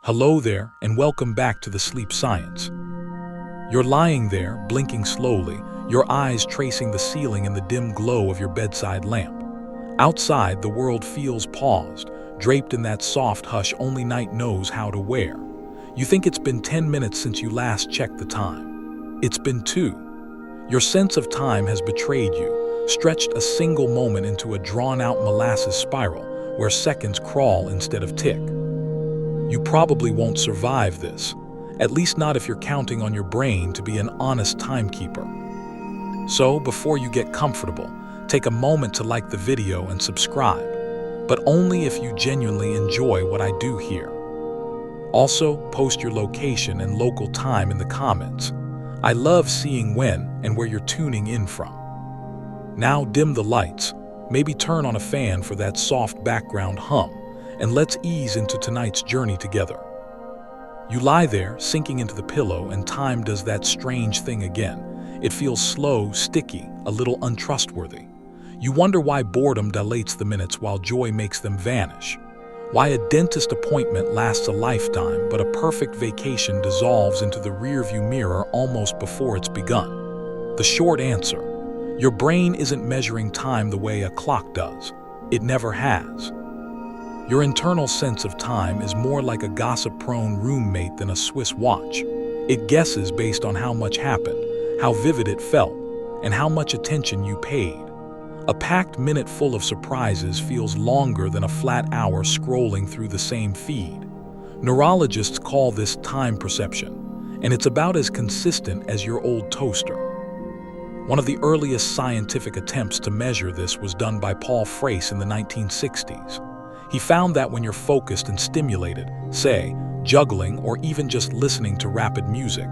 Hello there, and welcome back to the Sleep Science. You're lying there, blinking slowly, your eyes tracing the ceiling in the dim glow of your bedside lamp. Outside, the world feels paused, draped in that soft hush only night knows how to wear. You think it's been 10 minutes since you last checked the time. It's been 2. Your sense of time has betrayed you, stretched a single moment into a drawn-out molasses spiral where seconds crawl instead of tick. You probably won't survive this, at least not if you're counting on your brain to be an honest timekeeper. So, before you get comfortable, take a moment to like the video and subscribe, but only if you genuinely enjoy what I do here. Also, post your location and local time in the comments. I love seeing when and where you're tuning in from. Now dim the lights, maybe turn on a fan for that soft background hum, and let's ease into tonight's journey together. You lie there, sinking into the pillow, and time does that strange thing again. It feels slow, sticky, a little untrustworthy. You wonder why boredom dilates the minutes while joy makes them vanish. Why a dentist appointment lasts a lifetime, but a perfect vacation dissolves into the rearview mirror almost before it's begun. The short answer: your brain isn't measuring time the way a clock does. It never has. Your internal sense of time is more like a gossip-prone roommate than a Swiss watch. It guesses based on how much happened, how vivid it felt, and how much attention you paid. A packed minute full of surprises feels longer than a flat hour scrolling through the same feed. Neurologists call this time perception, and it's about as consistent as your old toaster. One of the earliest scientific attempts to measure this was done by Paul Fraisse in the 1960s. He found that when you're focused and stimulated, say, juggling or even just listening to rapid music,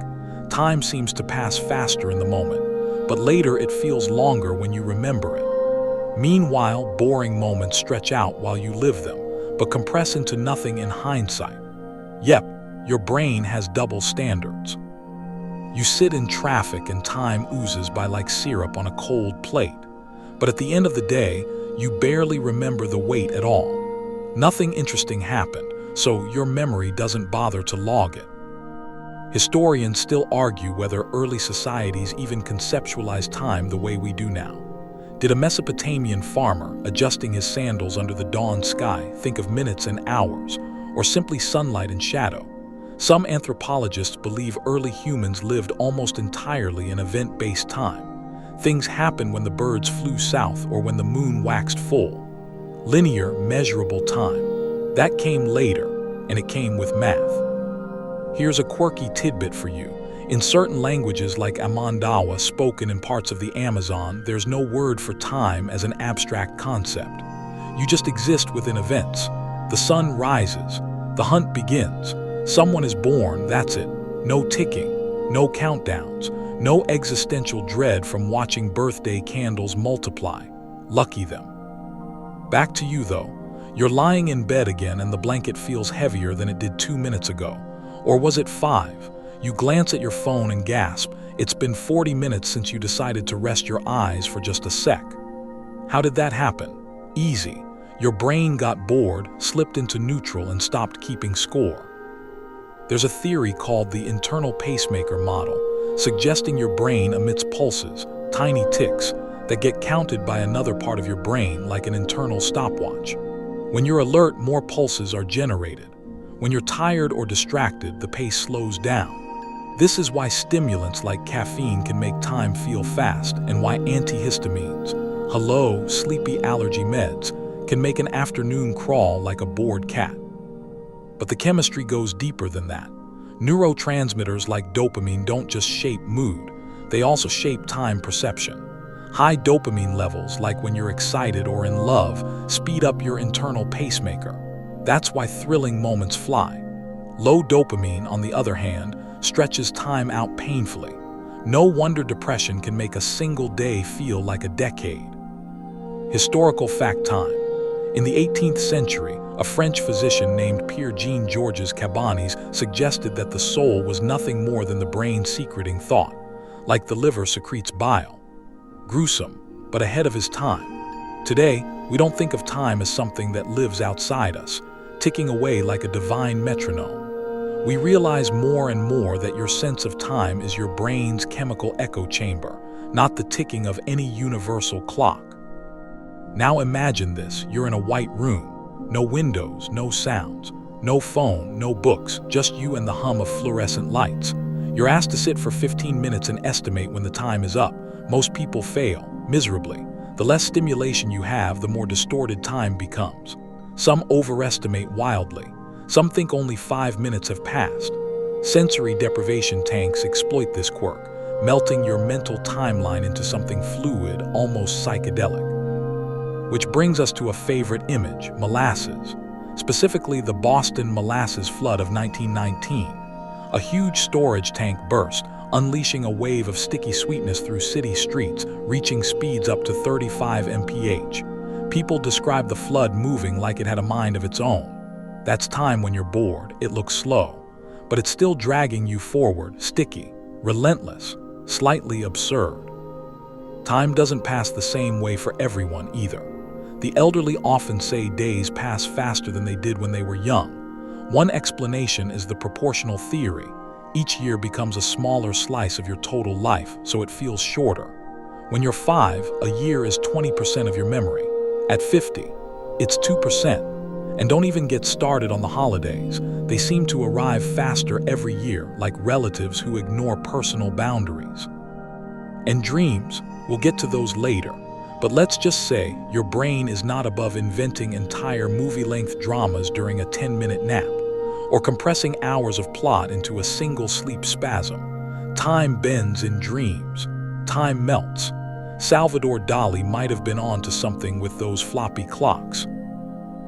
time seems to pass faster in the moment, but later it feels longer when you remember it. Meanwhile, boring moments stretch out while you live them, but compress into nothing in hindsight. Yep, your brain has double standards. You sit in traffic and time oozes by like syrup on a cold plate, but at the end of the day, you barely remember the wait at all. Nothing interesting happened, so your memory doesn't bother to log it. Historians still argue whether early societies even conceptualized time the way we do now. Did a Mesopotamian farmer, adjusting his sandals under the dawn sky, think of minutes and hours, or simply sunlight and shadow? Some anthropologists believe early humans lived almost entirely in event-based time. Things happened when the birds flew south or when the moon waxed full. Linear, measurable time. That came later, and it came with math. Here's a quirky tidbit for you. In certain languages like Amandawa, spoken in parts of the Amazon, there's no word for time as an abstract concept. You just exist within events. The sun rises. The hunt begins. Someone is born, that's it. No ticking, no countdowns, no existential dread from watching birthday candles multiply. Lucky them. Back to you, though. You're lying in bed again and the blanket feels heavier than it did 2 minutes ago. Or was it 5? You glance at your phone and gasp. It's been 40 minutes since you decided to rest your eyes for just a sec. How did that happen? Easy. Your brain got bored, slipped into neutral, and stopped keeping score. There's a theory called the internal pacemaker model, suggesting your brain emits pulses, tiny ticks, that get counted by another part of your brain like an internal stopwatch. When you're alert, more pulses are generated. When you're tired or distracted, the pace slows down. This is why stimulants like caffeine can make time feel fast, and why antihistamines, hello, sleepy allergy meds, can make an afternoon crawl like a bored cat. But the chemistry goes deeper than that. Neurotransmitters like dopamine don't just shape mood, they also shape time perception. High dopamine levels, like when you're excited or in love, speed up your internal pacemaker. That's why thrilling moments fly. Low dopamine, on the other hand, stretches time out painfully. No wonder depression can make a single day feel like a decade. Historical fact time. In the 18th century, a French physician named Pierre Jean-Georges Cabanis suggested that the soul was nothing more than the brain secreting thought, like the liver secretes bile. Gruesome, but ahead of his time. Today, we don't think of time as something that lives outside us, ticking away like a divine metronome. We realize more and more that your sense of time is your brain's chemical echo chamber, not the ticking of any universal clock. Now imagine this, you're in a white room. No windows, no sounds, no phone, no books, just you and the hum of fluorescent lights. You're asked to sit for 15 minutes and estimate when the time is up. Most people fail, miserably. The less stimulation you have, the more distorted time becomes. Some overestimate wildly. Some think only 5 minutes have passed. Sensory deprivation tanks exploit this quirk, melting your mental timeline into something fluid, almost psychedelic. Which brings us to a favorite image, molasses. Specifically the Boston molasses flood of 1919. A huge storage tank burst, unleashing a wave of sticky sweetness through city streets, reaching speeds up to 35 mph. People describe the flood moving like it had a mind of its own. That's time when you're bored, it looks slow, but it's still dragging you forward, sticky, relentless, slightly absurd. Time doesn't pass the same way for everyone either. The elderly often say days pass faster than they did when they were young. One explanation is the proportional theory. Each year becomes a smaller slice of your total life, so it feels shorter. When you're 5, a year is 20% of your memory. At 50, it's 2%. And don't even get started on the holidays. They seem to arrive faster every year, like relatives who ignore personal boundaries. And dreams, we'll get to those later. But let's just say your brain is not above inventing entire movie-length dramas during a 10-minute nap, or compressing hours of plot into a single sleep spasm. Time bends in dreams. Time melts. Salvador Dali might have been on to something with those floppy clocks.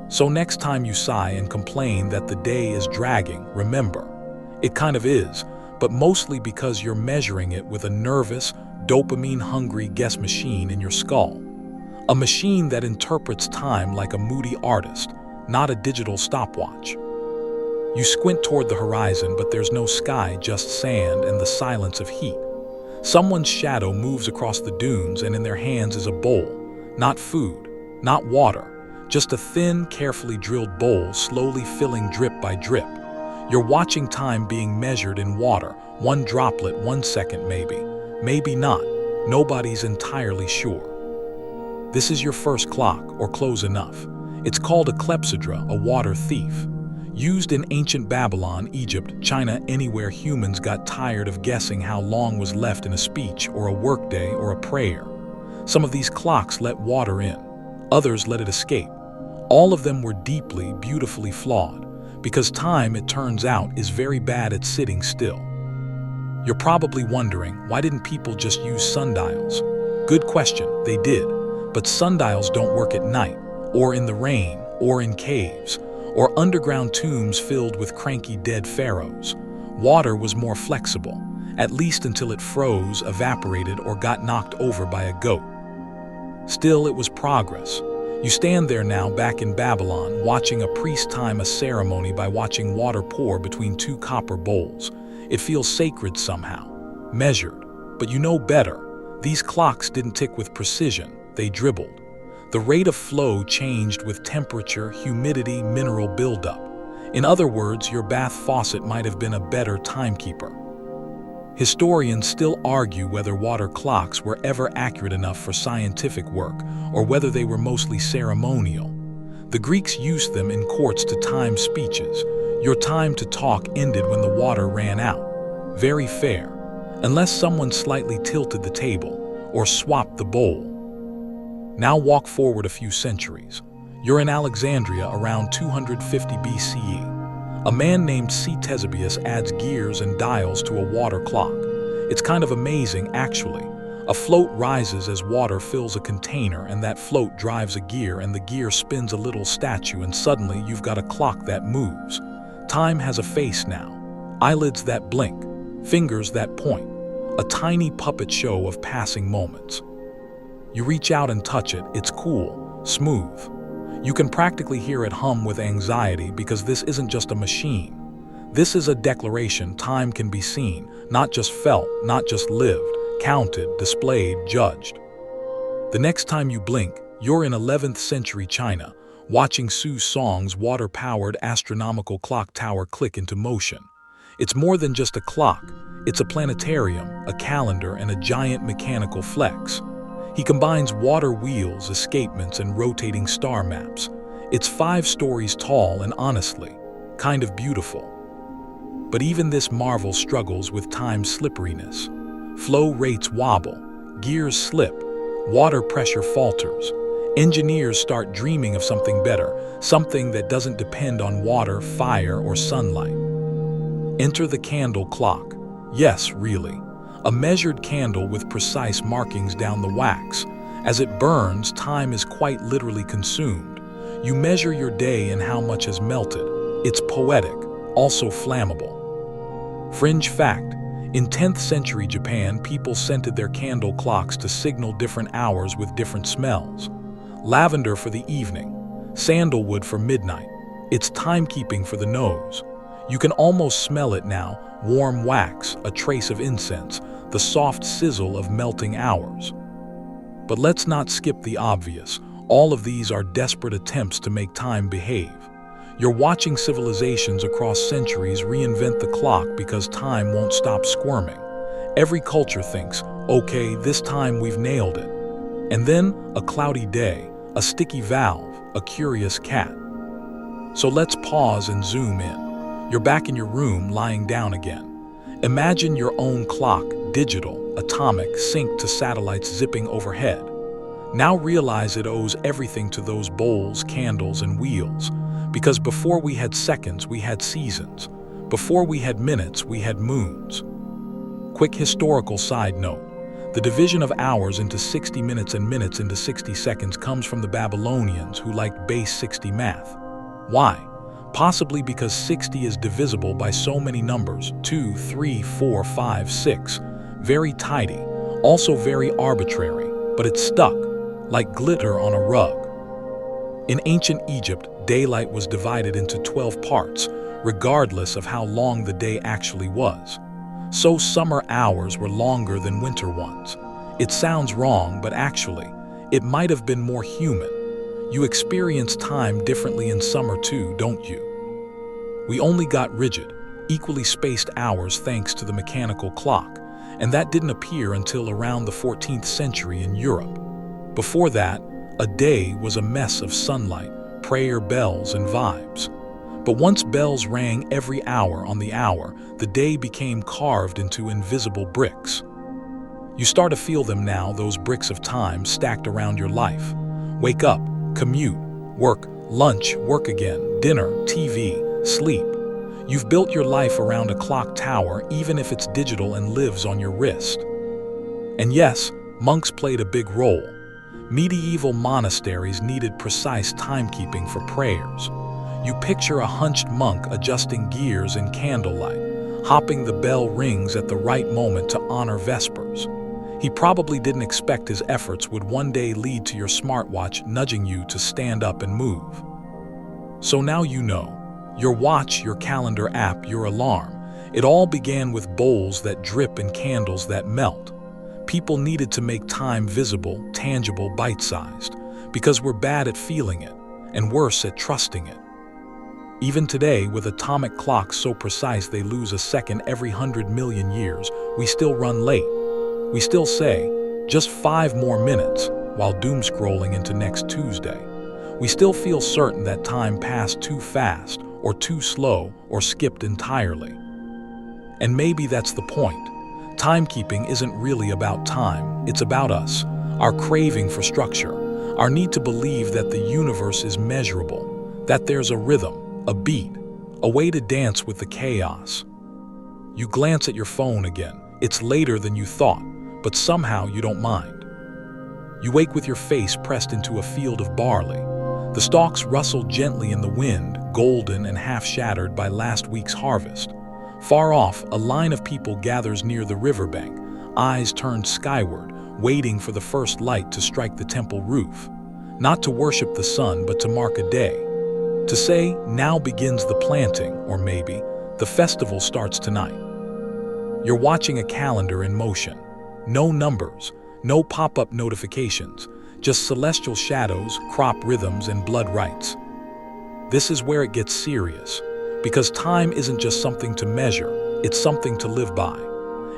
So next time you sigh and complain that the day is dragging, remember, it kind of is, but mostly because you're measuring it with a nervous, dopamine-hungry guess machine in your skull. A machine that interprets time like a moody artist, not a digital stopwatch. You squint toward the horizon, but there's no sky, just sand and the silence of heat. Someone's shadow moves across the dunes, and in their hands is a bowl. Not food, not water, just a thin, carefully drilled bowl slowly filling drip by drip. You're watching time being measured in water, one droplet, 1 second maybe. Maybe not. Nobody's entirely sure. This is your first clock, or close enough. It's called a clepsydra, a water thief. Used in ancient Babylon, Egypt, China, anywhere humans got tired of guessing how long was left in a speech or a workday or a prayer. Some of these clocks let water in. Others let it escape. All of them were deeply, beautifully flawed, because time, it turns out, is very bad at sitting still. You're probably wondering, why didn't people just use sundials? Good question, they did. But sundials don't work at night, or in the rain, or in caves, or underground tombs filled with cranky dead pharaohs. Water was more flexible, at least until it froze, evaporated, or got knocked over by a goat. Still, it was progress. You stand there now back in Babylon, watching a priest time a ceremony by watching water pour between 2 copper bowls. It feels sacred somehow, measured, but you know better. These clocks didn't tick with precision, they dribbled. The rate of flow changed with temperature, humidity, mineral buildup. In other words, your bath faucet might have been a better timekeeper. Historians still argue whether water clocks were ever accurate enough for scientific work, or whether they were mostly ceremonial. The Greeks used them in courts to time speeches. Your time to talk ended when the water ran out. Very fair, unless someone slightly tilted the table or swapped the bowl. Now walk forward a few centuries. You're in Alexandria around 250 BCE. A man named Ctesibius adds gears and dials to a water clock. It's kind of amazing, actually. A float rises as water fills a container, and that float drives a gear, and the gear spins a little statue, and suddenly you've got a clock that moves. Time has a face now. Eyelids that blink, fingers that point. A tiny puppet show of passing moments. You reach out and touch it, it's cool, smooth. You can practically hear it hum with anxiety because this isn't just a machine. This is a declaration time can be seen, not just felt, not just lived, counted, displayed, judged. The next time you blink, you're in 11th century China, watching Su Song's water-powered astronomical clock tower click into motion. It's more than just a clock. It's a planetarium, a calendar, and a giant mechanical flex. He combines water wheels, escapements, and rotating star maps. It's 5 stories tall and honestly, kind of beautiful. But even this marvel struggles with time's slipperiness. Flow rates wobble, gears slip, water pressure falters. Engineers start dreaming of something better, something that doesn't depend on water, fire, or sunlight. Enter the candle clock. Yes, really. A measured candle with precise markings down the wax. As it burns, time is quite literally consumed. You measure your day and how much has melted. It's poetic, also flammable. Fringe fact: in 10th century Japan, people scented their candle clocks to signal different hours with different smells. Lavender for the evening, sandalwood for midnight. It's timekeeping for the nose. You can almost smell it now: warm wax, a trace of incense, the soft sizzle of melting hours. But let's not skip the obvious. All of these are desperate attempts to make time behave. You're watching civilizations across centuries reinvent the clock because time won't stop squirming. Every culture thinks, okay, this time we've nailed it. And then a cloudy day, a sticky valve, a curious cat. So let's pause and zoom in. You're back in your room, lying down again. Imagine your own clock, digital, atomic, synced to satellites zipping overhead. Now realize it owes everything to those bowls, candles, and wheels. Because before we had seconds, we had seasons. Before we had minutes, we had moons. Quick historical side note: the division of hours into 60 minutes and minutes into 60 seconds comes from the Babylonians, who liked base 60 math. Why? Possibly because 60 is divisible by so many numbers: 2, 3, 4, 5, 6. Very tidy, also very arbitrary, but it's stuck, like glitter on a rug. In ancient Egypt, daylight was divided into 12 parts, regardless of how long the day actually was. So summer hours were longer than winter ones. It sounds wrong, but actually, it might have been more human. You experience time differently in summer too, don't you? We only got rigid, equally spaced hours thanks to the mechanical clock, and that didn't appear until around the 14th century in Europe. Before that, a day was a mess of sunlight, prayer bells, and vibes. But once bells rang every hour on the hour, the day became carved into invisible bricks. You start to feel them now, those bricks of time stacked around your life. Wake up, commute, work, lunch, work again, dinner, TV, sleep. You've built your life around a clock tower, even if it's digital and lives on your wrist. And yes, monks played a big role. Medieval monasteries needed precise timekeeping for prayers. You picture a hunched monk adjusting gears in candlelight, hopping the bell rings at the right moment to honor Vespers. He probably didn't expect his efforts would one day lead to your smartwatch nudging you to stand up and move. So now you know. Your watch, your calendar app, your alarm. It all began with bowls that drip and candles that melt. People needed to make time visible, tangible, bite-sized, because we're bad at feeling it, and worse at trusting it. Even today, with atomic clocks so precise they lose a second every 100 million years, we still run late. We still say, just 5 more minutes, while doom-scrolling into next Tuesday. We still feel certain that time passed too fast, or too slow, or skipped entirely. And maybe that's the point. Timekeeping isn't really about time, it's about us, our craving for structure, our need to believe that the universe is measurable, that there's a rhythm, a beat, a way to dance with the chaos. You glance at your phone again. It's later than you thought, but somehow you don't mind. You wake with your face pressed into a field of barley. The stalks rustle gently in the wind, golden and half-shattered by last week's harvest. Far off, a line of people gathers near the riverbank, eyes turned skyward, waiting for the first light to strike the temple roof. Not to worship the sun, but to mark a day. To say, now begins the planting, or maybe, the festival starts tonight. You're watching a calendar in motion. No numbers, no pop-up notifications, just celestial shadows, crop rhythms, and blood rites. This is where it gets serious. Because time isn't just something to measure, It's something to live by.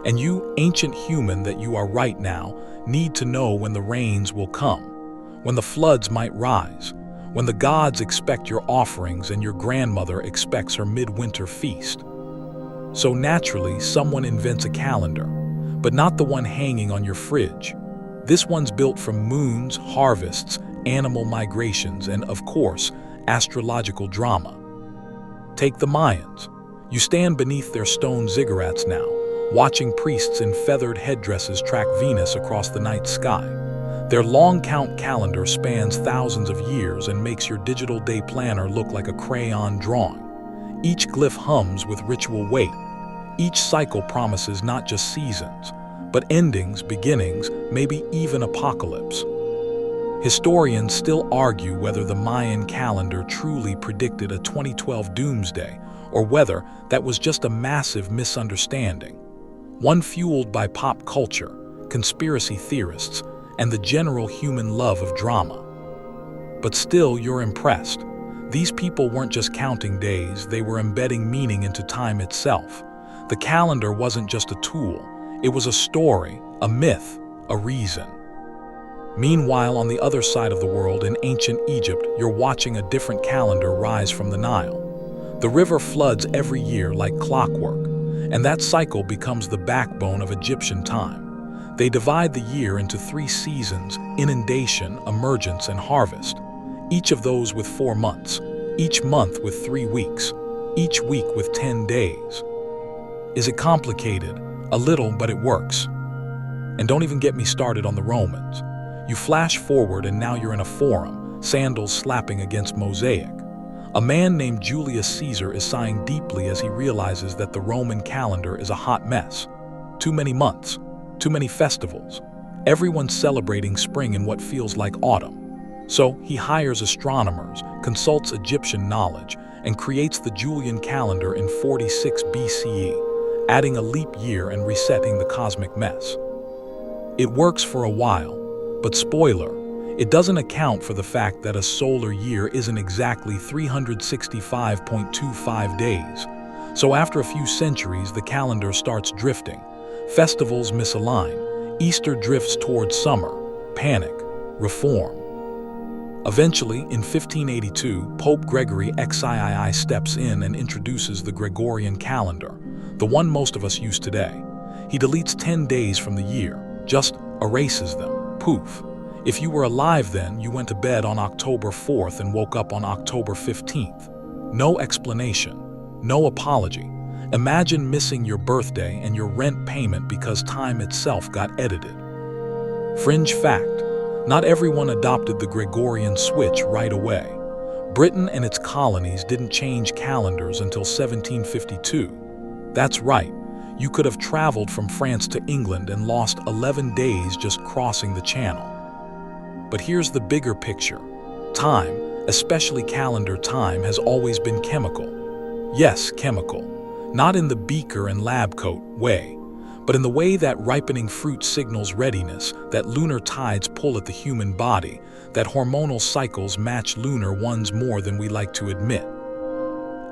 And you, ancient human that you are right now, need to know when the rains will come, when the floods might rise, when the gods expect your offerings and your grandmother expects her midwinter feast. So naturally, someone invents a calendar, but not the one hanging on your fridge. This one's built from moons, harvests, animal migrations, and, of course, astrological drama. Take the Mayans. You stand beneath their stone ziggurats now, watching priests in feathered headdresses track Venus across the night sky. Their long count calendar spans thousands of years and makes your digital day planner look like a crayon drawing. Each glyph hums with ritual weight. Each cycle promises not just seasons, but endings, beginnings, maybe even apocalypse. Historians still argue whether the Mayan calendar truly predicted a 2012 doomsday, or whether that was just a massive misunderstanding, one fueled by pop culture, conspiracy theorists, and the general human love of drama. But still, you're impressed. These people weren't just counting days, they were embedding meaning into time itself. The calendar wasn't just a tool, it was a story, a myth, a reason. Meanwhile, on the other side of the world, in ancient Egypt, you're watching a different calendar rise from the Nile. The river floods every year like clockwork, and that cycle becomes the backbone of Egyptian time. They divide the year into 3 seasons: inundation, emergence, and harvest. Each of those with 4 months, each month with 3 weeks, each week with 10 days. Is it complicated? A little, but it works. And don't even get me started on the Romans. You flash forward and now you're in a forum, sandals slapping against mosaic. A man named Julius Caesar is sighing deeply as he realizes that the Roman calendar is a hot mess. Too many months, too many festivals. Everyone's celebrating spring in what feels like autumn. So he hires astronomers, consults Egyptian knowledge, and creates the Julian calendar in 46 BCE, adding a leap year and resetting the cosmic mess. It works for a while, but spoiler, it doesn't account for the fact that a solar year isn't exactly 365.25 days. So after a few centuries, the calendar starts drifting. Festivals misalign, Easter drifts towards summer, panic, reform. Eventually, in 1582, Pope Gregory XIII steps in and introduces the Gregorian calendar, the one most of us use today. He deletes 10 days from the year, just erases them. Poof. If you were alive then, you went to bed on October 4th and woke up on October 15th. No explanation, no apology. Imagine missing your birthday and your rent payment because time itself got edited. Fringe fact, not everyone adopted the Gregorian switch right away. Britain and its colonies didn't change calendars until 1752. That's right. You could have traveled from France to England and lost 11 days just crossing the channel. But here's the bigger picture. Time, especially calendar time, has always been chemical. Yes, chemical. Not in the beaker and lab coat way, but in the way that ripening fruit signals readiness, that lunar tides pull at the human body, that hormonal cycles match lunar ones more than we like to admit.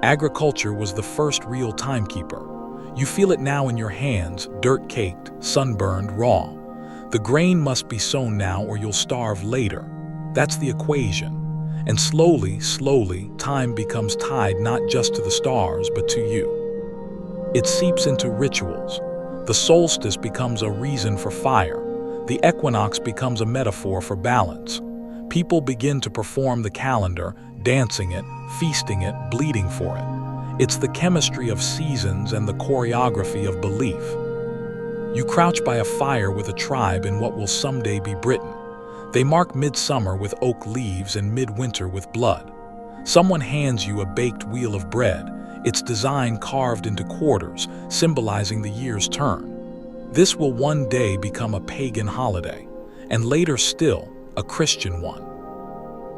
Agriculture was the first real timekeeper. You feel it now in your hands, dirt-caked, sunburned, raw. The grain must be sown now or you'll starve later. That's the equation. And slowly, time becomes tied not just to the stars, but to you. It seeps into rituals. The solstice becomes a reason for fire. The equinox becomes a metaphor for balance. People begin to perform the calendar, dancing it, feasting it, bleeding for it. It's the chemistry of seasons and the choreography of belief. You crouch by a fire with a tribe in what will someday be Britain. They mark midsummer with oak leaves and midwinter with blood. Someone hands you a baked wheel of bread, its design carved into quarters, symbolizing the year's turn. This will one day become a pagan holiday, and later still, a Christian one.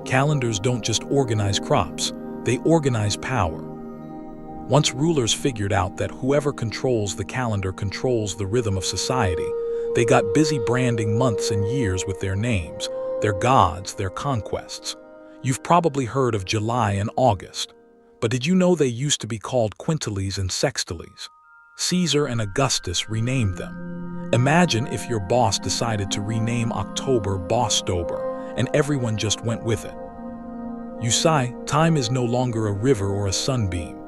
Calendars don't just organize crops, they organize power. Once rulers figured out that whoever controls the calendar controls the rhythm of society, they got busy branding months and years with their names, their gods, their conquests. You've probably heard of July and August, but did you know they used to be called quintiles and sextiles? Caesar and Augustus renamed them. Imagine if your boss decided to rename October Bosstober, and everyone just went with it. You sigh, time is no longer a river or a sunbeam.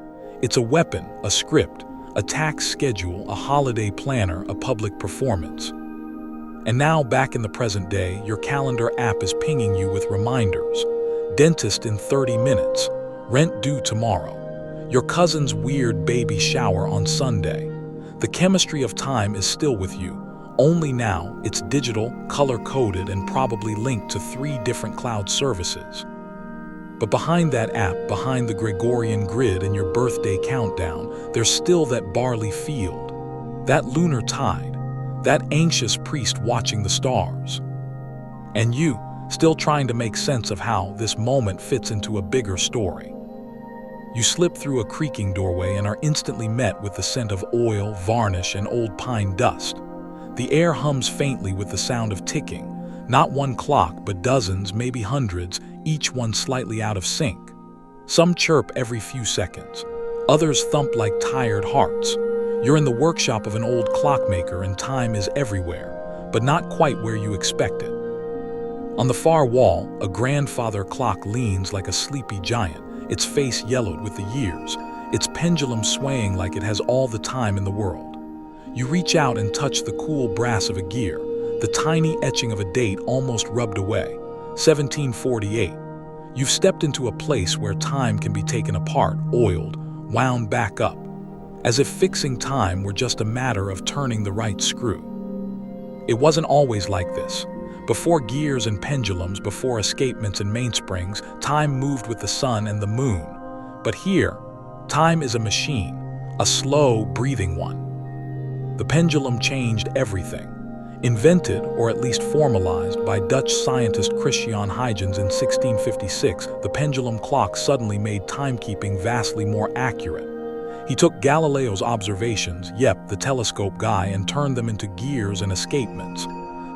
It's a weapon, a script, a tax schedule, a holiday planner, a public performance. And now, back in the present day, your calendar app is pinging you with reminders. Dentist in 30 minutes, rent due tomorrow, your cousin's weird baby shower on Sunday. The chemistry of time is still with you, only now it's digital, color-coded, and probably linked to 3 different cloud services. But behind that app, behind the Gregorian grid and your birthday countdown, there's still that barley field, that lunar tide, that anxious priest watching the stars. And you, still trying to make sense of how this moment fits into a bigger story. You slip through a creaking doorway and are instantly met with the scent of oil, varnish, and old pine dust. The air hums faintly with the sound of ticking, not one clock, but dozens, maybe hundreds, each one slightly out of sync. Some chirp every few seconds. Others thump like tired hearts. You're in the workshop of an old clockmaker and time is everywhere, but not quite where you expect it. On the far wall, a grandfather clock leans like a sleepy giant, its face yellowed with the years, its pendulum swaying like it has all the time in the world. You reach out and touch the cool brass of a gear, the tiny etching of a date almost rubbed away, 1748. You've stepped into a place where time can be taken apart, oiled, wound back up, as if fixing time were just a matter of turning the right screw. It wasn't always like this. Before gears and pendulums, before escapements and mainsprings, time moved with the sun and the moon. But here, time is a machine, a slow, breathing one. The pendulum changed everything. Invented, or at least formalized, by Dutch scientist Christian Huygens in 1656, the pendulum clock suddenly made timekeeping vastly more accurate. He took Galileo's observations, the telescope guy, and turned them into gears and escapements.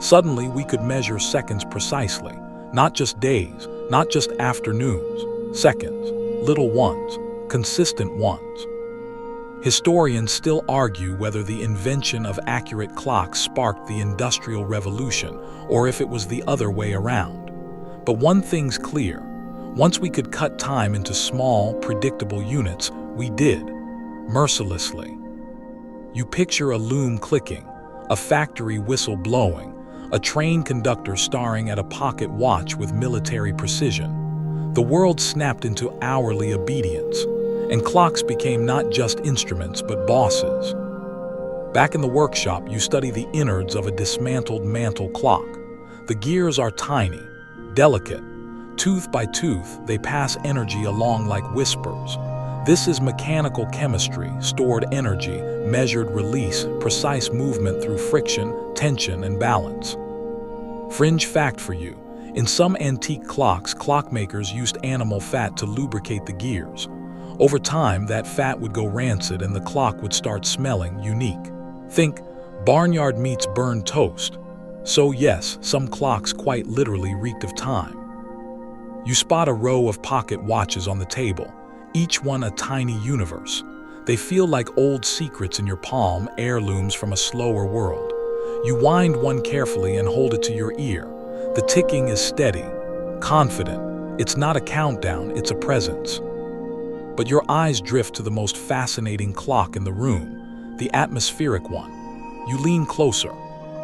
Suddenly, we could measure seconds precisely, not just days, not just afternoons, seconds, little ones, consistent ones. Historians still argue whether the invention of accurate clocks sparked the Industrial Revolution or if it was the other way around. But one thing's clear. Once we could cut time into small, predictable units, we did, mercilessly. You picture a loom clicking, a factory whistle blowing, a train conductor staring at a pocket watch with military precision. The world snapped into hourly obedience, and clocks became not just instruments but bosses. Back in the workshop, you study the innards of a dismantled mantle clock. The gears are tiny, delicate. Tooth by tooth, they pass energy along like whispers. This is mechanical chemistry, stored energy, measured release, precise movement through friction, tension, and balance. Fringe fact for you: in some antique clocks, clockmakers used animal fat to lubricate the gears. Over time, that fat would go rancid and the clock would start smelling unique. Think barnyard meets burned toast. So yes, some clocks quite literally reeked of time. You spot a row of pocket watches on the table, each one a tiny universe. They feel like old secrets in your palm, heirlooms from a slower world. You wind one carefully and hold it to your ear. The ticking is steady, confident. It's not a countdown, it's a presence. But your eyes drift to the most fascinating clock in the room, the atmospheric one. You lean closer.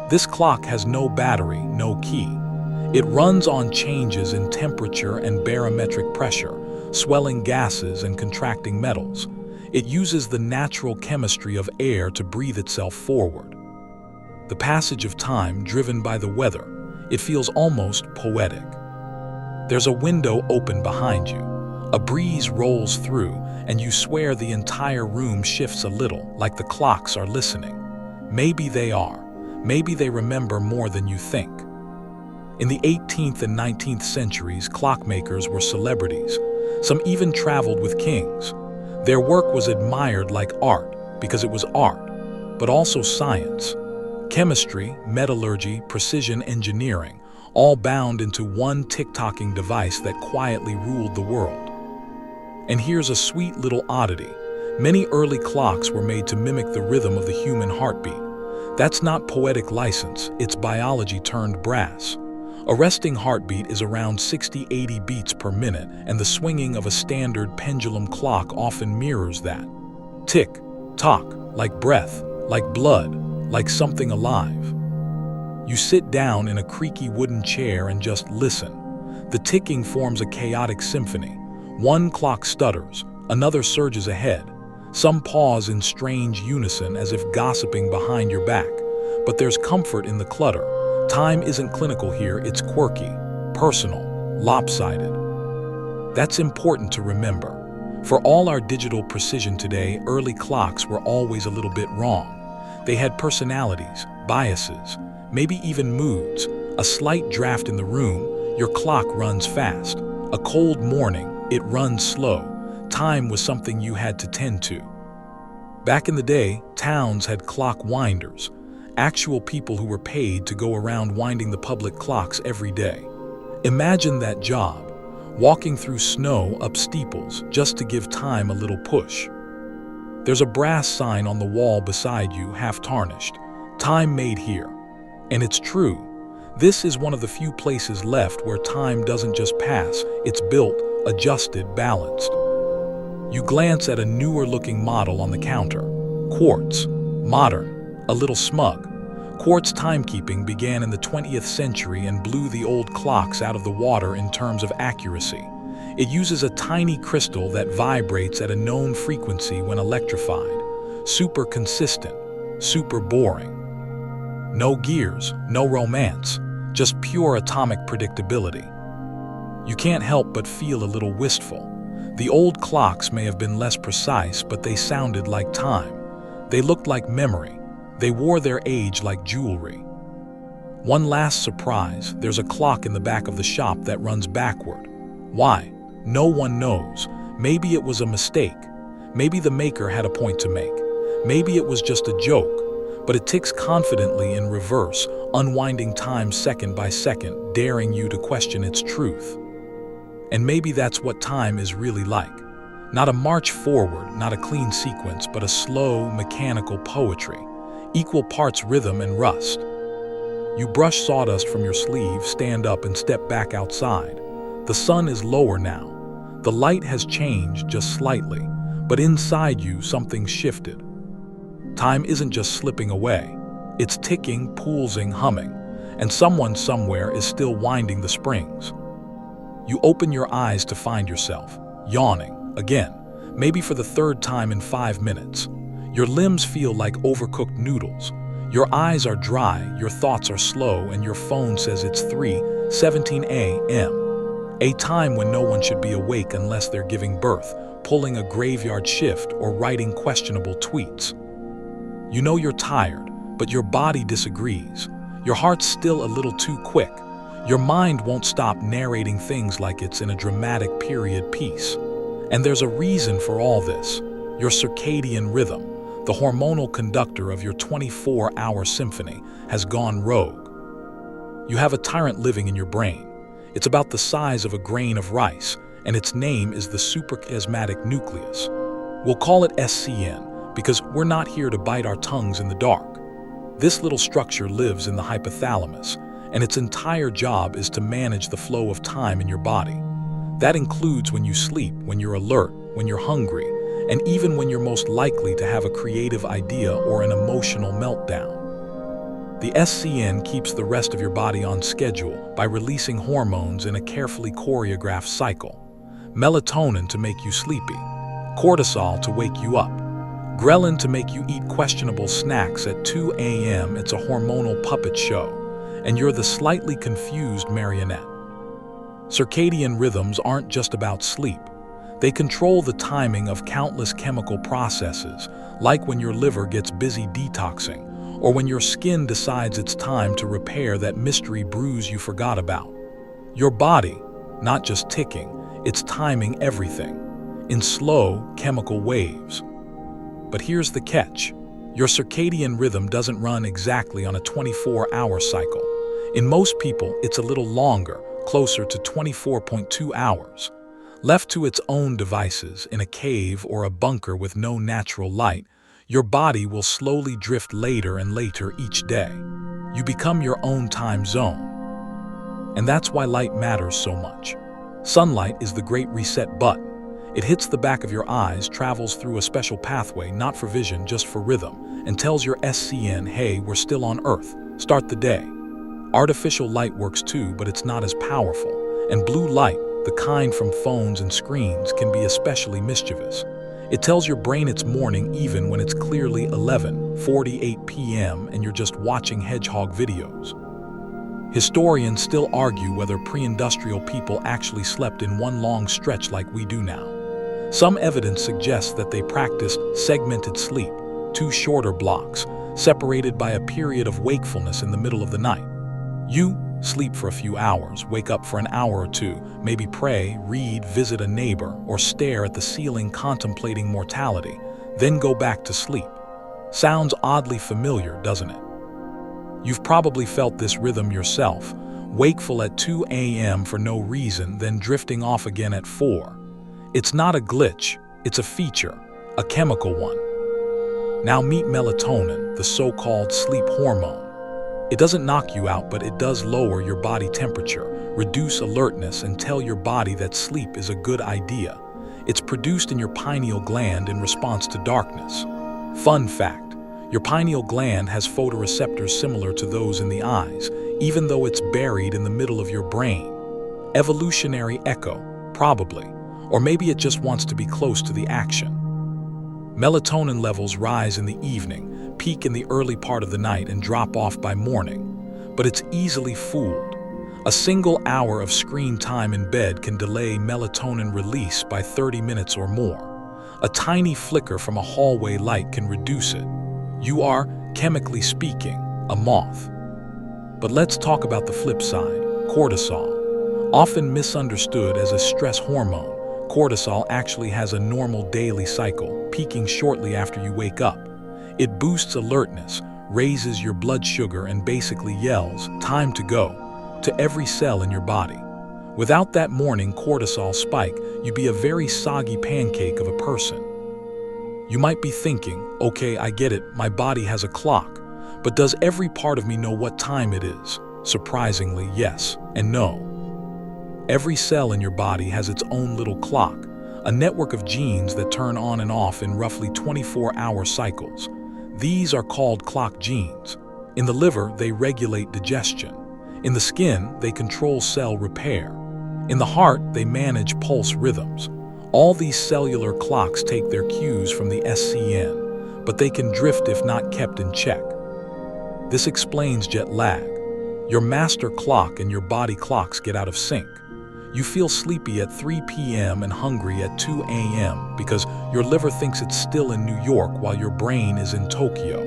This clock has no battery, no key. It runs on changes in temperature and barometric pressure, swelling gases and contracting metals. It uses the natural chemistry of air to breathe itself forward. The passage of time driven by the weather, it feels almost poetic. There's a window open behind you. A breeze rolls through, and you swear the entire room shifts a little, like the clocks are listening. Maybe they are. Maybe they remember more than you think. In the 18th and 19th centuries, clockmakers were celebrities. Some even traveled with kings. Their work was admired like art, because it was art, but also science. Chemistry, metallurgy, precision engineering, all bound into one tick-tocking device that quietly ruled the world. And here's a sweet little oddity. Many early clocks were made to mimic the rhythm of the human heartbeat. That's not poetic license, it's biology turned brass. A resting heartbeat is around 60-80 beats per minute, and the swinging of a standard pendulum clock often mirrors that. Tick, tock, like breath, like blood, like something alive. You sit down in a creaky wooden chair and just listen. The ticking forms a chaotic symphony. One clock stutters, another surges ahead. Some pause in strange unison as if gossiping behind your back. But there's comfort in the clutter. Time isn't clinical here, it's quirky, personal, lopsided. That's important to remember. For all our digital precision today, early clocks were always a little bit wrong. They had personalities, biases, maybe even moods. A slight draft in the room, your clock runs fast. A cold morning, it runs slow. Time was something you had to tend to. Back in the day, towns had clock winders, actual people who were paid to go around winding the public clocks every day. Imagine that job, walking through snow up steeples just to give time a little push. There's a brass sign on the wall beside you, half tarnished. Time made here. And it's true. This is one of the few places left where time doesn't just pass, it's built, adjusted, balanced. You glance at a newer-looking model on the counter. Quartz. Modern. A little smug. Quartz timekeeping began in the 20th century and blew the old clocks out of the water in terms of accuracy. It uses a tiny crystal that vibrates at a known frequency when electrified. Super consistent. Super boring. No gears, no romance. Just pure atomic predictability. You can't help but feel a little wistful. The old clocks may have been less precise, but they sounded like time. They looked like memory. They wore their age like jewelry. One last surprise, there's a clock in the back of the shop that runs backward. Why? No one knows. Maybe it was a mistake. Maybe the maker had a point to make. Maybe it was just a joke. But it ticks confidently in reverse, unwinding time second by second, daring you to question its truth. And maybe that's what time is really like. Not a march forward, not a clean sequence, but a slow, mechanical poetry. Equal parts rhythm and rust. You brush sawdust from your sleeve, stand up and step back outside. The sun is lower now. The light has changed just slightly, but inside you something's shifted. Time isn't just slipping away. It's ticking, pulsing, humming, and someone somewhere is still winding the springs. You open your eyes to find yourself, yawning, again, maybe for the third time in 5 minutes. Your limbs feel like overcooked noodles. Your eyes are dry, your thoughts are slow, and your phone says it's 3:17 a.m. A time when no one should be awake unless they're giving birth, pulling a graveyard shift, or writing questionable tweets. You know you're tired, but your body disagrees. Your heart's still a little too quick. Your mind won't stop narrating things like it's in a dramatic period piece. And there's a reason for all this. Your circadian rhythm, the hormonal conductor of your 24-hour symphony, has gone rogue. You have a tyrant living in your brain. It's about the size of a grain of rice, and its name is the suprachiasmatic nucleus. We'll call it SCN because we're not here to bite our tongues in the dark. This little structure lives in the hypothalamus, and its entire job is to manage the flow of time in your body. That includes when you sleep, when you're alert, when you're hungry, and even when you're most likely to have a creative idea or an emotional meltdown. The SCN keeps the rest of your body on schedule by releasing hormones in a carefully choreographed cycle. Melatonin to make you sleepy, cortisol to wake you up, ghrelin to make you eat questionable snacks at 2 a.m. It's a hormonal puppet show, and you're the slightly confused marionette. Circadian rhythms aren't just about sleep. They control the timing of countless chemical processes, like when your liver gets busy detoxing, or when your skin decides it's time to repair that mystery bruise you forgot about. Your body, not just ticking, it's timing everything, in slow, chemical waves. But here's the catch. Your circadian rhythm doesn't run exactly on a 24-hour cycle. In most people, it's a little longer, closer to 24.2 hours. Left to its own devices in a cave or a bunker with no natural light, your body will slowly drift later and later each day. You become your own time zone. And that's why light matters so much. Sunlight is the great reset button. It hits the back of your eyes, travels through a special pathway, not for vision, just for rhythm, and tells your SCN, hey, we're still on Earth. Start the day. Artificial light works too, but it's not as powerful. And blue light, the kind from phones and screens, can be especially mischievous. It tells your brain it's morning even when it's clearly 11:48 p.m. and you're just watching hedgehog videos. Historians still argue whether pre-industrial people actually slept in one long stretch like we do now. Some evidence suggests that they practiced segmented sleep, 2 shorter blocks, separated by a period of wakefulness in the middle of the night. You sleep for a few hours, wake up for an hour or two, maybe pray, read, visit a neighbor, or stare at the ceiling contemplating mortality, then go back to sleep. Sounds oddly familiar, doesn't it? You've probably felt this rhythm yourself, wakeful at 2 a.m. for no reason, then drifting off again at 4. It's not a glitch, it's a feature, a chemical one. Now meet melatonin, the so-called sleep hormone. It doesn't knock you out, but it does lower your body temperature, reduce alertness, and tell your body that sleep is a good idea. It's produced in your pineal gland in response to darkness. Fun fact, your pineal gland has photoreceptors similar to those in the eyes, even though it's buried in the middle of your brain. Evolutionary echo, probably, or maybe it just wants to be close to the action. Melatonin levels rise in the evening, peak in the early part of the night, and drop off by morning. But it's easily fooled. A single hour of screen time in bed can delay melatonin release by 30 minutes or more. A tiny flicker from a hallway light can reduce it. You are, chemically speaking, a moth. But let's talk about the flip side, cortisol. Often misunderstood as a stress hormone, cortisol actually has a normal daily cycle, peaking shortly after you wake up. It boosts alertness, raises your blood sugar, and basically yells, time to go, to every cell in your body. Without that morning cortisol spike, you'd be a very soggy pancake of a person. You might be thinking, okay, I get it, my body has a clock, but does every part of me know what time it is? Surprisingly, yes and no. Every cell in your body has its own little clock, a network of genes that turn on and off in roughly 24-hour cycles. These are called clock genes. In the liver, they regulate digestion. In the skin, they control cell repair. In the heart, they manage pulse rhythms. All these cellular clocks take their cues from the SCN, but they can drift if not kept in check. This explains jet lag. Your master clock and your body clocks get out of sync. You feel sleepy at 3 p.m. and hungry at 2 a.m. because your liver thinks it's still in New York while your brain is in Tokyo.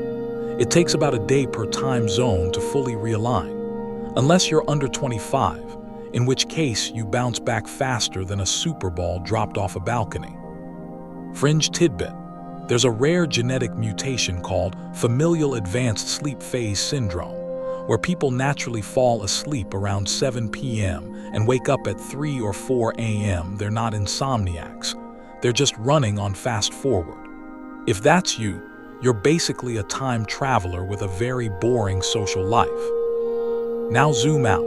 It takes about a day per time zone to fully realign, unless you're under 25, in which case you bounce back faster than a super ball dropped off a balcony. Fringe tidbit: there's a rare genetic mutation called familial advanced sleep phase syndrome, where people naturally fall asleep around 7 p.m. and wake up at 3 or 4 a.m. They're not insomniacs. They're just running on fast forward. If that's you, you're basically a time traveler with a very boring social life. Now zoom out.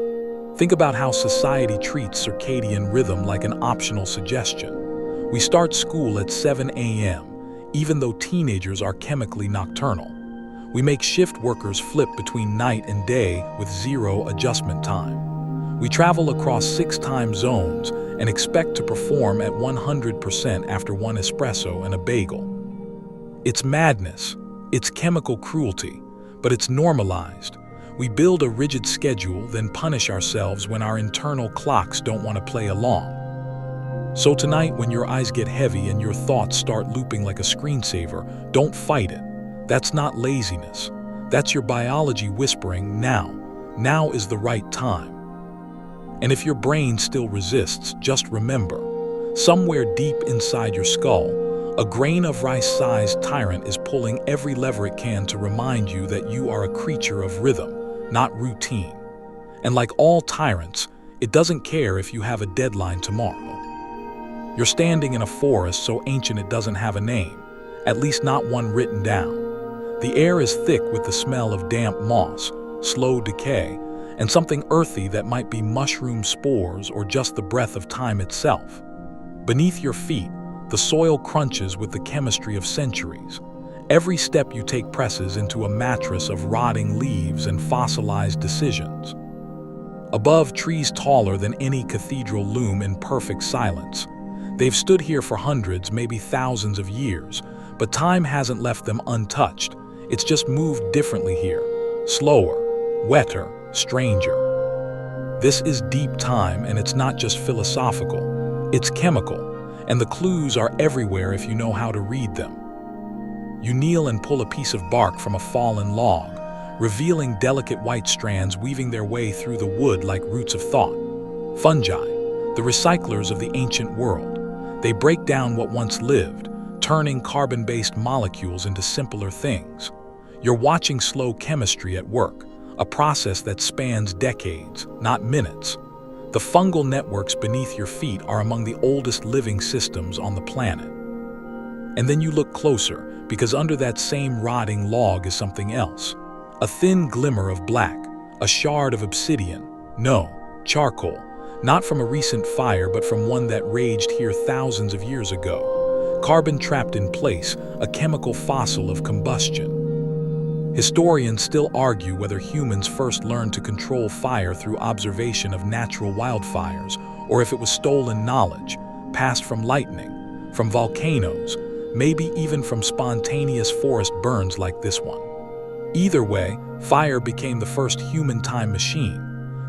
Think about how society treats circadian rhythm like an optional suggestion. We start school at 7 a.m., even though teenagers are chemically nocturnal. We make shift workers flip between night and day with zero adjustment time. We travel across 6 time zones and expect to perform at 100% after 1 espresso and a bagel. It's madness, it's chemical cruelty, but it's normalized. We build a rigid schedule, then punish ourselves when our internal clocks don't want to play along. So tonight, when your eyes get heavy and your thoughts start looping like a screensaver, don't fight it. That's not laziness. That's your biology whispering, now. Now is the right time. And if your brain still resists, just remember, somewhere deep inside your skull, a grain of rice-sized tyrant is pulling every lever it can to remind you that you are a creature of rhythm, not routine. And like all tyrants, it doesn't care if you have a deadline tomorrow. You're standing in a forest so ancient it doesn't have a name, at least not one written down. The air is thick with the smell of damp moss, slow decay, and something earthy that might be mushroom spores or just the breath of time itself. Beneath your feet, the soil crunches with the chemistry of centuries. Every step you take presses into a mattress of rotting leaves and fossilized decisions. Above, trees taller than any cathedral loom in perfect silence. They've stood here for hundreds, maybe thousands of years, but time hasn't left them untouched. It's just moved differently here. Slower, wetter, stranger. This is deep time, and it's not just philosophical. It's chemical, and the clues are everywhere if you know how to read them. You kneel and pull a piece of bark from a fallen log, revealing delicate white strands weaving their way through the wood like roots of thought. Fungi, the recyclers of the ancient world. They break down what once lived, turning carbon-based molecules into simpler things. You're watching slow chemistry at work, a process that spans decades, not minutes. The fungal networks beneath your feet are among the oldest living systems on the planet. And then you look closer, because under that same rotting log is something else. A thin glimmer of black, a shard of obsidian. No, charcoal. Not from a recent fire, but from one that raged here thousands of years ago. Carbon trapped in place, a chemical fossil of combustion. Historians still argue whether humans first learned to control fire through observation of natural wildfires, or if it was stolen knowledge, passed from lightning, from volcanoes, maybe even from spontaneous forest burns like this one. Either way, fire became the first human time machine.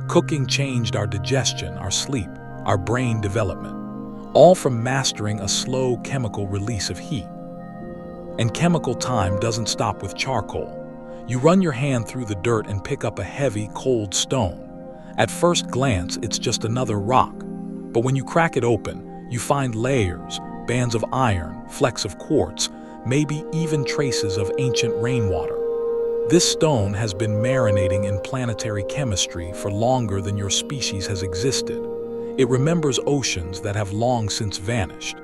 Cooking changed our digestion, our sleep, our brain development, all from mastering a slow chemical release of heat. And chemical time doesn't stop with charcoal. You run your hand through the dirt and pick up a heavy, cold stone. At first glance, it's just another rock. But when you crack it open, you find layers, bands of iron, flecks of quartz, maybe even traces of ancient rainwater. This stone has been marinating in planetary chemistry for longer than your species has existed. It remembers oceans that have long since vanished.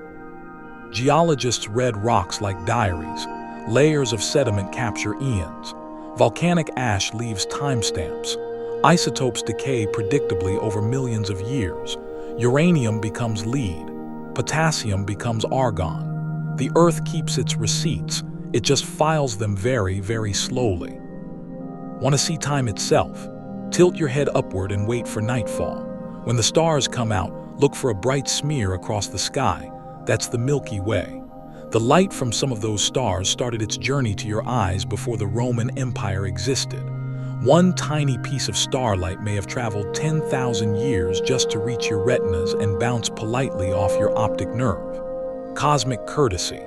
Geologists read rocks like diaries. Layers of sediment capture eons. Volcanic ash leaves timestamps. Isotopes decay predictably over millions of years. Uranium becomes lead. Potassium becomes argon. The Earth keeps its receipts. It just files them very, very slowly. Want to see time itself? Tilt your head upward and wait for nightfall. When the stars come out, look for a bright smear across the sky. That's the Milky Way. The light from some of those stars started its journey to your eyes before the Roman Empire existed. One tiny piece of starlight may have traveled 10,000 years just to reach your retinas and bounce politely off your optic nerve. Cosmic courtesy.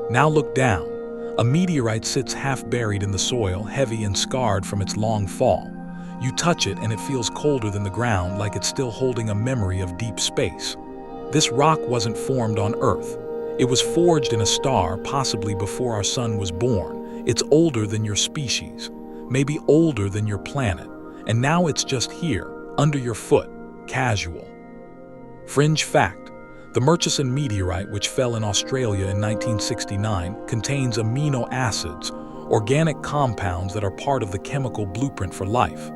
Now look down. A meteorite sits half buried in the soil, heavy and scarred from its long fall. You touch it and it feels colder than the ground, like it's still holding a memory of deep space. This rock wasn't formed on Earth. It was forged in a star, possibly before our sun was born. It's older than your species, maybe older than your planet, and now it's just here, under your foot, casual. Fringe fact: the Murchison meteorite, which fell in Australia in 1969, contains amino acids, organic compounds that are part of the chemical blueprint for life.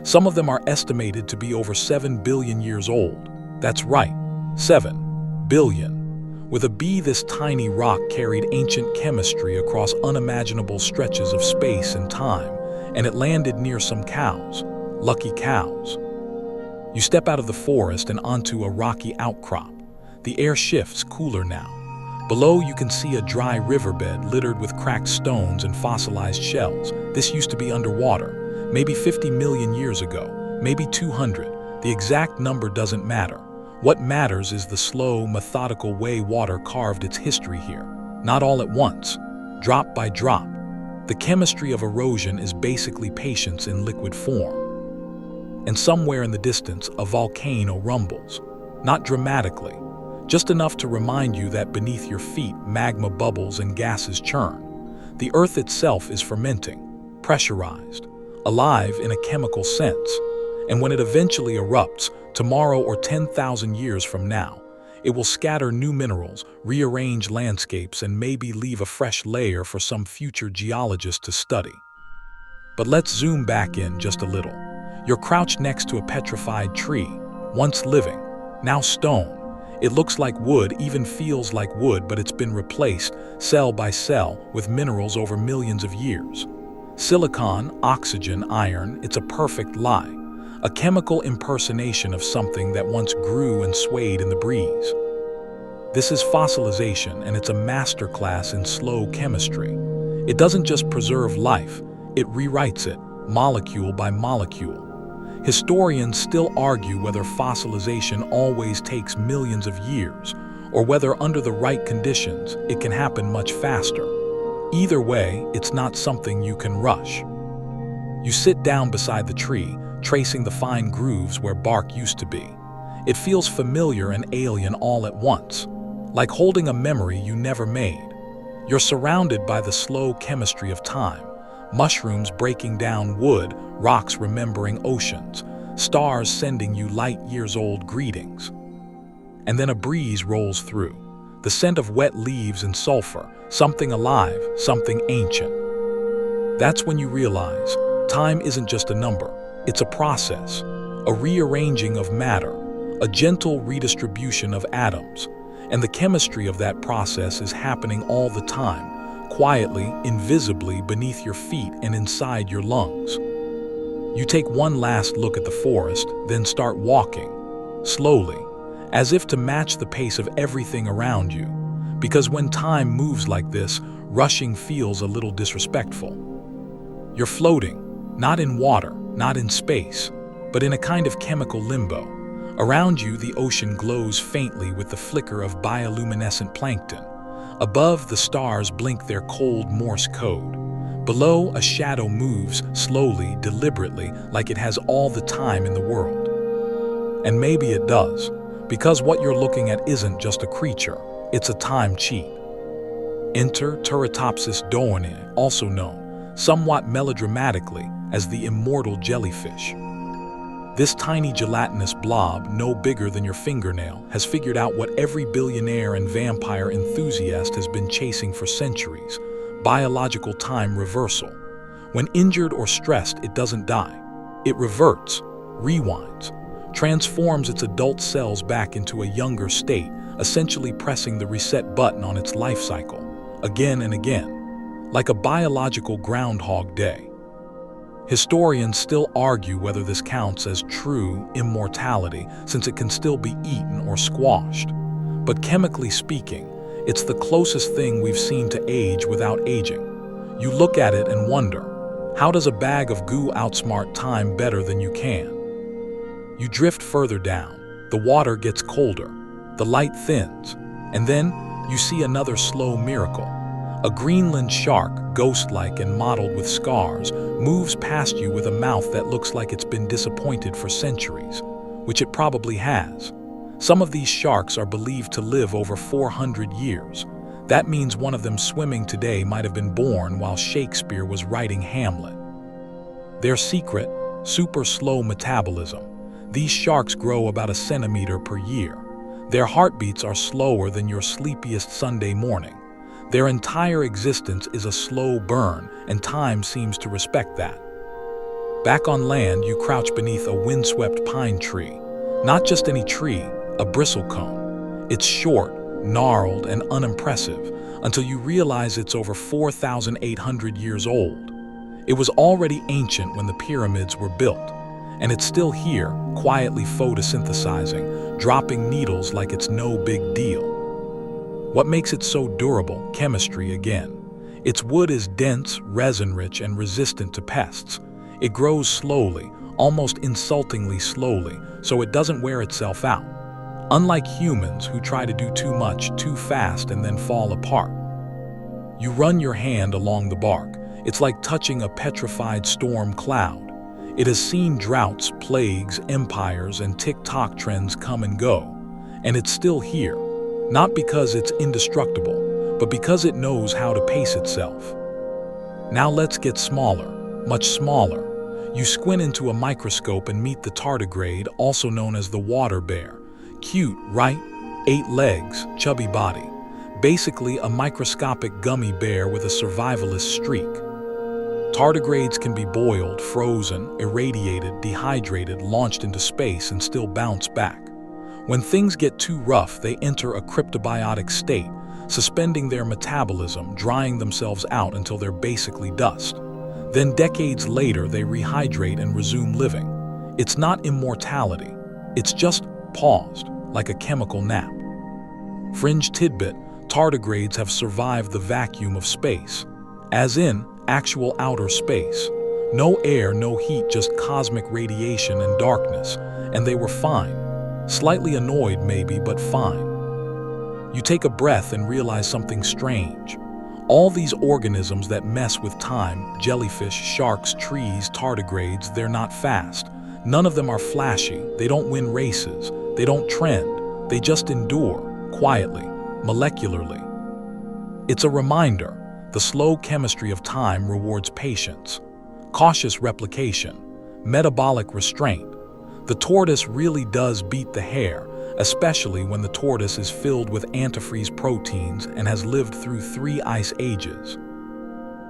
Some of them are estimated to be over 7 billion years old. That's right, 7 billion. With a B, this tiny rock carried ancient chemistry across unimaginable stretches of space and time, and it landed near some cows. Lucky cows. You step out of the forest and onto a rocky outcrop. The air shifts, cooler now. Below, you can see a dry riverbed littered with cracked stones and fossilized shells. This used to be underwater, maybe 50 million years ago, maybe 200. The exact number doesn't matter. What matters is the slow, methodical way water carved its history here. Not all at once, drop by drop. The chemistry of erosion is basically patience in liquid form. And somewhere in the distance, a volcano rumbles. Not dramatically, just enough to remind you that beneath your feet, magma bubbles and gases churn. The Earth itself is fermenting, pressurized, alive in a chemical sense. And when it eventually erupts, tomorrow or 10,000 years from now, It will scatter new minerals, rearrange landscapes, and maybe leave a fresh layer for some future geologist to study. But let's zoom back in just a little. You're crouched next to a petrified tree, once living, now stone. It looks like wood, even feels like wood, but it's been replaced, cell by cell, with minerals over millions of years. Silicon, oxygen, iron, it's a perfect lie. A chemical impersonation of something that once grew and swayed in the breeze. This is fossilization, and it's a masterclass in slow chemistry. It doesn't just preserve life, it rewrites it, molecule by molecule. Historians still argue whether fossilization always takes millions of years, or whether under the right conditions, it can happen much faster. Either way, it's not something you can rush. You sit down beside the tree, tracing the fine grooves where bark used to be. It feels familiar and alien all at once, like holding a memory you never made. You're surrounded by the slow chemistry of time, mushrooms breaking down wood, rocks remembering oceans, stars sending you light-years-old greetings. And then a breeze rolls through, the scent of wet leaves and sulfur, something alive, something ancient. That's when you realize time isn't just a number, it's a process, a rearranging of matter, a gentle redistribution of atoms, and the chemistry of that process is happening all the time, quietly, invisibly beneath your feet and inside your lungs. You take one last look at the forest, then start walking, slowly, as if to match the pace of everything around you, because when time moves like this, rushing feels a little disrespectful. You're floating, not in water, not in space, but in a kind of chemical limbo. Around you, the ocean glows faintly with the flicker of bioluminescent plankton. Above, the stars blink their cold Morse code. Below, a shadow moves, slowly, deliberately, like it has all the time in the world. And maybe it does, because what you're looking at isn't just a creature, it's a time cheat. Enter Turritopsis dohonii, also known, somewhat melodramatically, as the immortal jellyfish. This tiny gelatinous blob, no bigger than your fingernail, has figured out what every billionaire and vampire enthusiast has been chasing for centuries: biological time reversal. When injured or stressed, it doesn't die. It reverts, rewinds, transforms its adult cells back into a younger state, essentially pressing the reset button on its life cycle, again and again, like a biological Groundhog Day. Historians still argue whether this counts as true immortality, since it can still be eaten or squashed. But chemically speaking, it's the closest thing we've seen to age without aging. You look at it and wonder, how does a bag of goo outsmart time better than you can? You drift further down, the water gets colder, the light thins, and then you see another slow miracle. A Greenland shark, ghost-like and mottled with scars, moves past you with a mouth that looks like it's been disappointed for centuries, which it probably has. Some of these sharks are believed to live over 400 years. That means one of them swimming today might have been born while Shakespeare was writing Hamlet. Their secret, super slow metabolism. These sharks grow about a centimeter per year. Their heartbeats are slower than your sleepiest Sunday morning. Their entire existence is a slow burn, and time seems to respect that. Back on land, you crouch beneath a windswept pine tree. Not just any tree, a bristlecone. It's short, gnarled, and unimpressive, until you realize it's over 4,800 years old. It was already ancient when the pyramids were built, and it's still here, quietly photosynthesizing, dropping needles like it's no big deal. What makes it so durable? Chemistry again. Its wood is dense, resin-rich, and resistant to pests. It grows slowly, almost insultingly slowly, so it doesn't wear itself out. Unlike humans who try to do too much, too fast, and then fall apart. You run your hand along the bark. It's like touching a petrified storm cloud. It has seen droughts, plagues, empires, and TikTok trends come and go. And it's still here. Not because it's indestructible, but because it knows how to pace itself. Now let's get smaller, much smaller. You squint into a microscope and meet the tardigrade, also known as the water bear. Cute, right? 8 legs, chubby body. Basically a microscopic gummy bear with a survivalist streak. Tardigrades can be boiled, frozen, irradiated, dehydrated, launched into space and still bounce back. When things get too rough, they enter a cryptobiotic state, suspending their metabolism, drying themselves out until they're basically dust. Then decades later, they rehydrate and resume living. It's not immortality. It's just paused, like a chemical nap. Fringe tidbit: tardigrades have survived the vacuum of space. As in, actual outer space. No air, no heat, just cosmic radiation and darkness. And they were fine. Slightly annoyed maybe, but fine. You take a breath and realize something strange. All these organisms that mess with time, jellyfish, sharks, trees, tardigrades, they're not fast. None of them are flashy. They don't win races. They don't trend. They just endure, quietly, molecularly. It's a reminder. The slow chemistry of time rewards patience, cautious replication, metabolic restraint. The tortoise really does beat the hare, especially when the tortoise is filled with antifreeze proteins and has lived through 3 ice ages.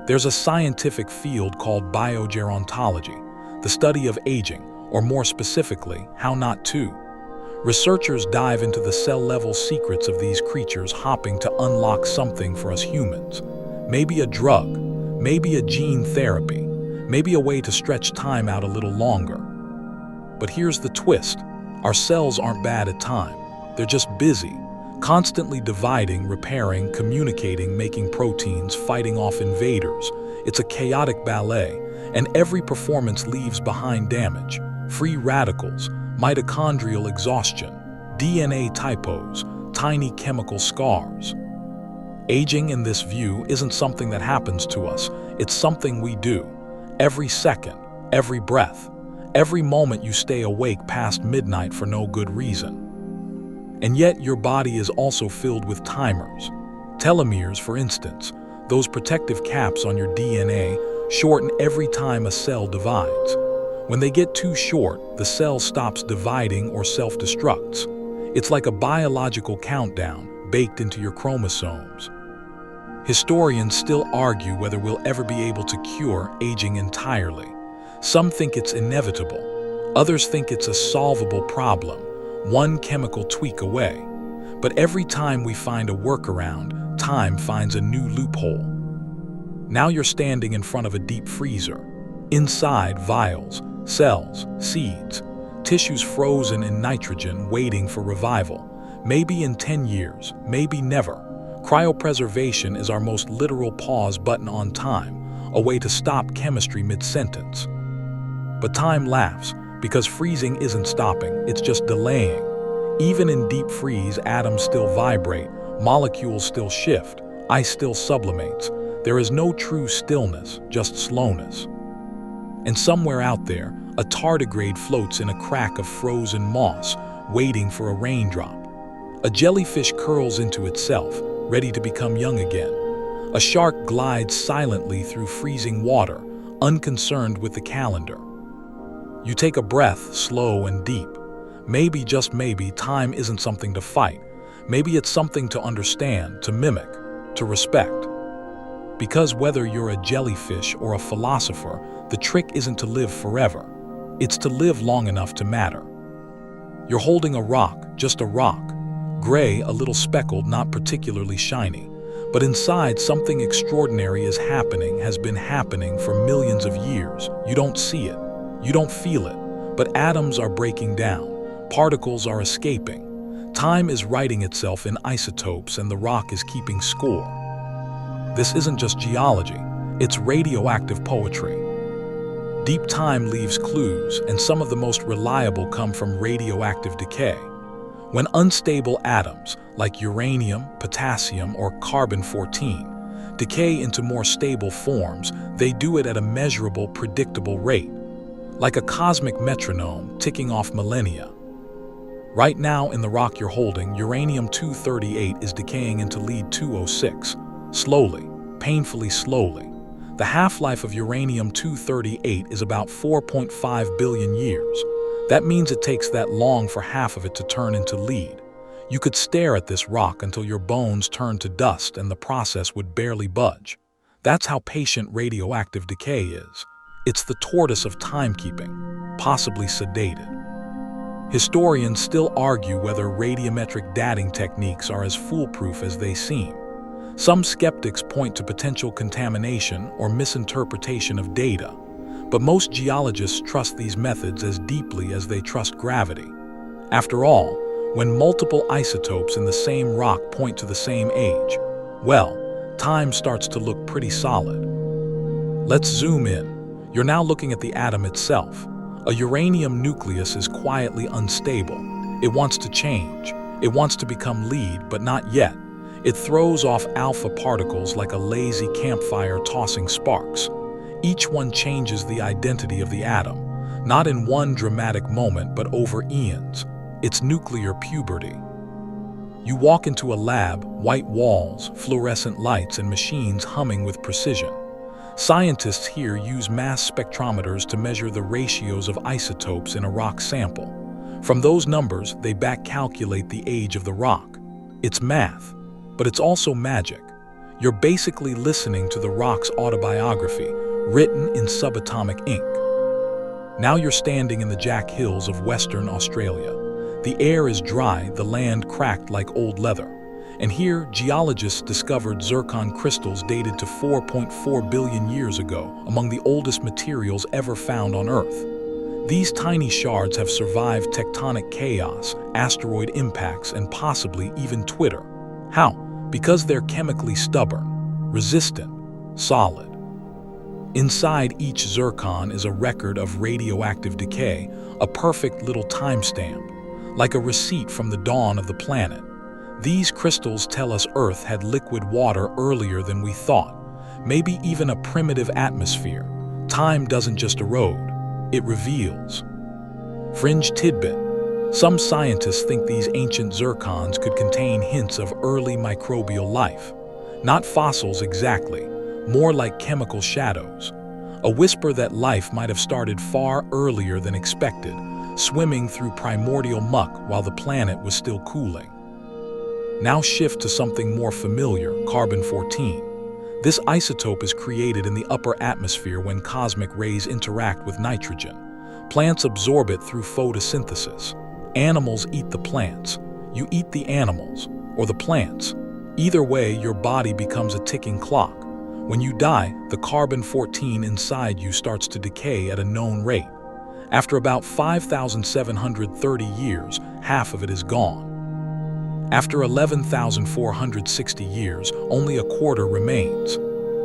There's a scientific field called biogerontology, the study of aging, or more specifically, how not to. Researchers dive into the cell-level secrets of these creatures, hoping to unlock something for us humans. Maybe a drug, maybe a gene therapy, maybe a way to stretch time out a little longer. But here's the twist. Our cells aren't bad at time. They're just busy, constantly dividing, repairing, communicating, making proteins, fighting off invaders. It's a chaotic ballet, and every performance leaves behind damage, free radicals, mitochondrial exhaustion, DNA typos, tiny chemical scars. Aging, in this view, isn't something that happens to us. It's something we do. Every second, every breath, every moment you stay awake past midnight for no good reason. And yet your body is also filled with timers. Telomeres, for instance, those protective caps on your DNA, shorten every time a cell divides. When they get too short, the cell stops dividing or self-destructs. It's like a biological countdown baked into your chromosomes. Historians still argue whether we'll ever be able to cure aging entirely. Some think it's inevitable. Others think it's a solvable problem, one chemical tweak away. But every time we find a workaround, time finds a new loophole. Now you're standing in front of a deep freezer. Inside, vials, cells, seeds, tissues frozen in nitrogen waiting for revival. Maybe in 10 years, maybe never. Cryopreservation is our most literal pause button on time, a way to stop chemistry mid-sentence. But time laughs, because freezing isn't stopping, it's just delaying. Even in deep freeze, atoms still vibrate, molecules still shift, ice still sublimates. There is no true stillness, just slowness. And somewhere out there, a tardigrade floats in a crack of frozen moss, waiting for a raindrop. A jellyfish curls into itself, ready to become young again. A shark glides silently through freezing water, unconcerned with the calendar. You take a breath, slow and deep. Maybe, just maybe, time isn't something to fight. Maybe it's something to understand, to mimic, to respect. Because whether you're a jellyfish or a philosopher, the trick isn't to live forever. It's to live long enough to matter. You're holding a rock, just a rock. Gray, a little speckled, not particularly shiny. But inside, something extraordinary is happening, has been happening for millions of years. You don't see it. You don't feel it. But atoms are breaking down. Particles are escaping. Time is writing itself in isotopes, and the rock is keeping score. This isn't just geology. It's radioactive poetry. Deep time leaves clues, and some of the most reliable come from radioactive decay. When unstable atoms, like uranium, potassium, or carbon-14, decay into more stable forms, they do it at a measurable, predictable rate, like a cosmic metronome ticking off millennia. Right now, in the rock you're holding, uranium-238 is decaying into lead-206, slowly, painfully slowly. The half-life of uranium-238 is about 4.5 billion years. That means it takes that long for half of it to turn into lead. You could stare at this rock until your bones turned to dust and the process would barely budge. That's how patient radioactive decay is. It's the tortoise of timekeeping, possibly sedated. Historians still argue whether radiometric dating techniques are as foolproof as they seem. Some skeptics point to potential contamination or misinterpretation of data, but most geologists trust these methods as deeply as they trust gravity. After all, when multiple isotopes in the same rock point to the same age, well, time starts to look pretty solid. Let's zoom in. You're now looking at the atom itself. A uranium nucleus is quietly unstable. It wants to change. It wants to become lead, but not yet. It throws off alpha particles like a lazy campfire tossing sparks. Each one changes the identity of the atom, not in one dramatic moment, but over eons. It's nuclear puberty. You walk into a lab, white walls, fluorescent lights, and machines humming with precision. Scientists here use mass spectrometers to measure the ratios of isotopes in a rock sample. From those numbers, they back-calculate the age of the rock. It's math, but it's also magic. You're basically listening to the rock's autobiography, written in subatomic ink. Now you're standing in the Jack Hills of Western Australia. The air is dry, the land cracked like old leather. And here, geologists discovered zircon crystals dated to 4.4 billion years ago, among the oldest materials ever found on Earth. These tiny shards have survived tectonic chaos, asteroid impacts, and possibly even Twitter. How? Because they're chemically stubborn, resistant, solid. Inside each zircon is a record of radioactive decay, a perfect little timestamp, like a receipt from the dawn of the planet. These crystals tell us Earth had liquid water earlier than we thought, maybe even a primitive atmosphere. Time doesn't just erode, it reveals. Fringe tidbit. Some scientists think these ancient zircons could contain hints of early microbial life. Not fossils exactly, more like chemical shadows. A whisper that life might have started far earlier than expected, swimming through primordial muck while the planet was still cooling. Now shift to something more familiar, carbon-14. This isotope is created in the upper atmosphere when cosmic rays interact with nitrogen. Plants absorb it through photosynthesis. Animals eat the plants. You eat the animals, or the plants. Either way, your body becomes a ticking clock. When you die, the carbon-14 inside you starts to decay at a known rate. After about 5,730 years, half of it is gone. After 11,460 years, only a quarter remains.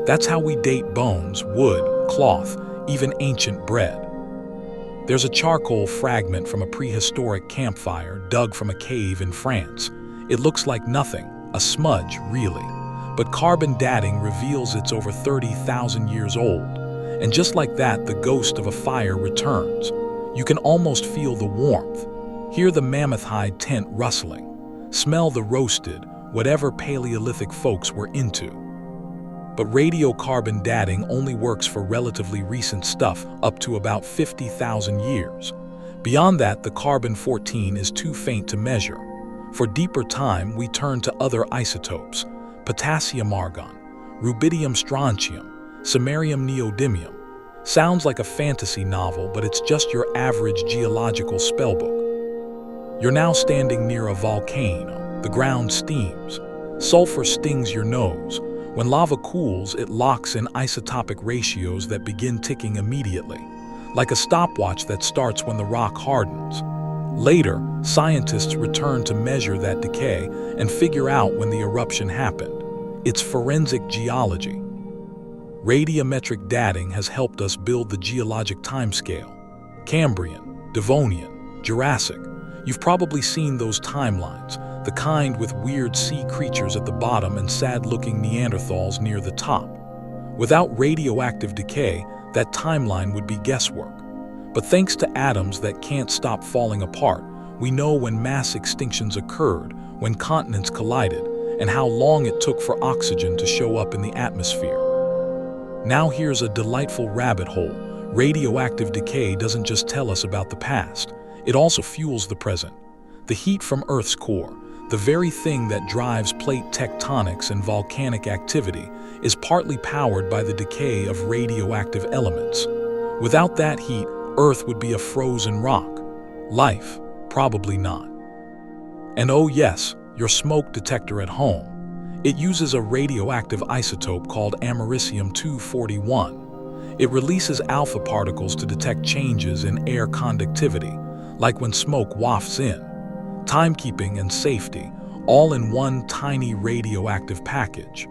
That's how we date bones, wood, cloth, even ancient bread. There's a charcoal fragment from a prehistoric campfire dug from a cave in France. It looks like nothing, a smudge, really. But carbon dating reveals it's over 30,000 years old. And just like that, the ghost of a fire returns. You can almost feel the warmth. Hear the mammoth hide tent rustling. Smell the roasted, whatever Paleolithic folks were into. But radiocarbon dating only works for relatively recent stuff up to about 50,000 years. Beyond that, the carbon-14 is too faint to measure. For deeper time, we turn to other isotopes: potassium argon, rubidium strontium, samarium neodymium. Sounds like a fantasy novel, but it's just your average geological spellbook. You're now standing near a volcano. The ground steams. Sulfur stings your nose. When lava cools, it locks in isotopic ratios that begin ticking immediately, like a stopwatch that starts when the rock hardens. Later, scientists return to measure that decay and figure out when the eruption happened. It's forensic geology. Radiometric dating has helped us build the geologic timescale. Cambrian, Devonian, Jurassic. You've probably seen those timelines, the kind with weird sea creatures at the bottom and sad-looking Neanderthals near the top. Without radioactive decay, that timeline would be guesswork. But thanks to atoms that can't stop falling apart, we know when mass extinctions occurred, when continents collided, and how long it took for oxygen to show up in the atmosphere. Now here's a delightful rabbit hole. Radioactive decay doesn't just tell us about the past. It also fuels the present. The heat from Earth's core, the very thing that drives plate tectonics and volcanic activity, is partly powered by the decay of radioactive elements. Without that heat, Earth would be a frozen rock. Life? Probably not. And oh yes, your smoke detector at home. It uses a radioactive isotope called americium-241. It releases alpha particles to detect changes in air conductivity, like when smoke wafts in. Timekeeping and safety, all in one tiny radioactive package.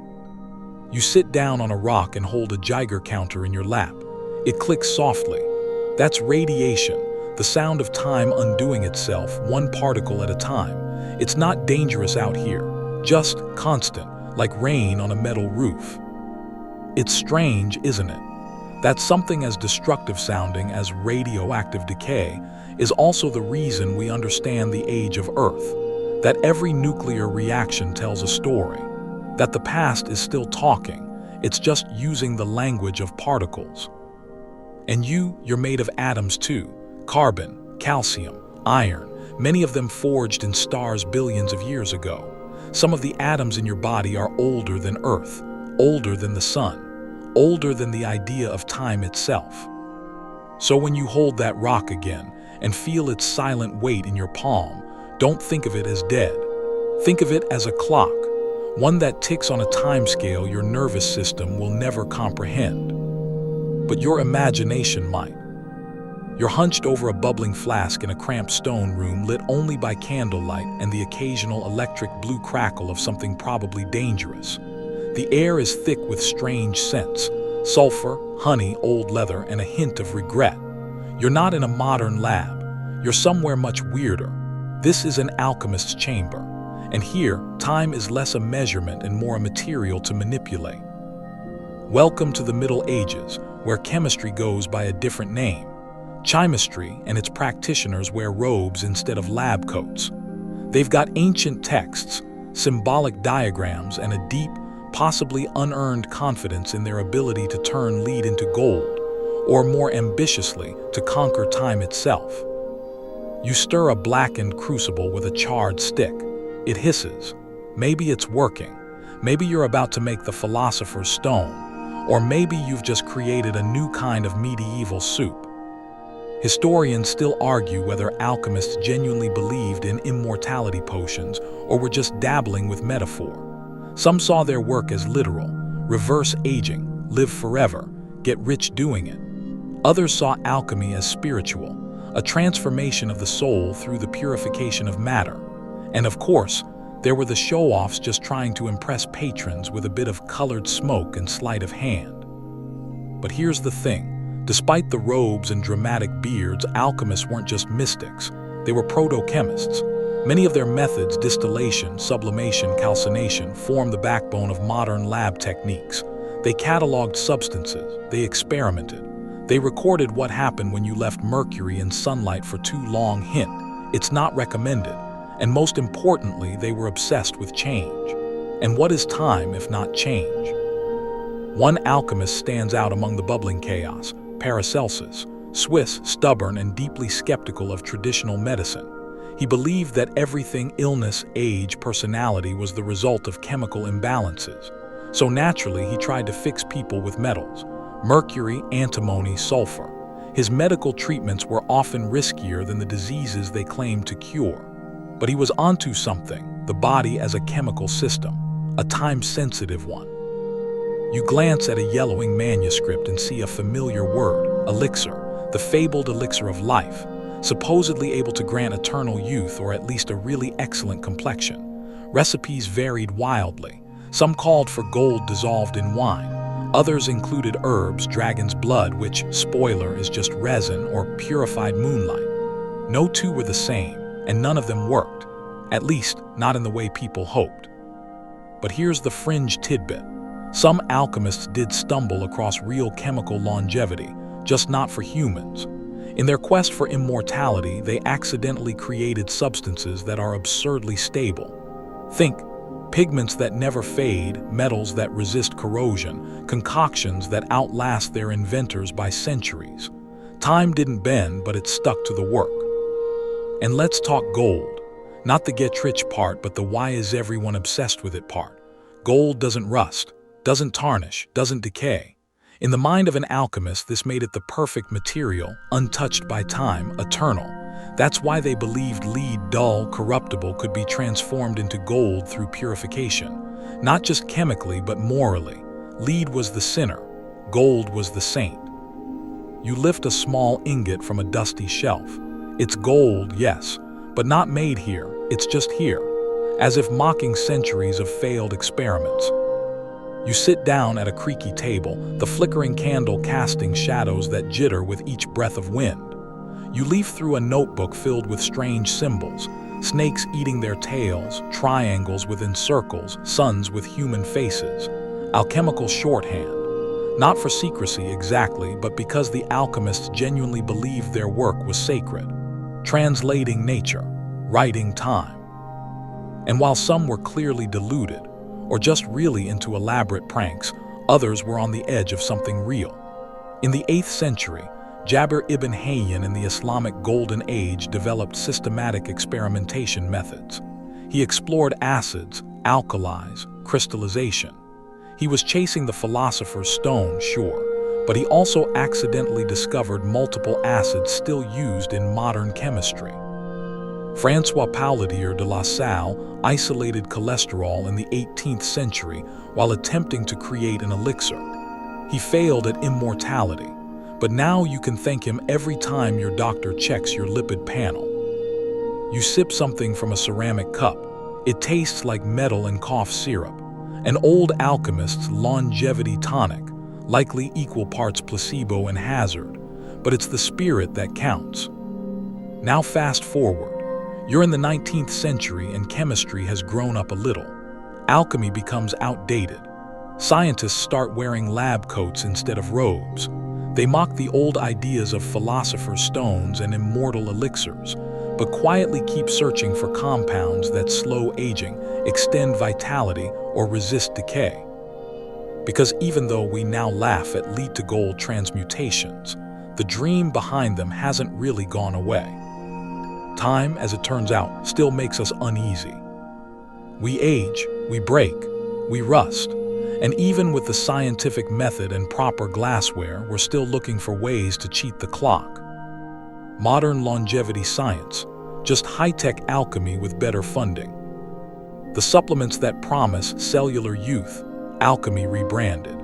You sit down on a rock and hold a Geiger counter in your lap. It clicks softly. That's radiation, the sound of time undoing itself, one particle at a time. It's not dangerous out here, just constant, like rain on a metal roof. It's strange, isn't it? That something as destructive sounding as radioactive decay is also the reason we understand the age of Earth, that every nuclear reaction tells a story, that the past is still talking, it's just using the language of particles. And you're made of atoms too, carbon, calcium, iron, many of them forged in stars billions of years ago. Some of the atoms in your body are older than Earth, older than the sun, older than the idea of time itself. So when you hold that rock again and feel its silent weight in your palm, don't think of it as dead. Think of it as a clock, one that ticks on a timescale your nervous system will never comprehend. But your imagination might. You're hunched over a bubbling flask in a cramped stone room lit only by candlelight and the occasional electric blue crackle of something probably dangerous. The air is thick with strange scents, sulfur, honey, old leather, and a hint of regret. You're not in a modern lab. You're somewhere much weirder. This is an alchemist's chamber, and here, time is less a measurement and more a material to manipulate. Welcome to the Middle Ages, where chemistry goes by a different name. Chemistry and its practitioners wear robes instead of lab coats. They've got ancient texts, symbolic diagrams, and a deep, possibly unearned confidence in their ability to turn lead into gold, or more ambitiously, to conquer time itself. You stir a blackened crucible with a charred stick. It hisses. Maybe it's working. Maybe you're about to make the philosopher's stone, or maybe you've just created a new kind of medieval soup. Historians still argue whether alchemists genuinely believed in immortality potions or were just dabbling with metaphor. Some saw their work as literal, reverse aging, live forever, get rich doing it. Others saw alchemy as spiritual, a transformation of the soul through the purification of matter. And of course, there were the show-offs just trying to impress patrons with a bit of colored smoke and sleight of hand. But here's the thing. Despite the robes and dramatic beards, alchemists weren't just mystics. They were proto-chemists. Many of their methods, distillation, sublimation, calcination, form the backbone of modern lab techniques. They cataloged substances. They experimented. They recorded what happened when you left mercury in sunlight for too long. Hint, it's not recommended. And most importantly, they were obsessed with change. And what is time if not change? One alchemist stands out among the bubbling chaos. Paracelsus, Swiss, stubborn and deeply skeptical of traditional medicine. He believed that everything, illness, age, personality, was the result of chemical imbalances. So naturally, he tried to fix people with metals: mercury, antimony, sulfur. His medical treatments were often riskier than the diseases they claimed to cure. But he was onto something: the body as a chemical system, a time-sensitive one. You glance at a yellowing manuscript and see a familiar word: elixir, the fabled elixir of life, supposedly able to grant eternal youth or at least a really excellent complexion. Recipes varied wildly. Some called for gold dissolved in wine. Others included herbs, dragon's blood, which, spoiler, is just resin, or purified moonlight. No two were the same, and none of them worked. At least, not in the way people hoped. But here's the fringe tidbit. Some alchemists did stumble across real chemical longevity, just not for humans. In their quest for immortality, they accidentally created substances that are absurdly stable. Think pigments that never fade, metals that resist corrosion, concoctions that outlast their inventors by centuries. Time didn't bend, but it stuck to the work. And let's talk gold. Not the get-rich part, but the why is everyone obsessed with it part. Gold doesn't rust, doesn't tarnish, doesn't decay. In the mind of an alchemist, this made it the perfect material, untouched by time, eternal. That's why they believed lead, dull, corruptible, could be transformed into gold through purification. Not just chemically, but morally. Lead was the sinner, gold was the saint. You lift a small ingot from a dusty shelf. It's gold, yes, but not made here, it's just here, as if mocking centuries of failed experiments. You sit down at a creaky table, the flickering candle casting shadows that jitter with each breath of wind. You leaf through a notebook filled with strange symbols, snakes eating their tails, triangles within circles, suns with human faces. Alchemical shorthand. Not for secrecy exactly, but because the alchemists genuinely believed their work was sacred. Translating nature, writing time. And while some were clearly deluded, or just really into elaborate pranks, others were on the edge of something real. In the 8th century, Jabir ibn Hayyan in the Islamic Golden Age developed systematic experimentation methods. He explored acids, alkalis, crystallization. He was chasing the philosopher's stone, sure, but he also accidentally discovered multiple acids still used in modern chemistry. François Pouladier de La Salle isolated cholesterol in the 18th century while attempting to create an elixir. He failed at immortality, but now you can thank him every time your doctor checks your lipid panel. You sip something from a ceramic cup. It tastes like metal and cough syrup. An old alchemist's longevity tonic, likely equal parts placebo and hazard, but it's the spirit that counts. Now fast forward. You're in the 19th century and chemistry has grown up a little. Alchemy becomes outdated. Scientists start wearing lab coats instead of robes. They mock the old ideas of philosopher's stones and immortal elixirs, but quietly keep searching for compounds that slow aging, extend vitality, or resist decay. Because even though we now laugh at lead-to-gold transmutations, the dream behind them hasn't really gone away. Time, as it turns out, still makes us uneasy. We age, we break, we rust, and even with the scientific method and proper glassware, we're still looking for ways to cheat the clock. Modern longevity science, just high-tech alchemy with better funding. The supplements that promise cellular youth, alchemy rebranded.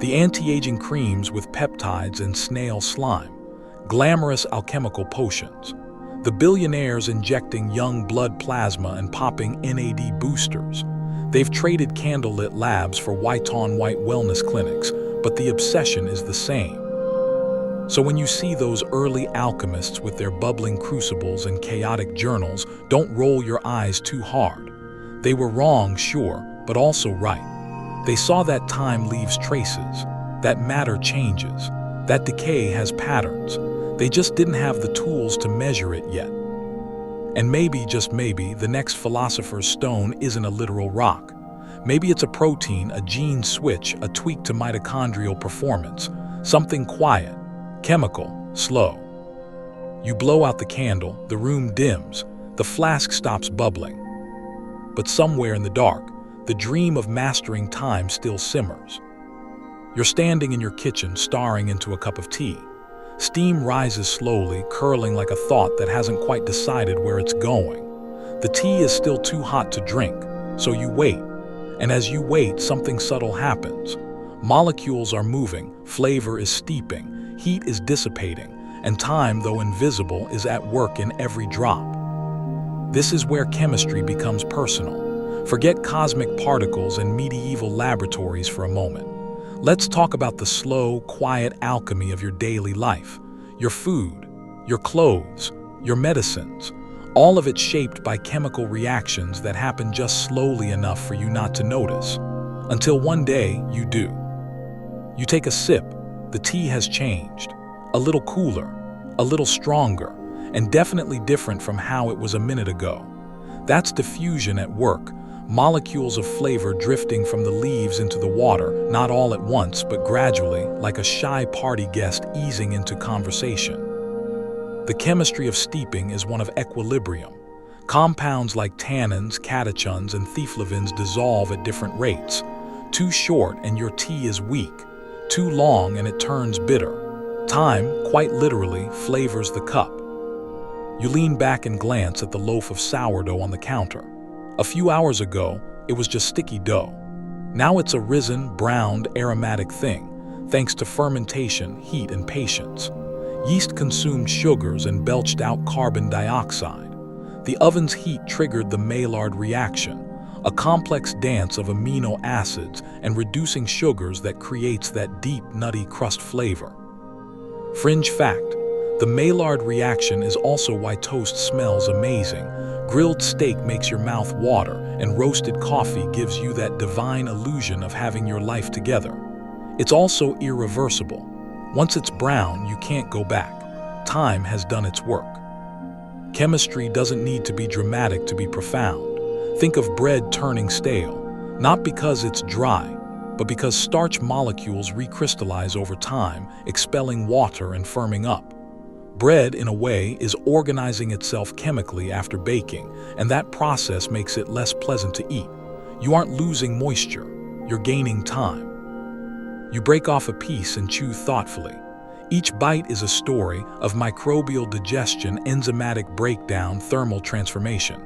The anti-aging creams with peptides and snail slime, glamorous alchemical potions. The billionaires injecting young blood plasma and popping NAD boosters. They've traded candlelit labs for white-on-white wellness clinics, but the obsession is the same. So when you see those early alchemists with their bubbling crucibles and chaotic journals, don't roll your eyes too hard. They were wrong, sure, but also right. They saw that time leaves traces, that matter changes, that decay has patterns. They just didn't have the tools to measure it yet. And maybe, just maybe, the next philosopher's stone isn't a literal rock. Maybe it's a protein, a gene switch, a tweak to mitochondrial performance, something quiet, chemical, slow. You blow out the candle, the room dims, the flask stops bubbling. But somewhere in the dark, the dream of mastering time still simmers. You're standing in your kitchen, staring into a cup of tea. Steam rises slowly, curling like a thought that hasn't quite decided where it's going. The tea is still too hot to drink, so you wait. And as you wait, something subtle happens. Molecules are moving, flavor is steeping, heat is dissipating, and time, though invisible, is at work in every drop. This is where chemistry becomes personal. Forget cosmic particles and medieval laboratories for a moment. Let's talk about the slow, quiet alchemy of your daily life. Your food, your clothes, your medicines, all of it shaped by chemical reactions that happen just slowly enough for you not to notice. Until one day, you do. You take a sip, the tea has changed. A little cooler, a little stronger, and definitely different from how it was a minute ago. That's diffusion at work. Molecules of flavor drifting from the leaves into the water, not all at once, but gradually, like a shy party guest easing into conversation. The chemistry of steeping is one of equilibrium. Compounds like tannins, catechins, and thioflavins dissolve at different rates. Too short and your tea is weak. Too long and it turns bitter. Time, quite literally, flavors the cup. You lean back and glance at the loaf of sourdough on the counter. A few hours ago, it was just sticky dough. Now it's a risen, browned, aromatic thing, thanks to fermentation, heat, and patience. Yeast consumed sugars and belched out carbon dioxide. The oven's heat triggered the Maillard reaction, a complex dance of amino acids and reducing sugars that creates that deep, nutty crust flavor. Fringe fact: the Maillard reaction is also why toast smells amazing, grilled steak makes your mouth water, and roasted coffee gives you that divine illusion of having your life together. It's also irreversible. Once it's brown, you can't go back. Time has done its work. Chemistry doesn't need to be dramatic to be profound. Think of bread turning stale, not because it's dry, but because starch molecules recrystallize over time, expelling water and firming up. Bread, in a way, is organizing itself chemically after baking, and that process makes it less pleasant to eat. You aren't losing moisture, you're gaining time. You break off a piece and chew thoughtfully. Each bite is a story of microbial digestion, enzymatic breakdown, thermal transformation.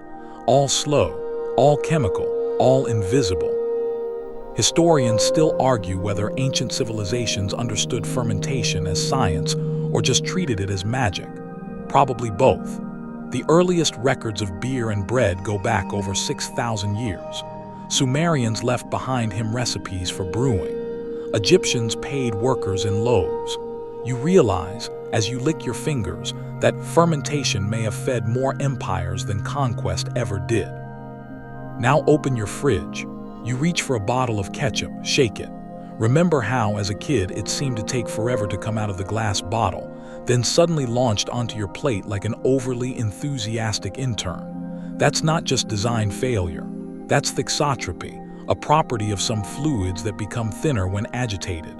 All slow, all chemical, all invisible. Historians still argue whether ancient civilizations understood fermentation as science or just treated it as magic. Probably both. The earliest records of beer and bread go back over 6,000 years. Sumerians left behind hymn recipes for brewing. Egyptians paid workers in loaves. You realize, as you lick your fingers, that fermentation may have fed more empires than conquest ever did. Now open your fridge. You reach for a bottle of ketchup, shake it. Remember how, as a kid, it seemed to take forever to come out of the glass bottle, then suddenly launched onto your plate like an overly enthusiastic intern. That's not just design failure. That's thixotropy, a property of some fluids that become thinner when agitated.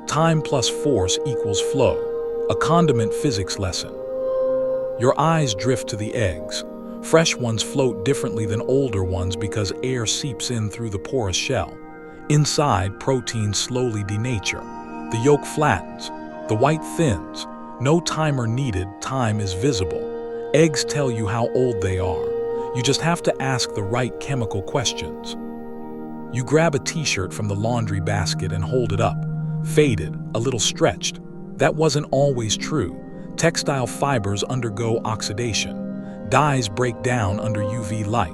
Time plus force equals flow, a condiment physics lesson. Your eyes drift to the eggs. Fresh ones float differently than older ones because air seeps in through the porous shell. Inside, proteins slowly denature. The yolk flattens. The white thins. No timer needed, time is visible. Eggs tell you how old they are. You just have to ask the right chemical questions. You grab a t-shirt from the laundry basket and hold it up. Faded, a little stretched. That wasn't always true. Textile fibers undergo oxidation. Dyes break down under UV light.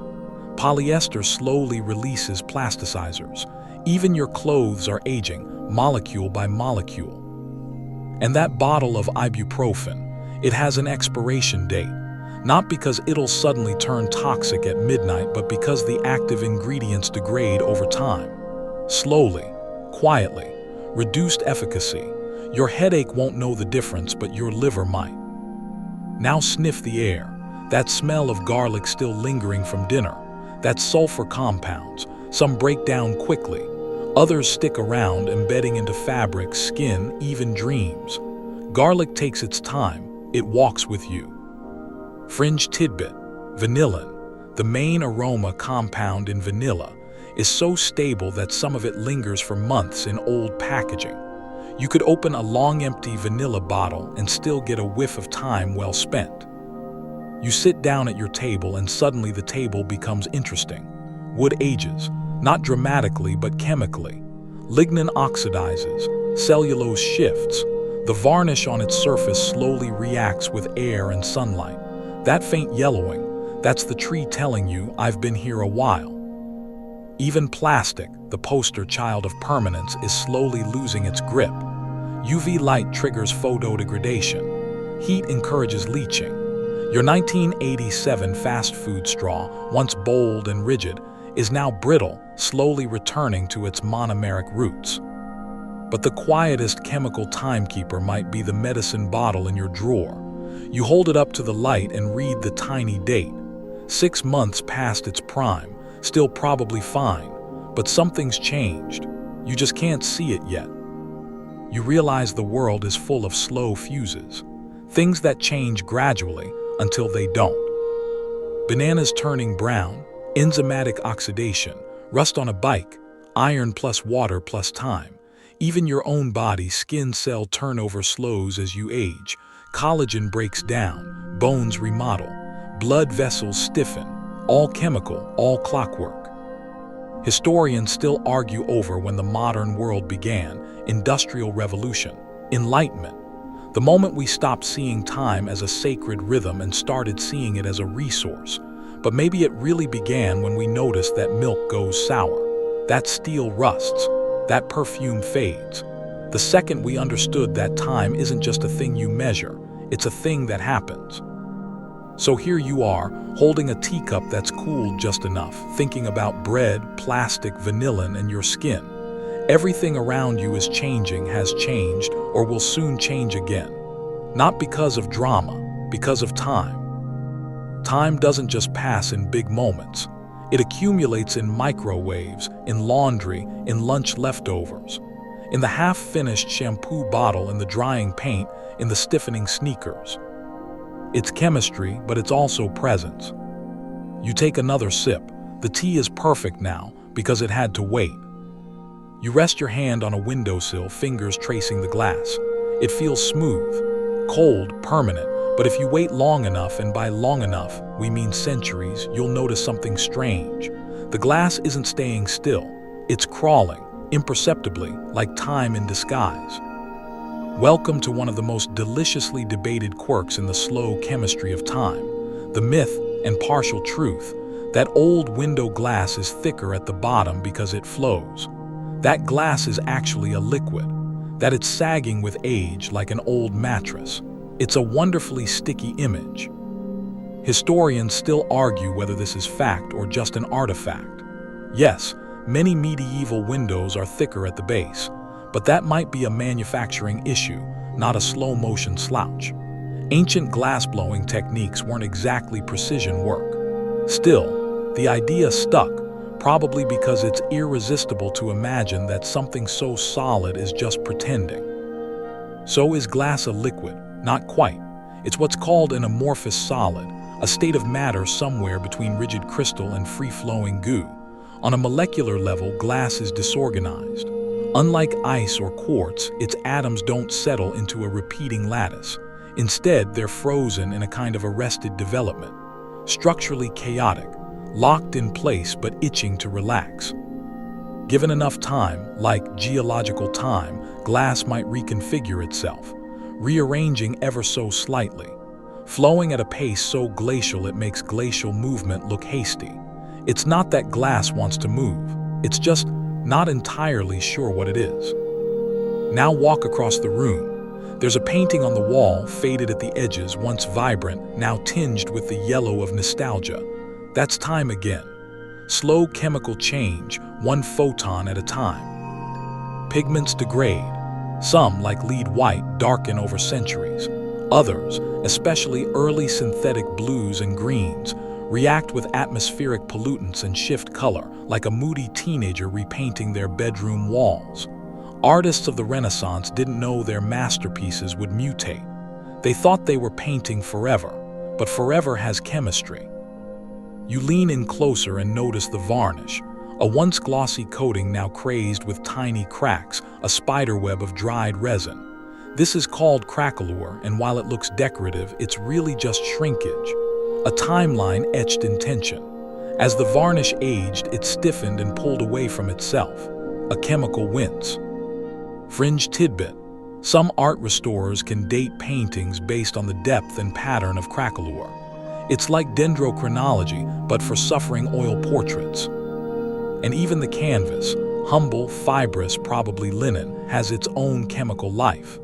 Polyester slowly releases plasticizers. Even your clothes are aging, molecule by molecule. And that bottle of ibuprofen, it has an expiration date. Not because it'll suddenly turn toxic at midnight, but because the active ingredients degrade over time. Slowly, quietly, reduced efficacy. Your headache won't know the difference, but your liver might. Now sniff the air. That smell of garlic still lingering from dinner. That's sulfur compounds. Some break down quickly. Others stick around, embedding into fabric, skin, even dreams. Garlic takes its time. It walks with you. Fringe tidbit: vanillin, the main aroma compound in vanilla, is so stable that some of it lingers for months in old packaging. You could open a long empty vanilla bottle and still get a whiff of time well spent. You sit down at your table and suddenly the table becomes interesting. Wood ages, not dramatically but chemically. Lignin oxidizes, cellulose shifts. The varnish on its surface slowly reacts with air and sunlight. That faint yellowing, that's the tree telling you, I've been here a while. Even plastic, the poster child of permanence, is slowly losing its grip. UV light triggers photodegradation. Heat encourages leaching. Your 1987 fast food straw, once bold and rigid, is now brittle, slowly returning to its monomeric roots. But the quietest chemical timekeeper might be the medicine bottle in your drawer. You hold it up to the light and read the tiny date. 6 months past its prime, still probably fine, but something's changed. You just can't see it yet. You realize the world is full of slow fuses, things that change gradually until they don't. Bananas turning brown, enzymatic oxidation, rust on a bike, iron plus water plus time. Even your own body's skin cell turnover slows as you age. Collagen breaks down, bones remodel, blood vessels stiffen, all chemical, all clockwork. Historians still argue over when the modern world began: Industrial Revolution, Enlightenment. The moment we stopped seeing time as a sacred rhythm and started seeing it as a resource. But maybe it really began when we noticed that milk goes sour, that steel rusts, that perfume fades. The second we understood that time isn't just a thing you measure, it's a thing that happens. So here you are, holding a teacup that's cooled just enough, thinking about bread, plastic, vanillin, and your skin. Everything around you is changing, has changed, or will soon change again. Not because of drama, because of time. Time doesn't just pass in big moments. It accumulates in microwaves, in laundry, in lunch leftovers, in the half-finished shampoo bottle, in the drying paint, in the stiffening sneakers. It's chemistry, but it's also presence. You take another sip. The tea is perfect now because it had to wait. You rest your hand on a windowsill, fingers tracing the glass. It feels smooth, cold, permanent, but if you wait long enough, and by long enough, we mean centuries, you'll notice something strange. The glass isn't staying still. It's crawling, imperceptibly, like time in disguise. Welcome to one of the most deliciously debated quirks in the slow chemistry of time, the myth and partial truth that old window glass is thicker at the bottom because it flows. That glass is actually a liquid, that it's sagging with age like an old mattress. It's a wonderfully sticky image. Historians still argue whether this is fact or just an artifact. Yes, many medieval windows are thicker at the base, but that might be a manufacturing issue, not a slow-motion slouch. Ancient glass-blowing techniques weren't exactly precision work. Still, the idea stuck, probably because it's irresistible to imagine that something so solid is just pretending. So is glass a liquid? Not quite. It's what's called an amorphous solid, a state of matter somewhere between rigid crystal and free-flowing goo. On a molecular level, glass is disorganized. Unlike ice or quartz, its atoms don't settle into a repeating lattice. Instead, they're frozen in a kind of arrested development, structurally chaotic, locked in place but itching to relax. Given enough time, like geological time, glass might reconfigure itself, rearranging ever so slightly, flowing at a pace so glacial it makes glacial movement look hasty. It's not that glass wants to move, it's just not entirely sure what it is. Now walk across the room. There's a painting on the wall, faded at the edges, once vibrant, now tinged with the yellow of nostalgia. That's time again. Slow chemical change, one photon at a time. Pigments degrade. Some, like lead white, darken over centuries. Others, especially early synthetic blues and greens, react with atmospheric pollutants and shift color, like a moody teenager repainting their bedroom walls. Artists of the Renaissance didn't know their masterpieces would mutate. They thought they were painting forever, but forever has chemistry. You lean in closer and notice the varnish, a once glossy coating now crazed with tiny cracks, a spiderweb of dried resin. This is called craquelure, and while it looks decorative, it's really just shrinkage, a timeline etched in tension. As the varnish aged, it stiffened and pulled away from itself, a chemical wince. Fringe tidbit: some art restorers can date paintings based on the depth and pattern of craquelure. It's like dendrochronology, but for suffering oil portraits. And even the canvas, humble, fibrous, probably linen, has its own chemical life.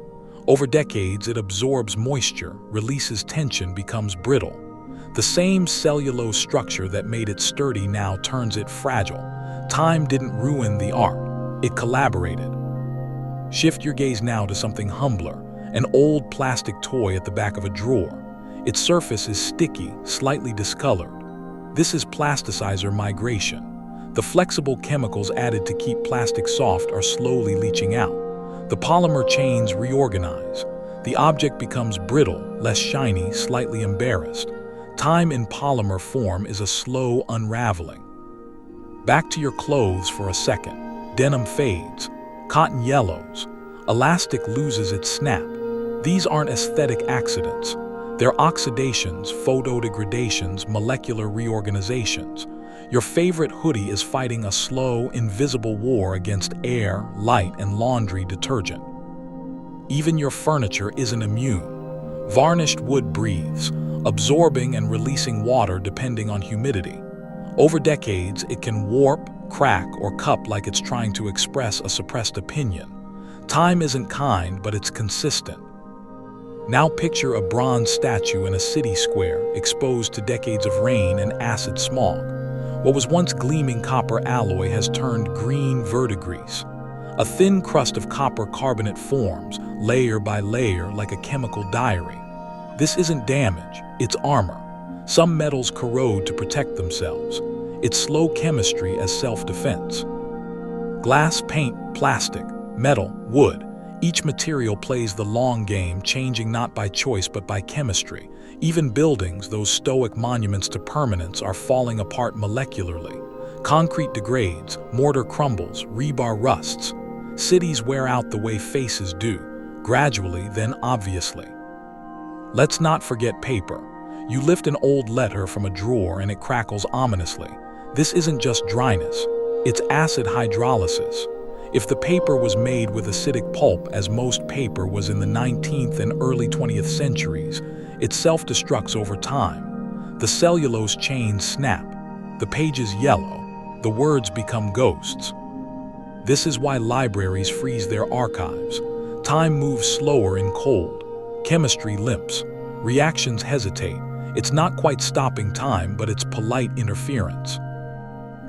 Over decades, it absorbs moisture, releases tension, becomes brittle. The same cellulose structure that made it sturdy now turns it fragile. Time didn't ruin the art, it collaborated. Shift your gaze now to something humbler, an old plastic toy at the back of a drawer. Its surface is sticky, slightly discolored. This is plasticizer migration. The flexible chemicals added to keep plastic soft are slowly leaching out. The polymer chains reorganize. The object becomes brittle, less shiny, slightly embarrassed. Time in polymer form is a slow unraveling. Back to your clothes for a second. Denim fades, cotton yellows, elastic loses its snap. These aren't aesthetic accidents. They're oxidations, photodegradations, molecular reorganizations. Your favorite hoodie is fighting a slow, invisible war against air, light, and laundry detergent. Even your furniture isn't immune. Varnished wood breathes, absorbing and releasing water depending on humidity. Over decades, it can warp, crack, or cup like it's trying to express a suppressed opinion. Time isn't kind, but it's consistent. Now picture a bronze statue in a city square exposed to decades of rain and acid smog. What was once gleaming copper alloy has turned green verdigris. A thin crust of copper carbonate forms, layer by layer, like a chemical diary. This isn't damage, it's armor. Some metals corrode to protect themselves. It's slow chemistry as self-defense. Glass, paint, plastic, metal, wood. Each material plays the long game, changing not by choice but by chemistry. Even buildings, those stoic monuments to permanence, are falling apart molecularly. Concrete degrades, mortar crumbles, rebar rusts. Cities wear out the way faces do, gradually, then obviously. Let's not forget paper. You lift an old letter from a drawer and it crackles ominously. This isn't just dryness, it's acid hydrolysis. If the paper was made with acidic pulp, as most paper was in the 19th and early 20th centuries, it self-destructs over time. The cellulose chains snap, the pages yellow, the words become ghosts. This is why libraries freeze their archives. Time moves slower in cold. Chemistry limps. Reactions hesitate. It's not quite stopping time, but it's polite interference.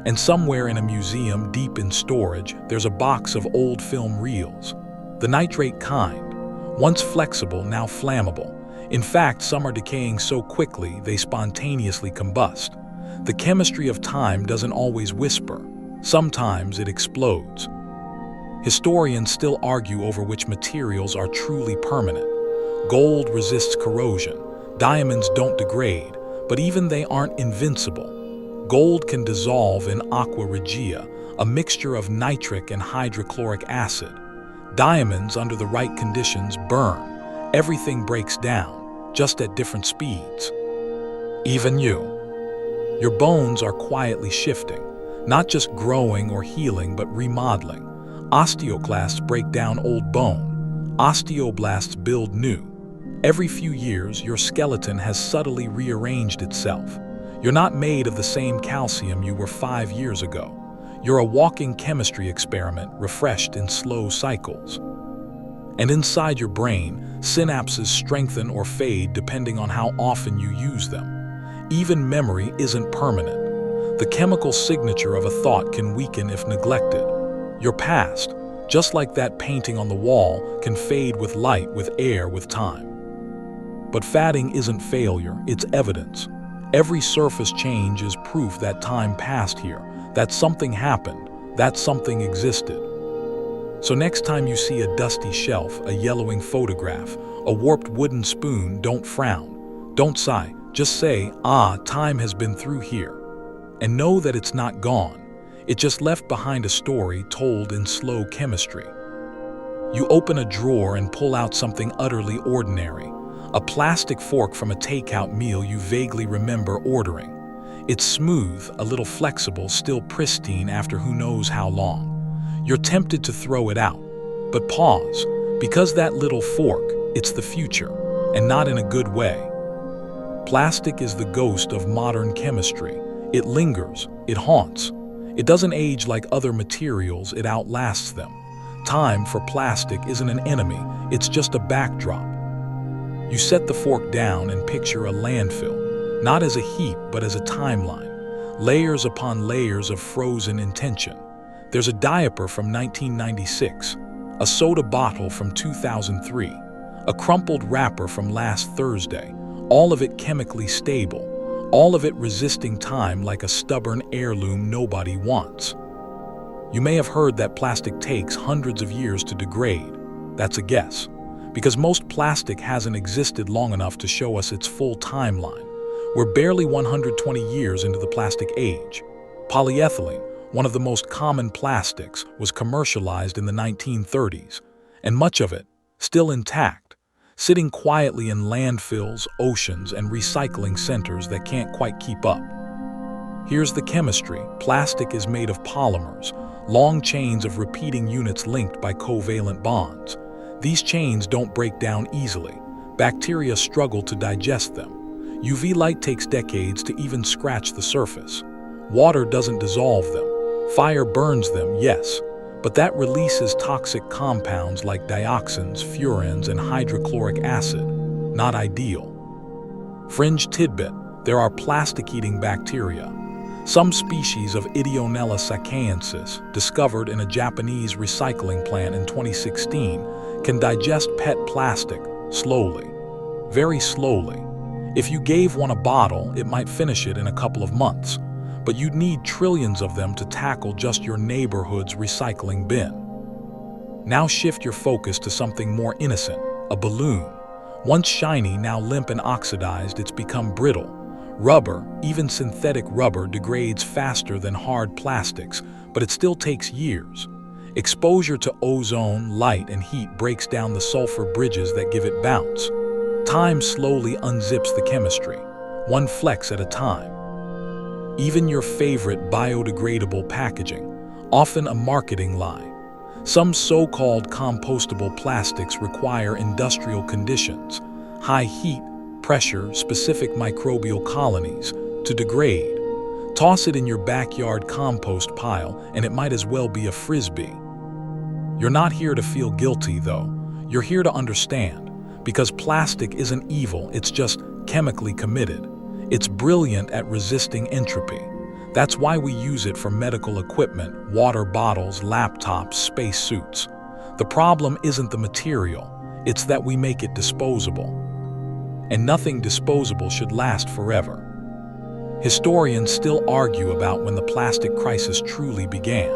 And somewhere in a museum deep in storage, there's a box of old film reels. The nitrate kind. Once flexible, now flammable. In fact, some are decaying so quickly they spontaneously combust. The chemistry of time doesn't always whisper. Sometimes it explodes. Historians still argue over which materials are truly permanent. Gold resists corrosion. Diamonds don't degrade, but even they aren't invincible. Gold can dissolve in aqua regia, a mixture of nitric and hydrochloric acid. Diamonds, under the right conditions, burn. Everything breaks down, just at different speeds. Even you. Your bones are quietly shifting, not just growing or healing, but remodeling. Osteoclasts break down old bone. Osteoblasts build new. Every few years, your skeleton has subtly rearranged itself. You're not made of the same calcium you were 5 years ago. You're a walking chemistry experiment, refreshed in slow cycles. And inside your brain, synapses strengthen or fade depending on how often you use them. Even memory isn't permanent. The chemical signature of a thought can weaken if neglected. Your past, just like that painting on the wall, can fade with light, with air, with time. But fading isn't failure, it's evidence. Every surface change is proof that time passed here, that something happened, that something existed. So next time you see a dusty shelf, a yellowing photograph, a warped wooden spoon, don't frown, don't sigh, just say, time has been through here. And know that it's not gone. It just left behind a story told in slow chemistry. You open a drawer and pull out something utterly ordinary. A plastic fork from a takeout meal you vaguely remember ordering. It's smooth, a little flexible, still pristine after who knows how long. You're tempted to throw it out. But pause, because that little fork, it's the future, and not in a good way. Plastic is the ghost of modern chemistry. It lingers, it haunts. It doesn't age like other materials, it outlasts them. Time for plastic isn't an enemy, it's just a backdrop. You set the fork down and picture a landfill, not as a heap but as a timeline, layers upon layers of frozen intention. There's a diaper from 1996, a soda bottle from 2003, a crumpled wrapper from last Thursday, all of it chemically stable, all of it resisting time like a stubborn heirloom nobody wants. You may have heard that plastic takes hundreds of years to degrade. That's a guess, because most plastic hasn't existed long enough to show us its full timeline. We're barely 120 years into the plastic age. Polyethylene, one of the most common plastics, was commercialized in the 1930s, and much of it, still intact, sitting quietly in landfills, oceans, and recycling centers that can't quite keep up. Here's the chemistry. Plastic is made of polymers, long chains of repeating units linked by covalent bonds. These chains don't break down easily. Bacteria struggle to digest them. UV light takes decades to even scratch the surface. Water doesn't dissolve them. Fire burns them, yes, but that releases toxic compounds like dioxins, furans, and hydrochloric acid. Not ideal. Fringe tidbit: there are plastic-eating bacteria. Some species of Ideonella sacchaensis, discovered in a Japanese recycling plant in 2016, can digest PET plastic slowly, very slowly. If you gave one a bottle, it might finish it in a couple of months, but you'd need trillions of them to tackle just your neighborhood's recycling bin. Now shift your focus to something more innocent: a balloon. Once shiny, now limp and oxidized, it's become brittle. Rubber, even synthetic rubber, degrades faster than hard plastics, but it still takes years. Exposure to ozone, light, and heat breaks down the sulfur bridges that give it bounce. Time slowly unzips the chemistry, one flex at a time. Even your favorite biodegradable packaging, often a marketing lie. Some so-called compostable plastics require industrial conditions, high heat, pressure, specific microbial colonies, to degrade. Toss it in your backyard compost pile and it might as well be a frisbee. You're not here to feel guilty, though. You're here to understand, because plastic isn't evil, it's just chemically committed. It's brilliant at resisting entropy. That's why we use it for medical equipment, water bottles, laptops, space suits. The problem isn't the material, it's that we make it disposable. And nothing disposable should last forever. Historians still argue about when the plastic crisis truly began.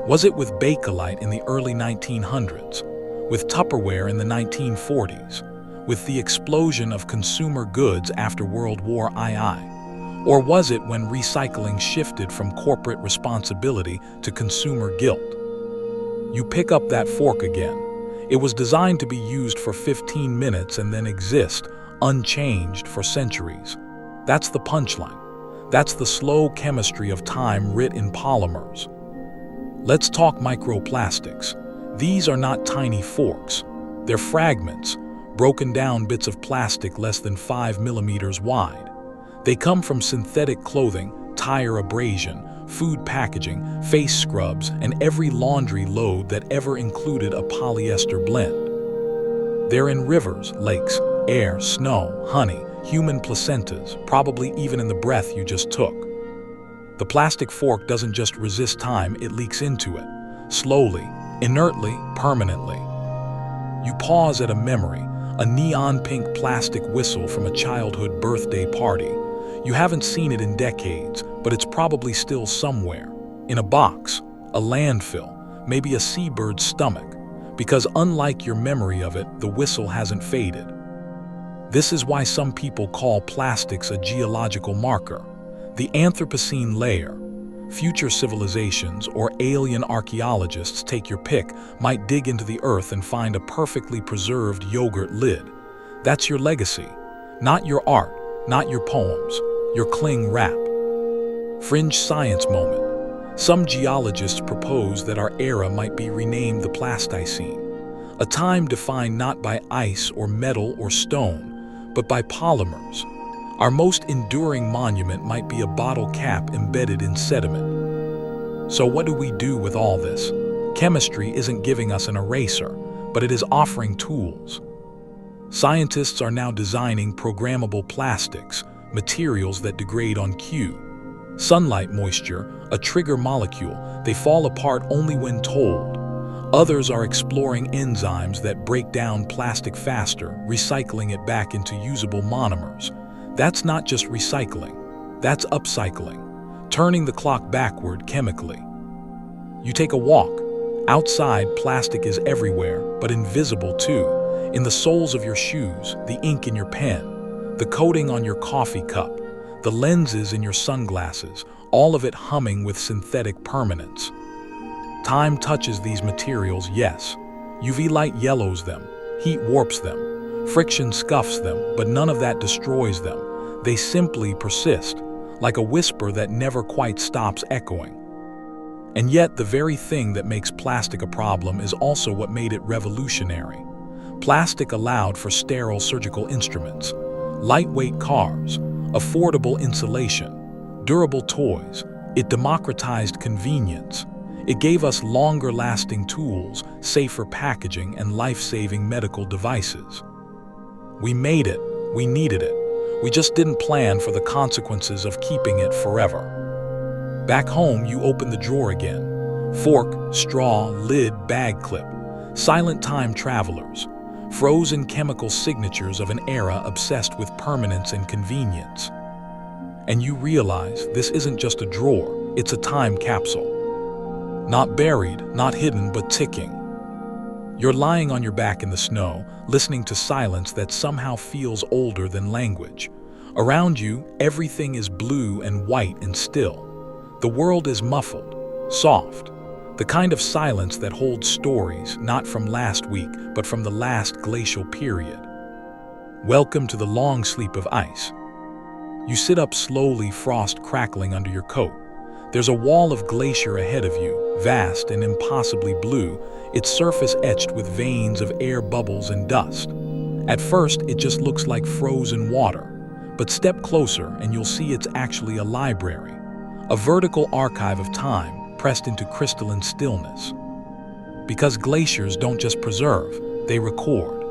Was it with Bakelite in the early 1900s? With Tupperware in the 1940s? With the explosion of consumer goods after World War II? Or was it when recycling shifted from corporate responsibility to consumer guilt? You pick up that fork again. It was designed to be used for 15 minutes and then exist, unchanged, for centuries. That's the punchline. That's the slow chemistry of time writ in polymers. Let's talk microplastics. These are not tiny forks. They're fragments, broken down bits of plastic less than 5 millimeters wide. They come from synthetic clothing, tire abrasion, food packaging, face scrubs, and every laundry load that ever included a polyester blend. They're in rivers, lakes, air, snow, honey, human placentas, probably even in the breath you just took. The plastic fork doesn't just resist time, it leaks into it. Slowly, inertly, permanently. You pause at a memory, a neon pink plastic whistle from a childhood birthday party. You haven't seen it in decades, but it's probably still somewhere. In a box, a landfill, maybe a seabird's stomach. Because unlike your memory of it, the whistle hasn't faded. This is why some people call plastics a geological marker. The Anthropocene layer. Future civilizations or alien archaeologists, take your pick, might dig into the earth and find a perfectly preserved yogurt lid. That's your legacy. Not your art, not your poems, your cling wrap. Fringe science moment. Some geologists propose that our era might be renamed the Plasticene, a time defined not by ice or metal or stone, but by polymers. Our most enduring monument might be a bottle cap embedded in sediment. So what do we do with all this? Chemistry isn't giving us an eraser, but it is offering tools. Scientists are now designing programmable plastics, materials that degrade on cue. Sunlight moisture, a trigger molecule, they fall apart only when told. Others are exploring enzymes that break down plastic faster, recycling it back into usable monomers. That's not just recycling, that's upcycling, turning the clock backward chemically. You take a walk. Outside, plastic is everywhere, but invisible too. In the soles of your shoes, the ink in your pen, the coating on your coffee cup, the lenses in your sunglasses, all of it humming with synthetic permanence. Time touches these materials, yes. UV light yellows them, heat warps them, friction scuffs them, but none of that destroys them. They simply persist, like a whisper that never quite stops echoing. And yet, the very thing that makes plastic a problem is also what made it revolutionary. Plastic allowed for sterile surgical instruments, lightweight cars, affordable insulation, durable toys. It democratized convenience. It gave us longer-lasting tools, safer packaging, and life-saving medical devices. We made it. We needed it. We just didn't plan for the consequences of keeping it forever. Back home, you open the drawer again. Fork, straw, lid, bag clip. Silent time travelers. Frozen chemical signatures of an era obsessed with permanence and convenience. And you realize this isn't just a drawer, it's a time capsule. Not buried, not hidden, but ticking. You're lying on your back in the snow, listening to silence that somehow feels older than language. Around you, everything is blue and white and still. The world is muffled, soft. The kind of silence that holds stories, not from last week, but from the last glacial period. Welcome to the long sleep of ice. You sit up slowly, frost crackling under your coat. There's a wall of glacier ahead of you, vast and impossibly blue, its surface etched with veins of air bubbles and dust. At first, it just looks like frozen water, but step closer and you'll see it's actually a library, a vertical archive of time, pressed into crystalline stillness. Because glaciers don't just preserve, they record.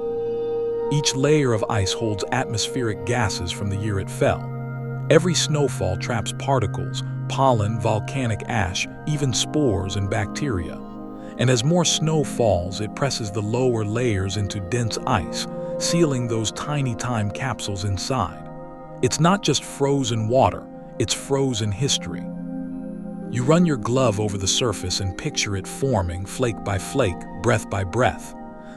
Each layer of ice holds atmospheric gases from the year it fell. Every snowfall traps particles, pollen, volcanic ash, even spores and bacteria. And as more snow falls, it presses the lower layers into dense ice, sealing those tiny time capsules inside. It's not just frozen water, it's frozen history. You run your glove over the surface and picture it forming, flake by flake, breath by breath.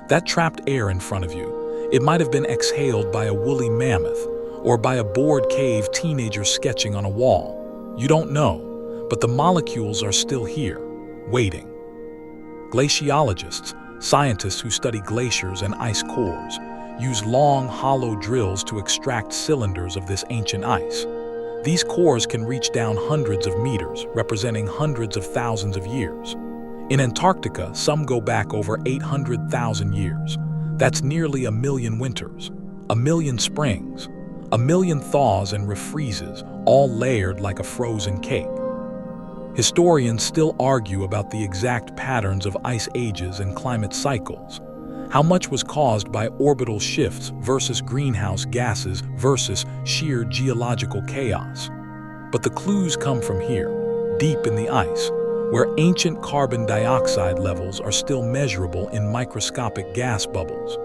That trapped air in front of you, it might have been exhaled by a woolly mammoth or by a bored cave teenager sketching on a wall. You don't know, but the molecules are still here, waiting. Glaciologists, scientists who study glaciers and ice cores, use long, hollow drills to extract cylinders of this ancient ice. These cores can reach down hundreds of meters, representing hundreds of thousands of years. In Antarctica, some go back over 800,000 years. That's nearly 1 million winters, 1 million springs, 1 million thaws and refreezes, all layered like a frozen cake. Historians still argue about the exact patterns of ice ages and climate cycles. How much was caused by orbital shifts versus greenhouse gases versus sheer geological chaos? But the clues come from here, deep in the ice, where ancient carbon dioxide levels are still measurable in microscopic gas bubbles.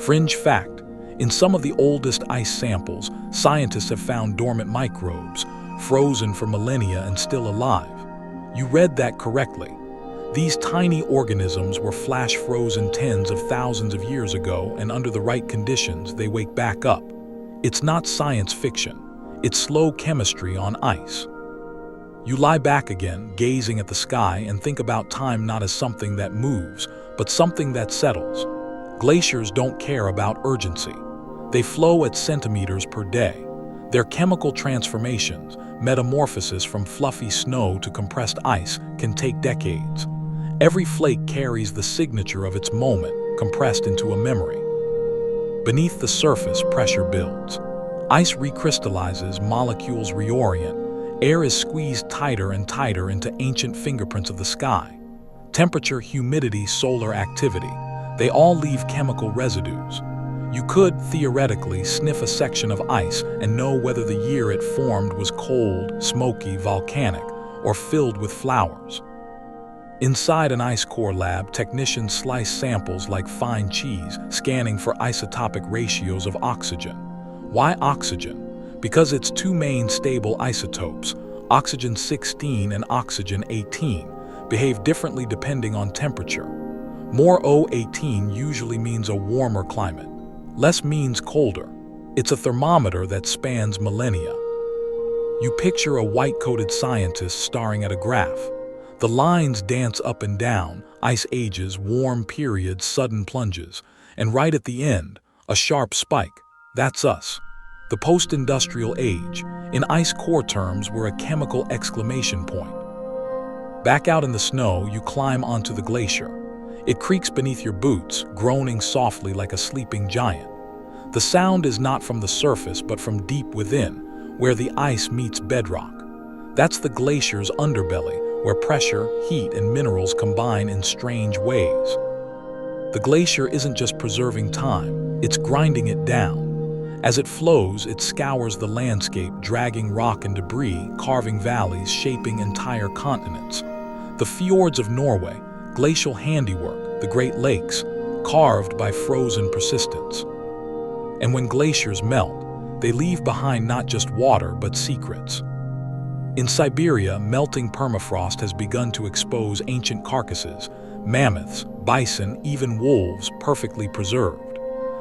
Fringe fact, in some of the oldest ice samples, scientists have found dormant microbes, frozen for millennia and still alive. You read that correctly. These tiny organisms were flash-frozen tens of thousands of years ago, and under the right conditions, they wake back up. It's not science fiction. It's slow chemistry on ice. You lie back again, gazing at the sky, and think about time not as something that moves, but something that settles. Glaciers don't care about urgency. They flow at centimeters per day. Their chemical transformations, metamorphosis from fluffy snow to compressed ice, can take decades. Every flake carries the signature of its moment, compressed into a memory. Beneath the surface, pressure builds. Ice recrystallizes, molecules reorient. Air is squeezed tighter and tighter into ancient fingerprints of the sky. Temperature, humidity, solar activity, they all leave chemical residues. You could, theoretically, sniff a section of ice and know whether the year it formed was cold, smoky, volcanic, or filled with flowers. Inside an ice core lab, technicians slice samples like fine cheese, scanning for isotopic ratios of oxygen. Why oxygen? Because its two main stable isotopes, oxygen-16 and oxygen-18, behave differently depending on temperature. More O18 usually means a warmer climate. Less means colder. It's a thermometer that spans millennia. You picture a white-coated scientist staring at a graph. The lines dance up and down, ice ages, warm periods, sudden plunges, and right at the end, a sharp spike. That's us. The post-industrial age, in ice core terms, we're a chemical exclamation point. Back out in the snow, you climb onto the glacier. It creaks beneath your boots, groaning softly like a sleeping giant. The sound is not from the surface, but from deep within, where the ice meets bedrock. That's the glacier's underbelly, where pressure, heat, and minerals combine in strange ways. The glacier isn't just preserving time, it's grinding it down. As it flows, it scours the landscape, dragging rock and debris, carving valleys, shaping entire continents. The fjords of Norway, glacial handiwork, the Great Lakes, carved by frozen persistence. And when glaciers melt, they leave behind not just water, but secrets. In Siberia, melting permafrost has begun to expose ancient carcasses, mammoths, bison, even wolves, perfectly preserved.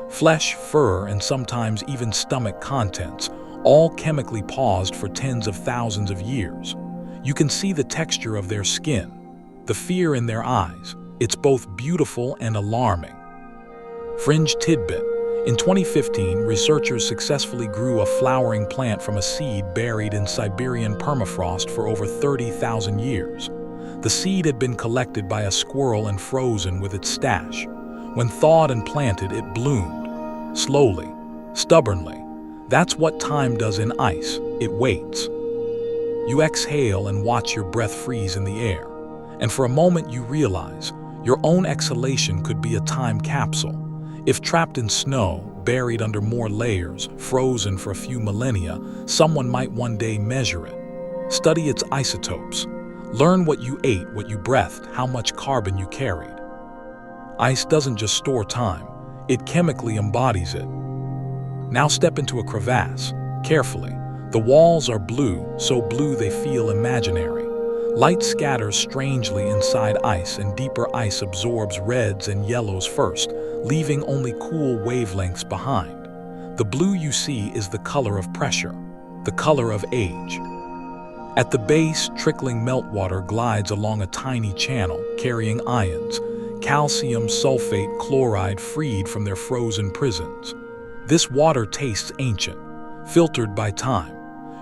Flesh, fur, and sometimes even stomach contents, all chemically paused for tens of thousands of years. You can see the texture of their skin, the fear in their eyes. It's both beautiful and alarming. Fringe tidbit. In 2015, researchers successfully grew a flowering plant from a seed buried in Siberian permafrost for over 30,000 years. The seed had been collected by a squirrel and frozen with its stash. When thawed and planted, it bloomed. Slowly, stubbornly. That's what time does in ice. It waits. You exhale and watch your breath freeze in the air. And for a moment you realize your own exhalation could be a time capsule. If trapped in snow, buried under more layers, frozen for a few millennia, someone might one day measure it. Study its isotopes. Learn what you ate, what you breathed, how much carbon you carried. Ice doesn't just store time, it chemically embodies it. Now step into a crevasse, carefully. The walls are blue, so blue they feel imaginary. Light scatters strangely inside ice, and deeper ice absorbs reds and yellows first, leaving only cool wavelengths behind. The blue you see is the color of pressure, the color of age. At the base, trickling meltwater glides along a tiny channel, carrying ions, calcium, sulfate, chloride freed from their frozen prisons. This water tastes ancient, filtered by time.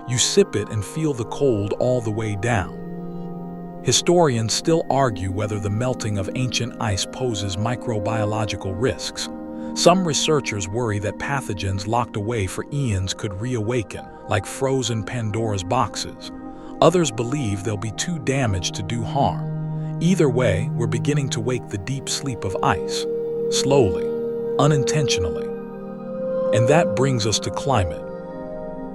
You sip it and feel the cold all the way down. Historians still argue whether the melting of ancient ice poses microbiological risks. Some researchers worry that pathogens locked away for eons could reawaken, like frozen Pandora's boxes. Others believe they'll be too damaged to do harm. Either way, we're beginning to wake the deep sleep of ice, slowly, unintentionally. And that brings us to climate.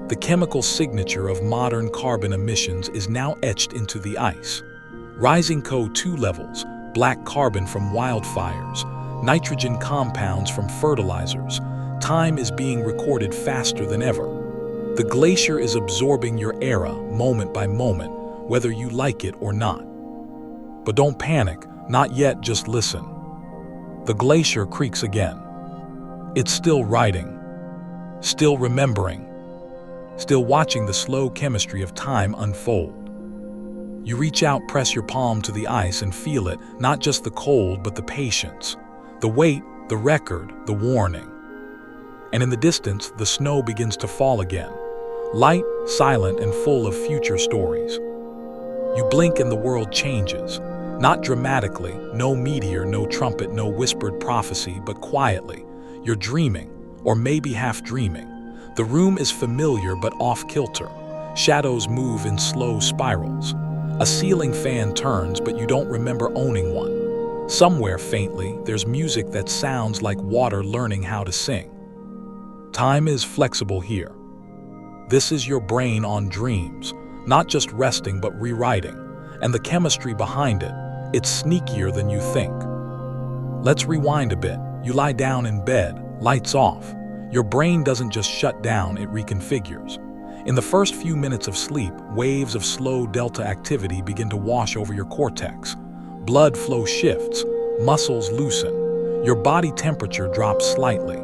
The chemical signature of modern carbon emissions is now etched into the ice. Rising CO2 levels, black carbon from wildfires, nitrogen compounds from fertilizers. Time is being recorded faster than ever. The glacier is absorbing your era, moment by moment, whether you like it or not. But don't panic, not yet, just listen. The glacier creaks again. It's still writing, still remembering, still watching the slow chemistry of time unfold. You reach out, press your palm to the ice and feel it, not just the cold, but the patience, the weight, the record, the warning. And in the distance, the snow begins to fall again, light, silent, and full of future stories. You blink and the world changes, not dramatically, no meteor, no trumpet, no whispered prophecy, but quietly. You're dreaming, or maybe half dreaming. The room is familiar but off-kilter. Shadows move in slow spirals. A ceiling fan turns, but you don't remember owning one. Somewhere faintly, there's music that sounds like water learning how to sing. Time is flexible here. This is your brain on dreams, not just resting but rewriting. And the chemistry behind it, it's sneakier than you think. Let's rewind a bit. You lie down in bed, lights off. Your brain doesn't just shut down, it reconfigures. In the first few minutes of sleep, waves of slow delta activity begin to wash over your cortex. Blood flow shifts, muscles loosen, your body temperature drops slightly.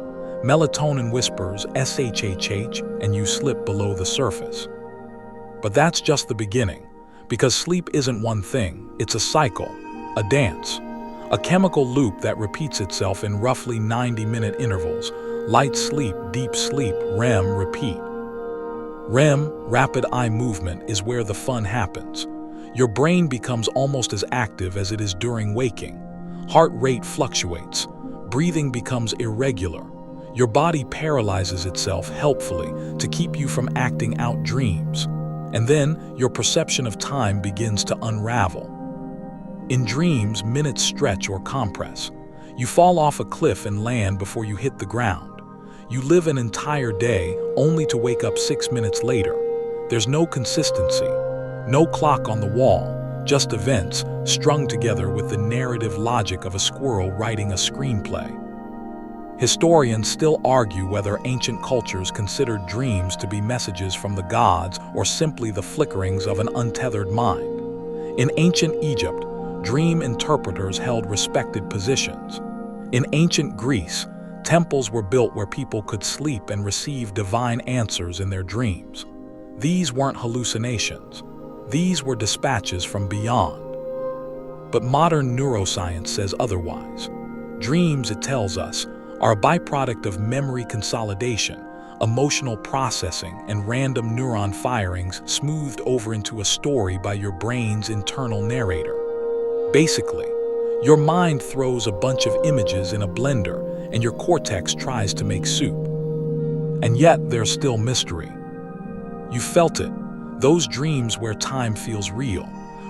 Melatonin whispers SHHH, and you slip below the surface. But that's just the beginning, because sleep isn't one thing, it's a cycle, a dance, a chemical loop that repeats itself in roughly 90-minute intervals. Light sleep, deep sleep, REM, repeat. REM, rapid eye movement, is where the fun happens. Your brain becomes almost as active as it is during waking. Heart rate fluctuates. Breathing becomes irregular. Your body paralyzes itself helpfully to keep you from acting out dreams. And then your perception of time begins to unravel. In dreams, minutes stretch or compress. You fall off a cliff and land before you hit the ground. You live an entire day only to wake up 6 minutes later. There's no consistency, no clock on the wall, just events strung together with the narrative logic of a squirrel writing a screenplay. Historians still argue whether ancient cultures considered dreams to be messages from the gods or simply the flickerings of an untethered mind. In ancient Egypt, dream interpreters held respected positions. In ancient Greece, temples were built where people could sleep and receive divine answers in their dreams. These weren't hallucinations. These were dispatches from beyond. But modern neuroscience says otherwise. Dreams, it tells us, are a byproduct of memory consolidation, emotional processing, and random neuron firings smoothed over into a story by your brain's internal narrator. Basically, your mind throws a bunch of images in a blender and your cortex tries to make soup. And yet there's still mystery. You felt it, those dreams where time feels real,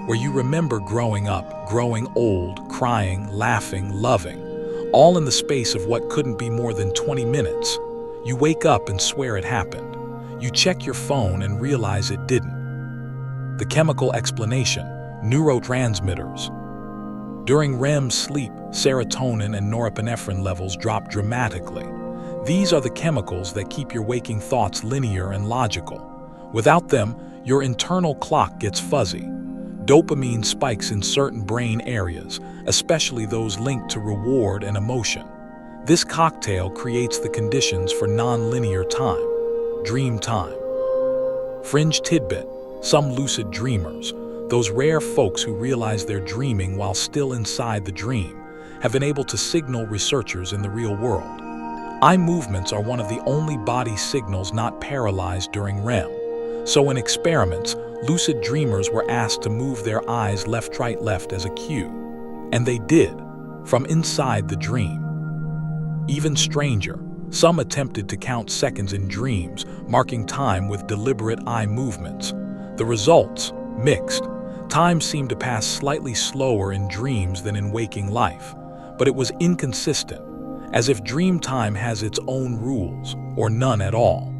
where you remember growing up, growing old, crying, laughing, loving, all in the space of what couldn't be more than 20 minutes. You wake up and swear it happened. You check your phone and realize it didn't. The chemical explanation: neurotransmitters. During REM sleep, serotonin and norepinephrine levels drop dramatically. These are the chemicals that keep your waking thoughts linear and logical. Without them, your internal clock gets fuzzy. Dopamine spikes in certain brain areas, especially those linked to reward and emotion. This cocktail creates the conditions for non-linear time, dream time. Fringe tidbit: some lucid dreamers, those rare folks who realize they're dreaming while still inside the dream, have been able to signal researchers in the real world. Eye movements are one of the only body signals not paralyzed during REM. So in experiments, lucid dreamers were asked to move their eyes left, right, left as a cue. And they did, from inside the dream. Even stranger, some attempted to count seconds in dreams, marking time with deliberate eye movements. The results, mixed. Time seemed to pass slightly slower in dreams than in waking life, but it was inconsistent, as if dream time has its own rules, or none at all.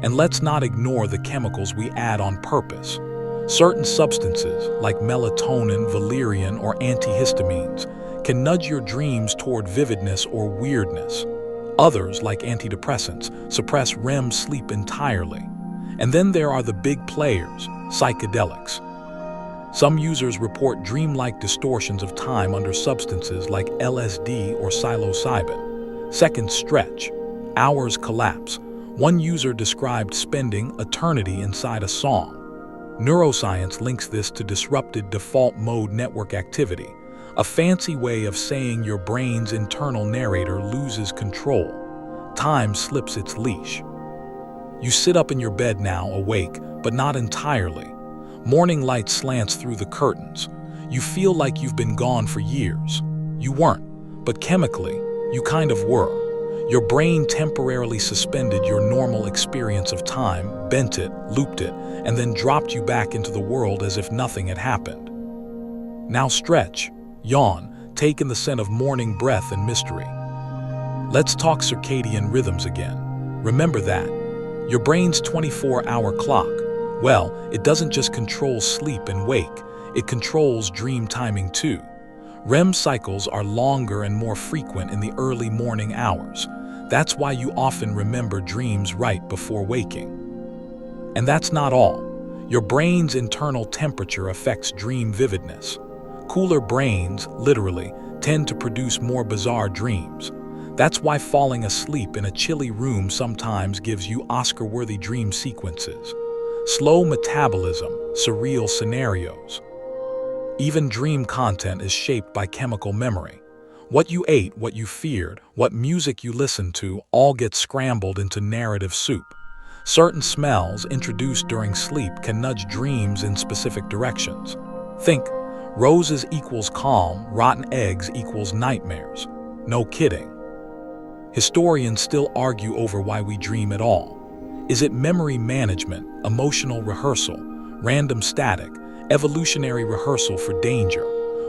And let's not ignore the chemicals we add on purpose. Certain substances, like melatonin, valerian, or antihistamines, can nudge your dreams toward vividness or weirdness. Others, like antidepressants, suppress REM sleep entirely. And then there are the big players, psychedelics. Some users report dreamlike distortions of time under substances like LSD or psilocybin. Seconds stretch, hours collapse. One user described spending eternity inside a song. Neuroscience links this to disrupted default mode network activity, a fancy way of saying your brain's internal narrator loses control. Time slips its leash. You sit up in your bed now, awake, but not entirely. Morning light slants through the curtains. You feel like you've been gone for years. You weren't, but chemically, you kind of were. Your brain temporarily suspended your normal experience of time, bent it, looped it, and then dropped you back into the world as if nothing had happened. Now stretch, yawn, take in the scent of morning breath and mystery. Let's talk circadian rhythms again. Remember that. Your brain's 24-hour clock, well, it doesn't just control sleep and wake, it controls dream timing too. REM cycles are longer and more frequent in the early morning hours. That's why you often remember dreams right before waking. And that's not all. Your brain's internal temperature affects dream vividness. Cooler brains, literally, tend to produce more bizarre dreams. That's why falling asleep in a chilly room sometimes gives you Oscar-worthy dream sequences. slow metabolism, surreal scenarios. Even dream content is shaped by chemical memory. What you ate, what you feared, what music you listened to all gets scrambled into narrative soup. Certain smells introduced during sleep can nudge dreams in specific directions. Think, roses equals calm, rotten eggs equals nightmares. No kidding. Historians still argue over why we dream at all. Is it memory management, emotional rehearsal, random static, evolutionary rehearsal for danger?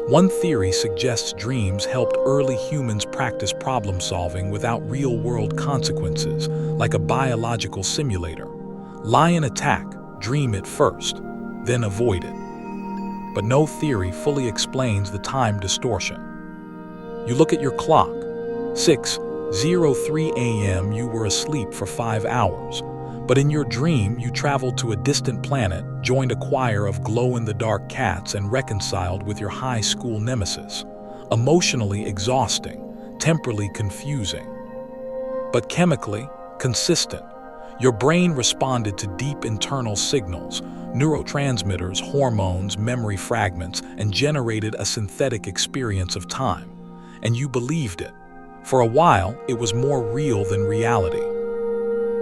One theory suggests dreams helped early humans practice problem solving without real-world consequences, like a biological simulator. Lion attack, dream it first, then avoid it. But no theory fully explains the time distortion. You look at your clock. 6:03 a.m. you were asleep for 5 hours. But in your dream, you traveled to a distant planet, joined a choir of glow-in-the-dark cats, and reconciled with your high school nemesis. Emotionally exhausting, temporally confusing. But chemically, consistent. Your brain responded to deep internal signals, neurotransmitters, hormones, memory fragments, and generated a synthetic experience of time. And you believed it. For a while, it was more real than reality.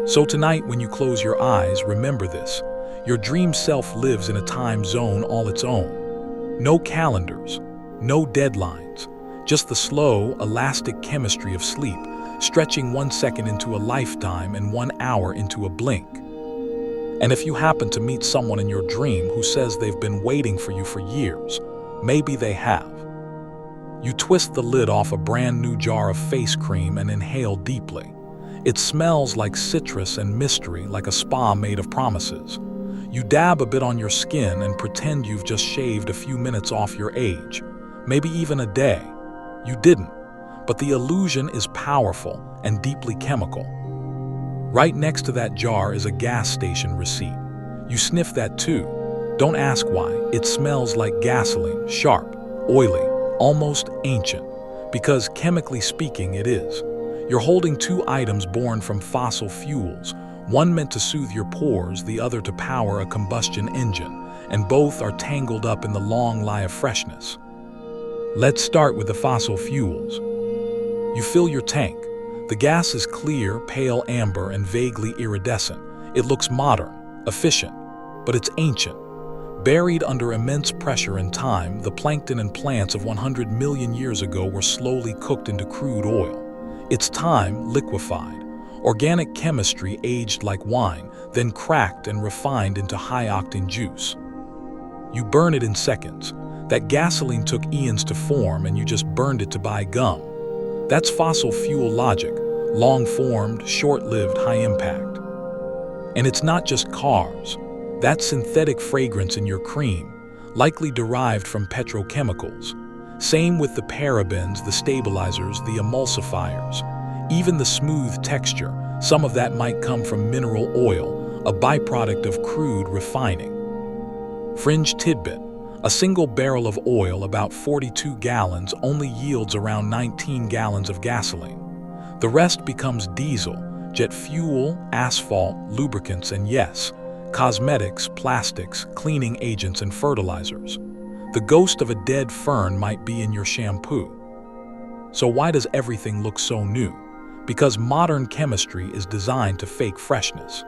So tonight, when you close your eyes, remember this. Your dream self lives in a time zone all its own. No calendars, no deadlines, just the slow, elastic chemistry of sleep, stretching 1 second into a lifetime and 1 hour into a blink. And if you happen to meet someone in your dream who says they've been waiting for you for years, maybe they have. You twist the lid off a brand new jar of face cream and inhale deeply. It smells like citrus and mystery, like a spa made of promises. You dab a bit on your skin and pretend you've just shaved a few minutes off your age, maybe even a day. You didn't, but the illusion is powerful and deeply chemical. Right next to that jar is a gas station receipt. You sniff that too. Don't ask why. It smells like gasoline, sharp, oily, almost ancient, because chemically speaking it is. You're holding 2 items born from fossil fuels, one meant to soothe your pores, the other to power a combustion engine, and both are tangled up in the long lie of freshness. Let's start with the fossil fuels. You fill your tank. The gas is clear, pale amber, and vaguely iridescent. It looks modern, efficient, but it's ancient. Buried under immense pressure and time, the plankton and plants of 100 million years ago were slowly cooked into crude oil. Its time liquefied. Organic chemistry aged like wine, then cracked and refined into high-octane juice. You burn it in seconds. That gasoline took eons to form, and you just burned it to buy gum. That's fossil fuel logic, long-formed, short-lived, high-impact. And it's not just cars. That synthetic fragrance in your cream, likely derived from petrochemicals. Same with the parabens, the stabilizers, the emulsifiers. Even the smooth texture, some of that might come from mineral oil, a byproduct of crude refining. Fringe tidbit: a single barrel of oil, about 42 gallons, only yields around 19 gallons of gasoline. The rest becomes diesel, jet fuel, asphalt, lubricants, and yes, cosmetics, plastics, cleaning agents, and fertilizers. The ghost of a dead fern might be in your shampoo. So why does everything look so new? Because modern chemistry is designed to fake freshness.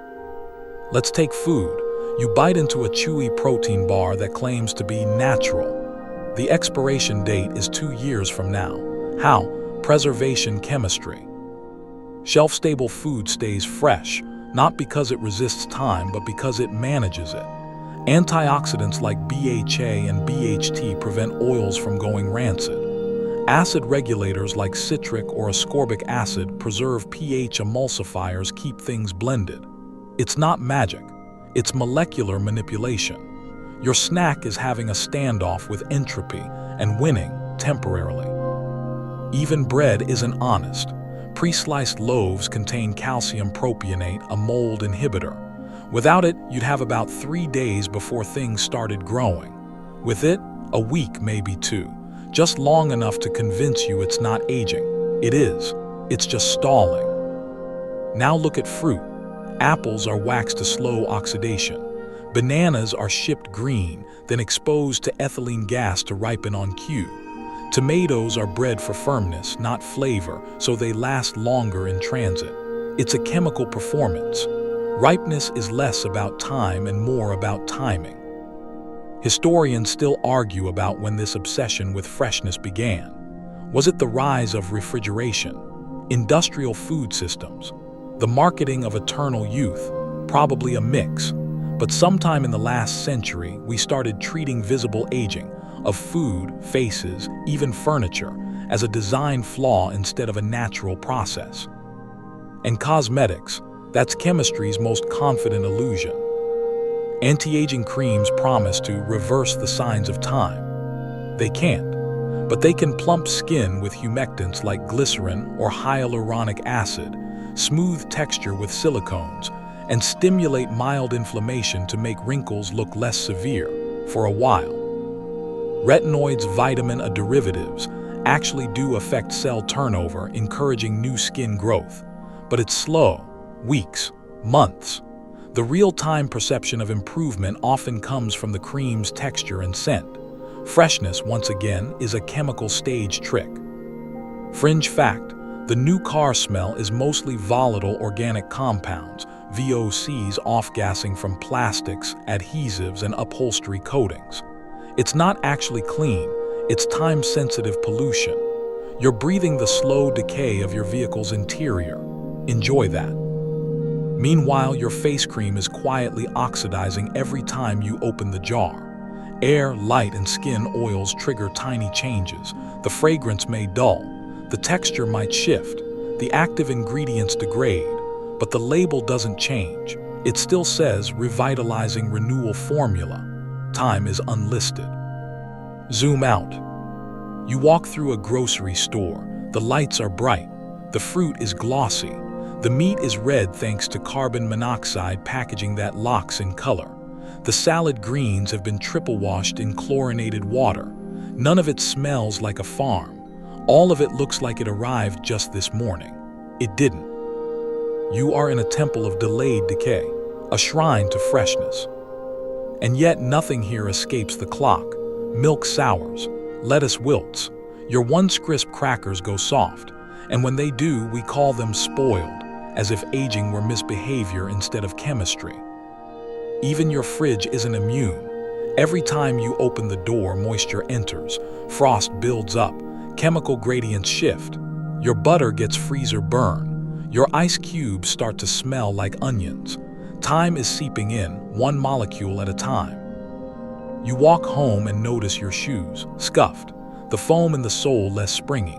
Let's take food. You bite into a chewy protein bar that claims to be natural. The expiration date is 2 years from now. How? Preservation chemistry. Shelf-stable food stays fresh, not because it resists time, but because it manages it. Antioxidants like BHA and BHT prevent oils from going rancid. Acid regulators like citric or ascorbic acid preserve pH. Emulsifiers keep things blended. It's not magic. It's molecular manipulation. Your snack is having a standoff with entropy and winning temporarily. Even bread isn't honest. Pre-sliced loaves contain calcium propionate, a mold inhibitor. Without it, you'd have about 3 days before things started growing. With it, a week, maybe 2. Just long enough to convince you it's not aging. It is. It's just stalling. Now look at fruit. Apples are waxed to slow oxidation. Bananas are shipped green, then exposed to ethylene gas to ripen on cue. Tomatoes are bred for firmness, not flavor, so they last longer in transit. It's a chemical performance. Ripeness is less about time and more about timing. Historians still argue about when this obsession with freshness began. Was it the rise of refrigeration, industrial food systems, the marketing of eternal youth? Probably a mix. But sometime in the last century, we started treating visible aging of food, faces, even furniture as a design flaw instead of a natural process. And cosmetics, that's chemistry's most confident illusion. Anti-aging creams promise to reverse the signs of time. They can't, but they can plump skin with humectants like glycerin or hyaluronic acid, smooth texture with silicones, and stimulate mild inflammation to make wrinkles look less severe for a while. Retinoids, vitamin derivatives, actually do affect cell turnover, encouraging new skin growth. But it's slow, weeks, months. The real-time perception of improvement often comes from the cream's texture and scent. Freshness, once again, is a chemical stage trick. Fringe fact: the new car smell is mostly volatile organic compounds, VOCs, off-gassing from plastics, adhesives, and upholstery coatings. It's not actually clean, it's time-sensitive pollution. You're breathing the slow decay of your vehicle's interior. Enjoy that. Meanwhile, your face cream is quietly oxidizing every time you open the jar. Air, light, and skin oils trigger tiny changes. The fragrance may dull, the texture might shift, the active ingredients degrade, but the label doesn't change. It still says revitalizing renewal formula. Time is unlisted. Zoom out. You walk through a grocery store. The lights are bright. The fruit is glossy. The meat is red thanks to carbon monoxide packaging that locks in color. The salad greens have been triple washed in chlorinated water. None of it smells like a farm. All of it looks like it arrived just this morning. It didn't. You are in a temple of delayed decay, a shrine to freshness. And yet nothing here escapes the clock. Milk sours, lettuce wilts, your once crisp crackers go soft, and when they do, we call them spoiled, as if aging were misbehavior instead of chemistry. Even your fridge isn't immune. Every time you open the door, moisture enters, frost builds up, chemical gradients shift. Your butter gets freezer burn. Your ice cubes start to smell like onions. Time is seeping in, one molecule at a time. You walk home and notice your shoes, scuffed, the foam in the sole less springy.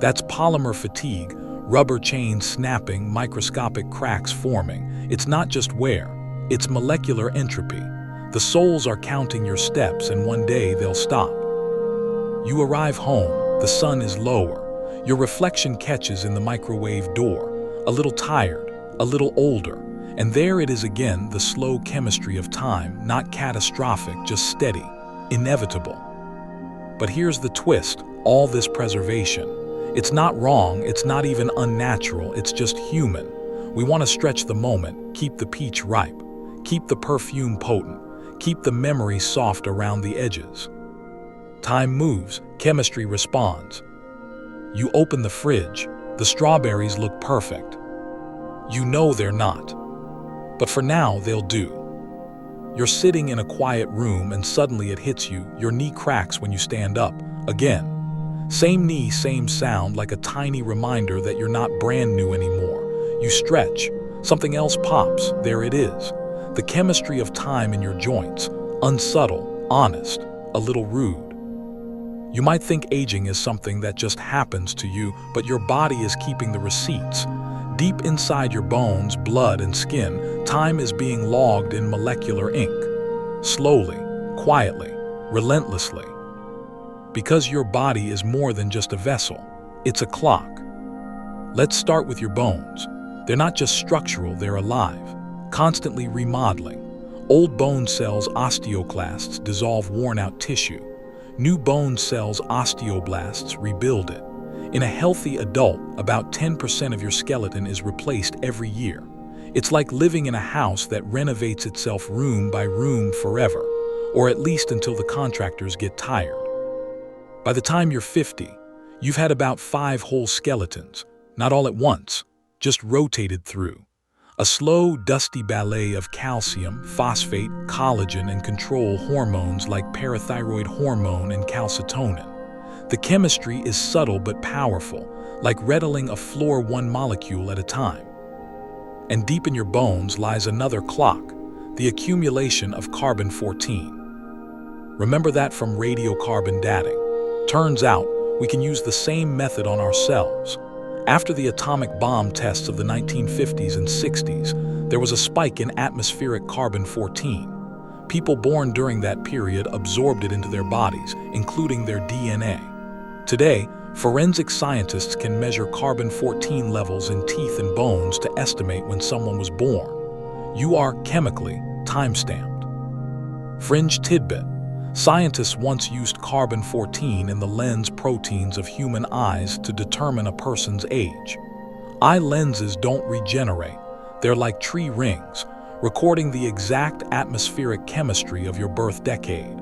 That's polymer fatigue, rubber chains snapping, microscopic cracks forming. It's not just wear, it's molecular entropy. The soles are counting your steps, and one day they'll stop. You arrive home, the sun is lower. Your reflection catches in the microwave door, a little tired, a little older. And there it is again, the slow chemistry of time, not catastrophic, just steady, inevitable. But here's the twist, all this preservation. It's not wrong, it's not even unnatural, it's just human. We want to stretch the moment, keep the peach ripe, keep the perfume potent, keep the memory soft around the edges. Time moves, chemistry responds. You open the fridge, the strawberries look perfect. You know they're not. But for now, they'll do. You're sitting in a quiet room and suddenly it hits you, your knee cracks when you stand up, again. Same knee, same sound, like a tiny reminder that you're not brand new anymore. You stretch, something else pops, there it is. The chemistry of time in your joints, unsubtle, honest, a little rude. You might think aging is something that just happens to you, but your body is keeping the receipts. Deep inside your bones, blood, and skin, time is being logged in molecular ink. Slowly, quietly, relentlessly. Because your body is more than just a vessel, it's a clock. Let's start with your bones. They're not just structural, they're alive, constantly remodeling. Old bone cells, osteoclasts, dissolve worn-out tissue. New bone cells, osteoblasts, rebuild it. In a healthy adult, about 10% of your skeleton is replaced every year. It's like living in a house that renovates itself room by room forever, or at least until the contractors get tired. By the time you're 50, you've had about 5 whole skeletons, not all at once, just rotated through. A slow, dusty ballet of calcium, phosphate, collagen, and control hormones like parathyroid hormone and calcitonin. The chemistry is subtle but powerful, like rattling a floor one molecule at a time. And deep in your bones lies another clock, the accumulation of carbon-14. Remember that from radiocarbon dating? Turns out, we can use the same method on ourselves. After the atomic bomb tests of the 1950s and 60s, there was a spike in atmospheric carbon-14. People born during that period absorbed it into their bodies, including their DNA. Today, forensic scientists can measure carbon-14 levels in teeth and bones to estimate when someone was born. You are chemically time-stamped. Fringe tidbit. Scientists once used carbon-14 in the lens proteins of human eyes to determine a person's age. Eye lenses don't regenerate. They're like tree rings, recording the exact atmospheric chemistry of your birth decade.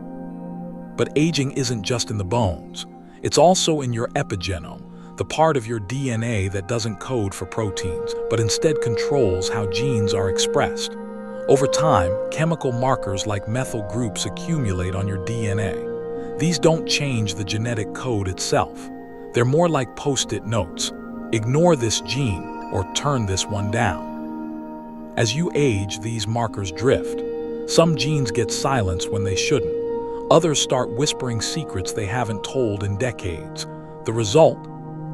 But aging isn't just in the bones. It's also in your epigenome, the part of your DNA that doesn't code for proteins, but instead controls how genes are expressed. Over time, chemical markers like methyl groups accumulate on your DNA. These don't change the genetic code itself. They're more like post-it notes. Ignore this gene or turn this one down. As you age, these markers drift. Some genes get silenced when they shouldn't. Others start whispering secrets they haven't told in decades. The result?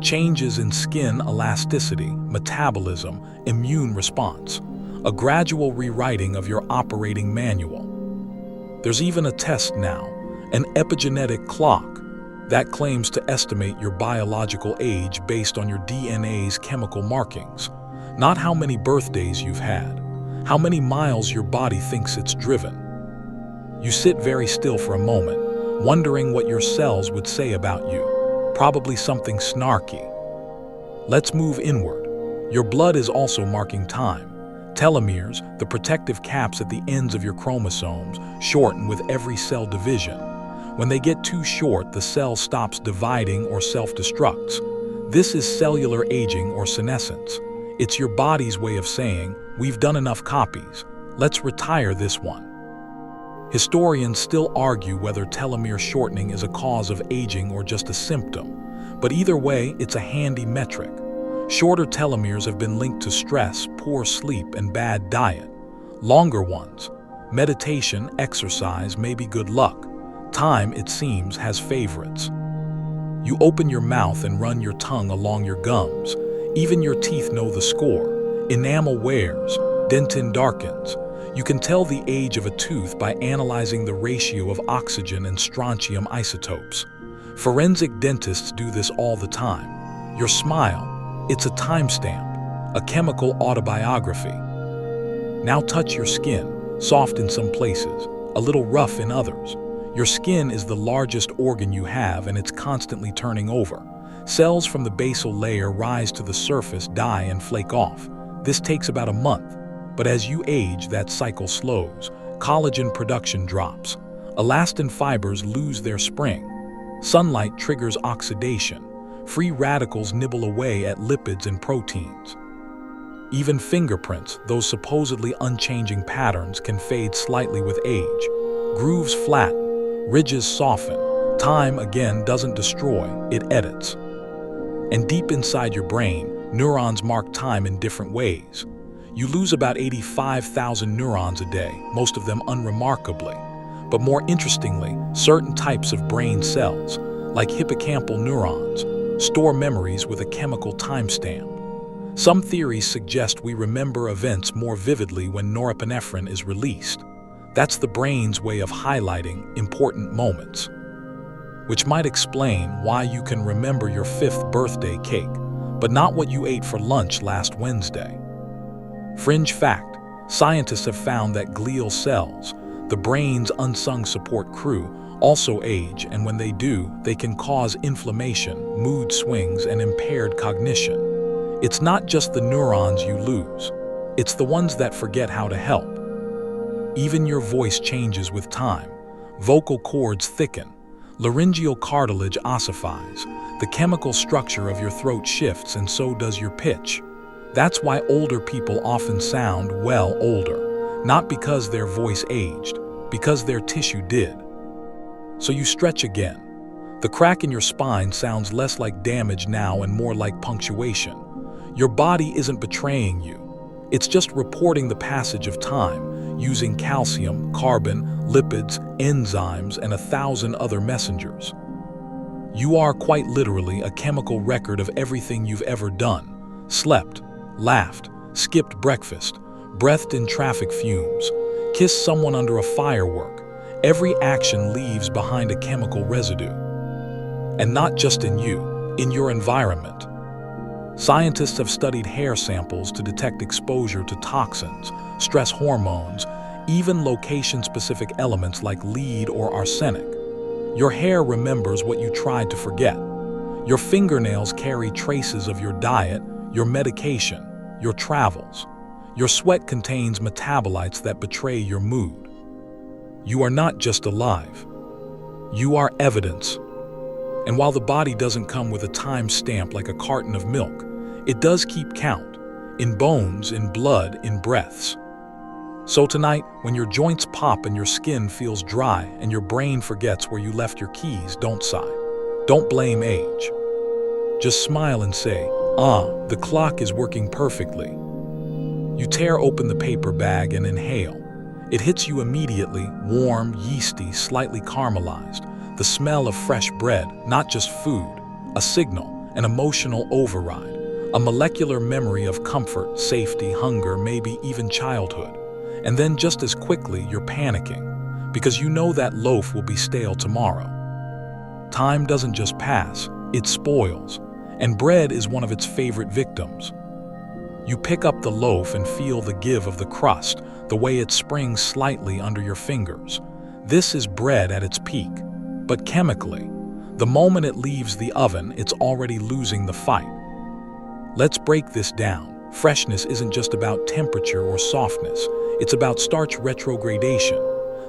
Changes in skin elasticity, metabolism, immune response. A gradual rewriting of your operating manual. There's even a test now, an epigenetic clock, that claims to estimate your biological age based on your DNA's chemical markings. Not how many birthdays you've had, how many miles your body thinks it's driven. You sit very still for a moment, wondering what your cells would say about you. Probably something snarky. Let's move inward. Your blood is also marking time. Telomeres, the protective caps at the ends of your chromosomes, shorten with every cell division. When they get too short, the cell stops dividing or self-destructs. This is cellular aging or senescence. It's your body's way of saying, we've done enough copies. Let's retire this one. Historians still argue whether telomere shortening is a cause of aging or just a symptom. But either way, it's a handy metric. Shorter telomeres have been linked to stress, poor sleep, and bad diet. Longer ones, meditation, exercise, maybe good luck. Time, it seems, has favorites. You open your mouth and run your tongue along your gums. Even your teeth know the score. Enamel wears, dentin darkens. You can tell the age of a tooth by analyzing the ratio of oxygen and strontium isotopes. Forensic dentists do this all the time. Your smile, it's a timestamp, a chemical autobiography. Now touch your skin, soft in some places, a little rough in others. Your skin is the largest organ you have and it's constantly turning over. Cells from the basal layer rise to the surface, die, and flake off. This takes about a month, but as you age, that cycle slows. Collagen production drops. Elastin fibers lose their spring. Sunlight triggers oxidation. Free radicals nibble away at lipids and proteins. Even fingerprints, those supposedly unchanging patterns, can fade slightly with age. Grooves flatten, ridges soften. Time, again, doesn't destroy, it edits. And deep inside your brain, neurons mark time in different ways. You lose about 85,000 neurons a day, most of them unremarkably. But more interestingly, certain types of brain cells, like hippocampal neurons, store memories with a chemical timestamp. Some theories suggest we remember events more vividly when norepinephrine is released. That's the brain's way of highlighting important moments. Which might explain why you can remember your 5th birthday cake, but not what you ate for lunch last Wednesday. Fringe fact, scientists have found that glial cells, the brain's unsung support crew, also age, and when they do, they can cause inflammation, mood swings, and impaired cognition. It's not just the neurons you lose. It's the ones that forget how to help. Even your voice changes with time. Vocal cords thicken. Laryngeal cartilage ossifies. The chemical structure of your throat shifts, and so does your pitch. That's why older people often sound, well, older. Not because their voice aged, because their tissue did. So you stretch again. The crack in your spine sounds less like damage now and more like punctuation. Your body isn't betraying you. It's just reporting the passage of time, using calcium, carbon, lipids, enzymes, and 1,000 other messengers. You are quite literally a chemical record of everything you've ever done. Slept, laughed, skipped breakfast, breathed in traffic fumes, kissed someone under a firework. Every action leaves behind a chemical residue. And not just in you, in your environment. Scientists have studied hair samples to detect exposure to toxins, stress hormones, even location-specific elements like lead or arsenic. Your hair remembers what you tried to forget. Your fingernails carry traces of your diet, your medication, your travels. Your sweat contains metabolites that betray your mood. You are not just alive. You are evidence. And while the body doesn't come with a time stamp like a carton of milk, it does keep count, in bones, in blood, in breaths. So tonight, when your joints pop and your skin feels dry and your brain forgets where you left your keys, don't sigh. Don't blame age. Just smile and say, the clock is working perfectly. You tear open the paper bag and inhale. It hits you immediately, warm, yeasty, slightly caramelized. The smell of fresh bread, not just food, a signal, an emotional override, a molecular memory of comfort, safety, hunger, maybe even childhood. And then just as quickly, you're panicking, because you know that loaf will be stale tomorrow. Time doesn't just pass, it spoils, and bread is one of its favorite victims. You pick up the loaf and feel the give of the crust, the way it springs slightly under your fingers. This is bread at its peak. But chemically, the moment it leaves the oven, it's already losing the fight. Let's break this down. Freshness isn't just about temperature or softness, it's about starch retrogradation.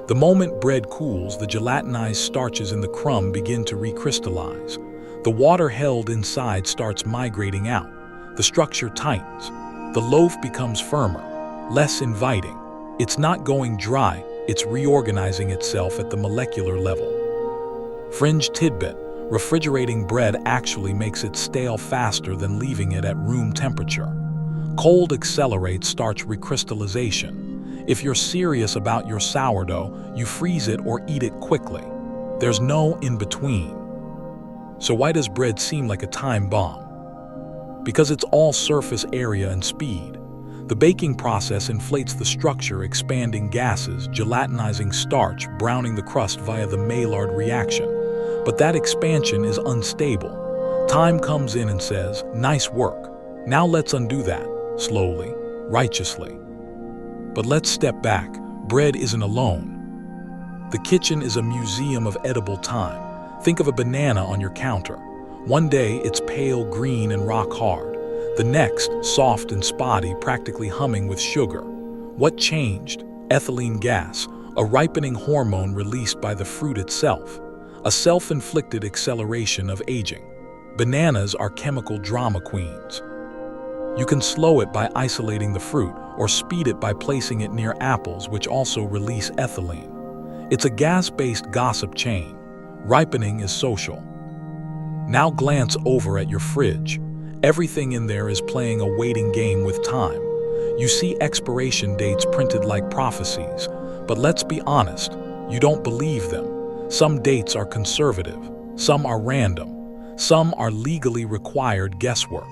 The moment bread cools, the gelatinized starches in the crumb begin to recrystallize. The water held inside starts migrating out. The structure tightens. The loaf becomes firmer, less inviting. It's not going dry, it's reorganizing itself at the molecular level. Fringe tidbit: refrigerating bread actually makes it stale faster than leaving it at room temperature. Cold accelerates starch recrystallization. If you're serious about your sourdough, you freeze it or eat it quickly. There's no in-between. So why does bread seem like a time bomb? Because it's all surface area and speed. The baking process inflates the structure, expanding gases, gelatinizing starch, browning the crust via the Maillard reaction. But that expansion is unstable. Time comes in and says, "Nice work. Now let's undo that," slowly, righteously. But let's step back. Bread isn't alone. The kitchen is a museum of edible time. Think of a banana on your counter. One day it's pale green and rock hard. The next, soft and spotty, practically humming with sugar. What changed? Ethylene gas, a ripening hormone released by the fruit itself. A self-inflicted acceleration of aging. Bananas are chemical drama queens. You can slow it by isolating the fruit, or speed it by placing it near apples, which also release ethylene. It's a gas-based gossip chain. Ripening is social. Now glance over at your fridge. Everything in there is playing a waiting game with time. You see expiration dates printed like prophecies, but let's be honest, you don't believe them. Some dates are conservative, some are random, some are legally required guesswork.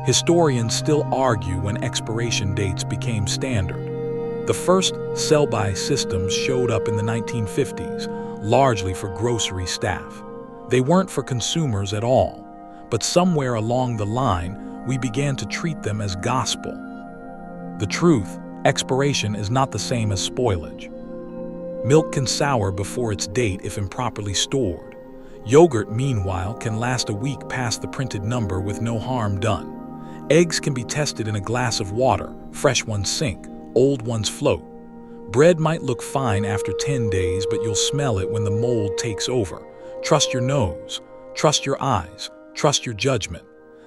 Historians still argue when expiration dates became standard. The first sell-by systems showed up in the 1950s, largely for grocery staff. They weren't for consumers at all, but somewhere along the line, we began to treat them as gospel. The truth, expiration is not the same as spoilage. Milk can sour before its date if improperly stored. Yogurt, meanwhile, can last a week past the printed number with no harm done. Eggs can be tested in a glass of water, fresh ones sink, old ones float. Bread might look fine after 10 days, but you'll smell it when the mold takes over. Trust your nose, trust your eyes, trust your judgment.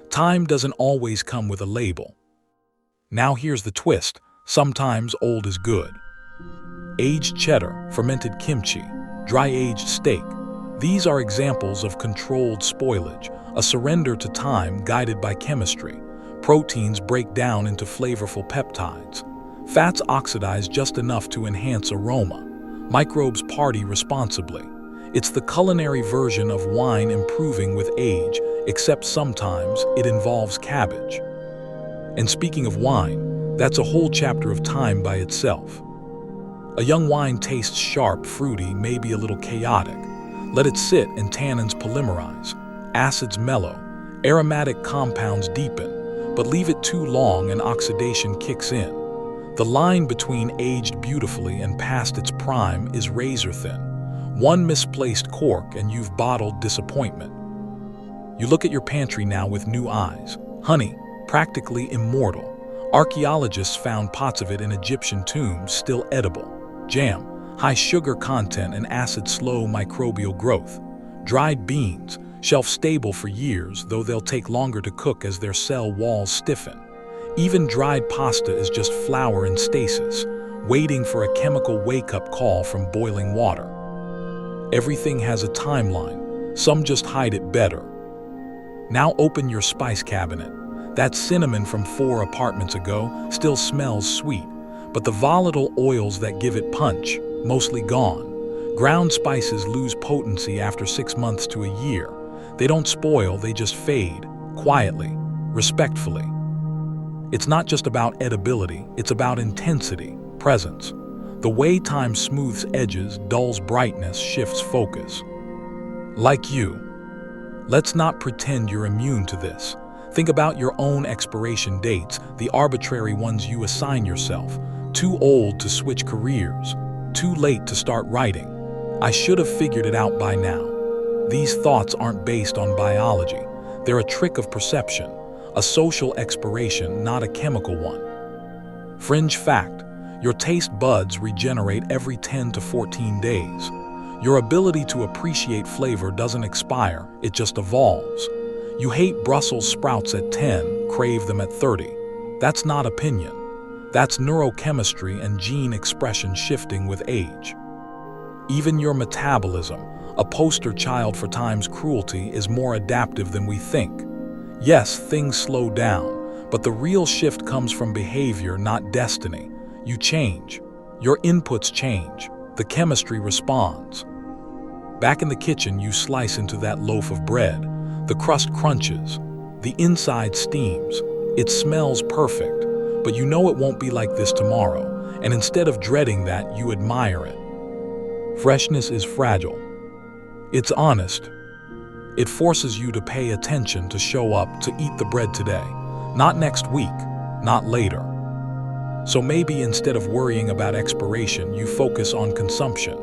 Time doesn't always come with a label. Now here's the twist. Sometimes old is good. Aged cheddar, fermented kimchi, dry-aged steak. These are examples of controlled spoilage, a surrender to time guided by chemistry. Proteins break down into flavorful peptides. Fats oxidize just enough to enhance aroma. Microbes party responsibly. It's the culinary version of wine improving with age, except sometimes it involves cabbage. And speaking of wine, that's a whole chapter of time by itself. A young wine tastes sharp, fruity, maybe a little chaotic. Let it sit and tannins polymerize. Acids mellow, aromatic compounds deepen, but leave it too long and oxidation kicks in. The line between aged beautifully and past its prime is razor thin. One misplaced cork and you've bottled disappointment. You look at your pantry now with new eyes. Honey, practically immortal. Archaeologists found pots of it in Egyptian tombs, still edible. Jam, high sugar content and acid slow microbial growth. Dried beans, shelf-stable for years, though they'll take longer to cook as their cell walls stiffen. Even dried pasta is just flour in stasis, waiting for a chemical wake-up call from boiling water. Everything has a timeline, some just hide it better. Now open your spice cabinet. That cinnamon from 4 apartments ago still smells sweet, but the volatile oils that give it punch, mostly gone. Ground spices lose potency after 6 months to a year. They don't spoil, they just fade, quietly, respectfully. It's not just about edibility, it's about intensity, presence. The way time smooths edges, dulls brightness, shifts focus. Like you. Let's not pretend you're immune to this. Think about your own expiration dates, the arbitrary ones you assign yourself. Too old to switch careers, too late to start writing. I should have figured it out by now. These thoughts aren't based on biology. They're a trick of perception, a social expiration, not a chemical one. Fringe fact, your taste buds regenerate every 10 to 14 days. Your ability to appreciate flavor doesn't expire, it just evolves. You hate Brussels sprouts at 10, crave them at 30. That's not opinion. That's neurochemistry and gene expression shifting with age. Even your metabolism, a poster child for time's cruelty, is more adaptive than we think. Yes, things slow down, but the real shift comes from behavior, not destiny. You change. Your inputs change. The chemistry responds. Back in the kitchen, you slice into that loaf of bread. The crust crunches. The inside steams. It smells perfect, but you know it won't be like this tomorrow, and instead of dreading that, you admire it. Freshness is fragile. It's honest. It forces you to pay attention, to show up, to eat the bread today. Not next week, not later. So maybe instead of worrying about expiration, you focus on consumption.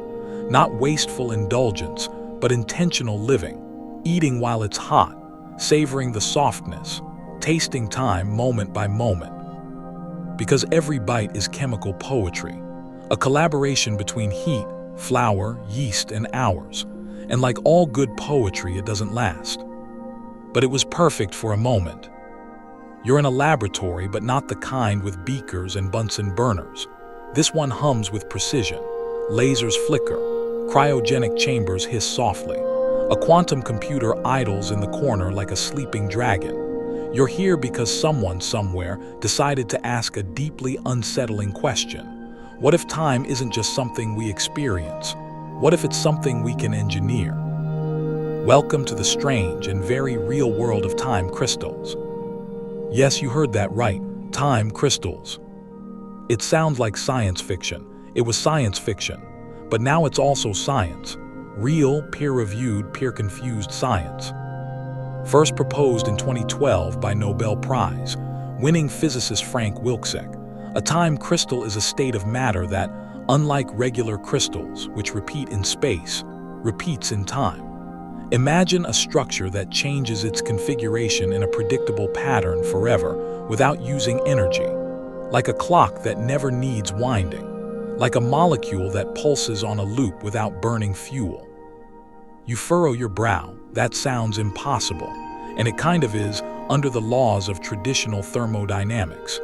Not wasteful indulgence, but intentional living. Eating while it's hot, savoring the softness, tasting time moment by moment. Because every bite is chemical poetry, a collaboration between heat, flour, yeast, and hours. And like all good poetry, it doesn't last. But it was perfect for a moment. You're in a laboratory, but not the kind with beakers and Bunsen burners. This one hums with precision. Lasers flicker. Cryogenic chambers hiss softly. A quantum computer idles in the corner like a sleeping dragon. You're here because someone somewhere decided to ask a deeply unsettling question. What if time isn't just something we experience? What if it's something we can engineer? Welcome to the strange and very real world of time crystals. Yes, you heard that right, time crystals. It sounds like science fiction. It was science fiction, but now it's also science. Real, peer-reviewed, peer-confused science. First proposed in 2012 by Nobel Prize, winning physicist Frank Wilczek. A time crystal is a state of matter that, unlike regular crystals, which repeat in space, repeats in time. Imagine a structure that changes its configuration in a predictable pattern forever without using energy, like a clock that never needs winding, like a molecule that pulses on a loop without burning fuel. You furrow your brow. That sounds impossible, and it kind of is under the laws of traditional thermodynamics.